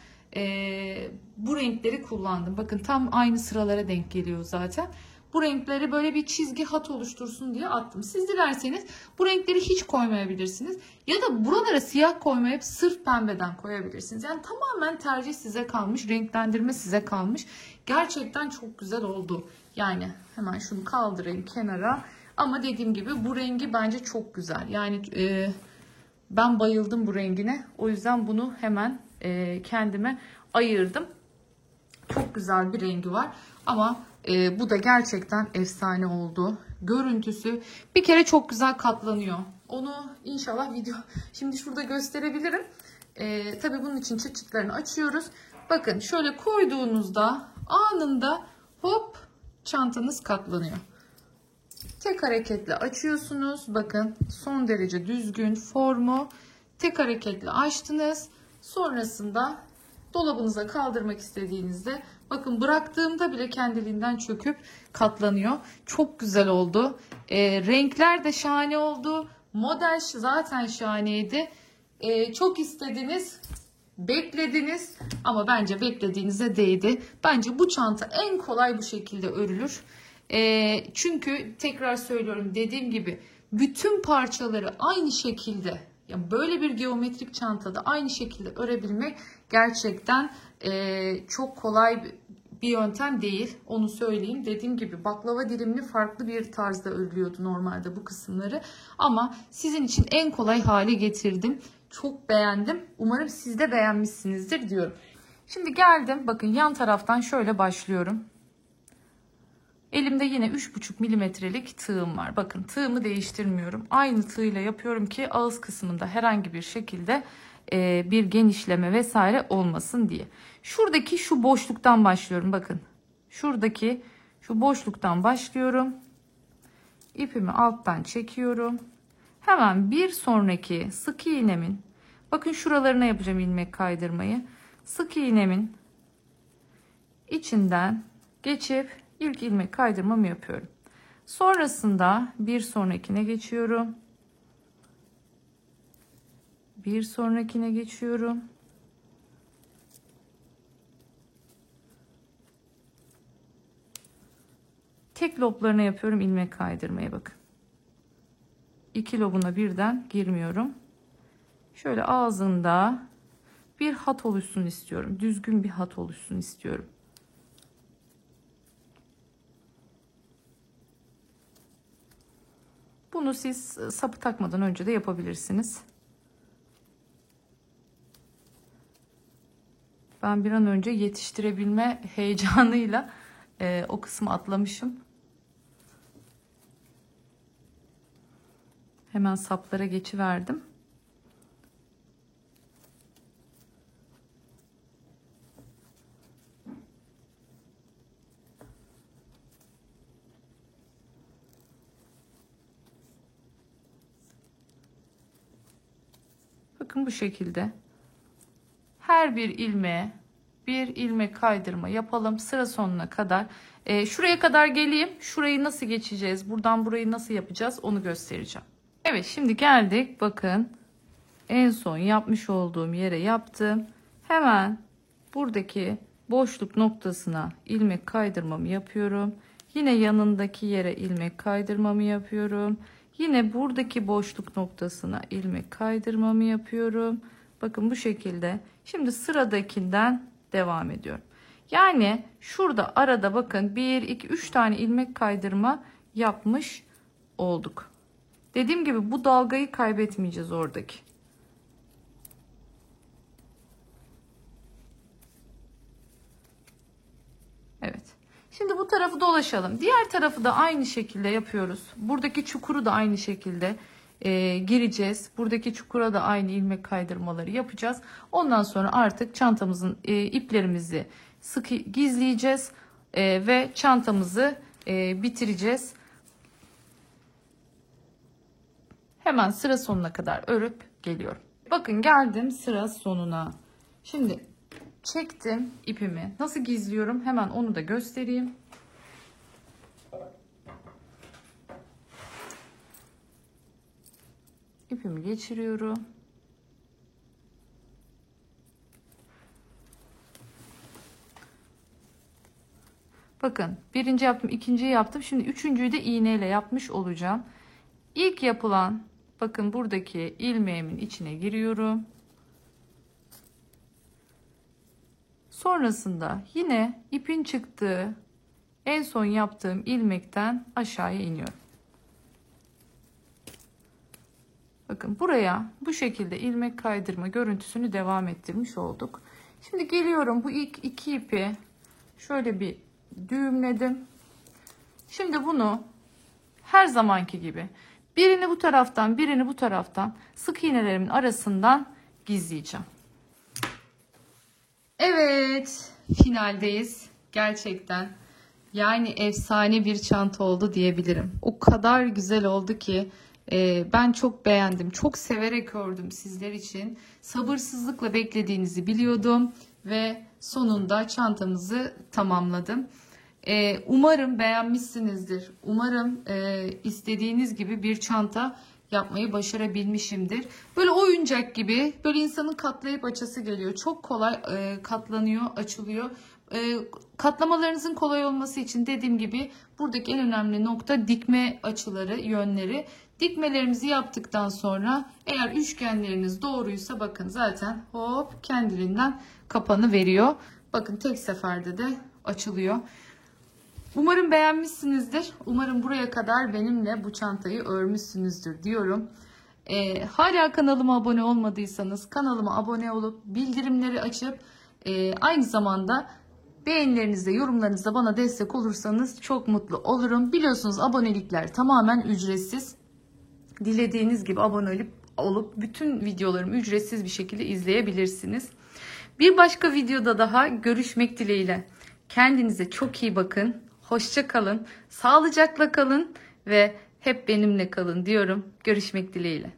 bu renkleri kullandım. Bakın tam aynı sıralara denk geliyor zaten. Bu renkleri böyle bir çizgi hat oluştursun diye attım. Siz dilerseniz bu renkleri hiç koymayabilirsiniz. Ya da buralara siyah koymayıp sırf pembeden koyabilirsiniz. Yani tamamen tercih size kalmış. Renklendirme size kalmış. Gerçekten çok güzel oldu. Yani hemen şunu kaldırayım kenara. Ama dediğim gibi bu rengi bence çok güzel. Yani ben bayıldım bu rengine. O yüzden bunu hemen kendime ayırdım. Çok güzel bir rengi var. Ama bu da gerçekten efsane oldu. Görüntüsü bir kere çok güzel katlanıyor. Onu inşallah şimdi şurada gösterebilirim. Tabii bunun için çıt çıtlarını açıyoruz. Bakın şöyle koyduğunuzda anında hop çantanız katlanıyor. Tek hareketle açıyorsunuz. Bakın son derece düzgün formu. Tek hareketle açtınız. Sonrasında dolabınıza kaldırmak istediğinizde bakın bıraktığımda bile kendiliğinden çöküp katlanıyor. Çok güzel oldu. Renkler de şahane oldu. Model zaten şahaneydi. Çok istediniz. Beklediniz ama bence beklediğinize değdi. Bence bu çanta en kolay bu şekilde örülür. Çünkü tekrar söylüyorum, dediğim gibi bütün parçaları aynı şekilde, yani böyle bir geometrik çantada aynı şekilde örebilmek gerçekten çok kolay bir yöntem değil. Onu söyleyeyim. Dediğim gibi baklava dilimli farklı bir tarzda örülüyordu normalde bu kısımları. Ama sizin için en kolay hale getirdim. Çok beğendim. Umarım siz de beğenmişsinizdir diyorum. Şimdi geldim. Bakın yan taraftan şöyle başlıyorum. Elimde yine 3,5 milimetrelik tığım var. Bakın tığımı değiştirmiyorum. Aynı tığla yapıyorum ki ağız kısmında herhangi bir şekilde bir genişleme vesaire olmasın diye. Şuradaki şu boşluktan başlıyorum. Bakın şuradaki şu boşluktan başlıyorum. İpimi alttan çekiyorum. Hemen bir sonraki sık iğnemin, bakın şuralarına yapacağım ilmek kaydırmayı. Sık iğnemin içinden geçip ilk ilmek kaydırmamı yapıyorum. Sonrasında bir sonrakine geçiyorum. Bir sonrakine geçiyorum. Tek loblarına yapıyorum ilmek kaydırmaya, bakın. İki lobuna birden girmiyorum. Şöyle ağzında bir hat oluşsun istiyorum. Düzgün bir hat oluşsun istiyorum. Bunu siz sapı takmadan önce de yapabilirsiniz. Ben bir an önce yetiştirebilme heyecanıyla o kısmı atlamışım. Hemen saplara geçiverdim. Bakın bu şekilde. Her bir ilmeğe bir ilmek kaydırma yapalım sıra sonuna kadar. Şuraya kadar geleyim. Şurayı nasıl geçeceğiz? Buradan burayı nasıl yapacağız? Onu göstereceğim. Evet, şimdi geldik. Bakın en son yapmış olduğum yere yaptım. Hemen buradaki boşluk noktasına ilmek kaydırmamı yapıyorum. Yine yanındaki yere ilmek kaydırmamı yapıyorum. Yine buradaki boşluk noktasına ilmek kaydırmamı yapıyorum. Bakın bu şekilde. Şimdi sıradakinden devam ediyorum. Yani şurada arada bakın 1, 2, 3 tane ilmek kaydırma yapmış olduk. Dediğim gibi bu dalgayı kaybetmeyeceğiz oradaki. Evet. Şimdi bu tarafı dolaşalım. Diğer tarafı da aynı şekilde yapıyoruz. Buradaki çukuru da aynı şekilde gireceğiz. Buradaki çukura da aynı ilmek kaydırmaları yapacağız. Ondan sonra artık çantamızın iplerimizi sıkı gizleyeceğiz ve çantamızı bitireceğiz. Hemen sıra sonuna kadar örüp geliyorum. Bakın geldim sıra sonuna. Şimdi çektim ipimi. Nasıl gizliyorum? Hemen onu da göstereyim. İpimi geçiriyorum. Bakın birinci yaptım, ikinciyi yaptım. Şimdi üçüncüyü de iğneyle yapmış olacağım. İlk yapılan, bakın buradaki ilmeğimin içine giriyorum. Sonrasında yine ipin çıktığı en son yaptığım ilmekten aşağıya iniyorum. Bakın buraya bu şekilde ilmek kaydırma görüntüsünü devam ettirmiş olduk. Şimdi geliyorum, bu ilk iki ipi şöyle bir düğümledim. Şimdi bunu her zamanki gibi birini bu taraftan, birini bu taraftan sık iğnelerimin arasından gizleyeceğim. Evet, finaldeyiz. Gerçekten yani efsane bir çanta oldu diyebilirim. O kadar güzel oldu ki ben çok beğendim. Çok severek ördüm sizler için. Sabırsızlıkla beklediğinizi biliyordum ve sonunda çantamızı tamamladım. Umarım beğenmişsinizdir. Umarım istediğiniz gibi bir çanta yapmayı başarabilmişimdir. Böyle oyuncak gibi, böyle insanın katlayıp açası geliyor. Çok kolay katlanıyor, açılıyor. Katlamalarınızın kolay olması için dediğim gibi buradaki en önemli nokta dikme açıları, yönleri. Dikmelerimizi yaptıktan sonra eğer üçgenleriniz doğruysa bakın zaten hop kendiliğinden kapanı veriyor. Bakın tek seferde de açılıyor. Umarım beğenmişsinizdir. Umarım buraya kadar benimle bu çantayı örmüşsünüzdür diyorum. Hala kanalıma abone olmadıysanız kanalıma abone olup bildirimleri açıp aynı zamanda beğenilerinizle, yorumlarınızla bana destek olursanız çok mutlu olurum. Biliyorsunuz abonelikler tamamen ücretsiz. Dilediğiniz gibi abone olup bütün videolarımı ücretsiz bir şekilde izleyebilirsiniz. Bir başka videoda daha görüşmek dileğiyle. Kendinize çok iyi bakın. Hoşça kalın. Sağlıcakla kalın ve hep benimle kalın diyorum. Görüşmek dileğiyle.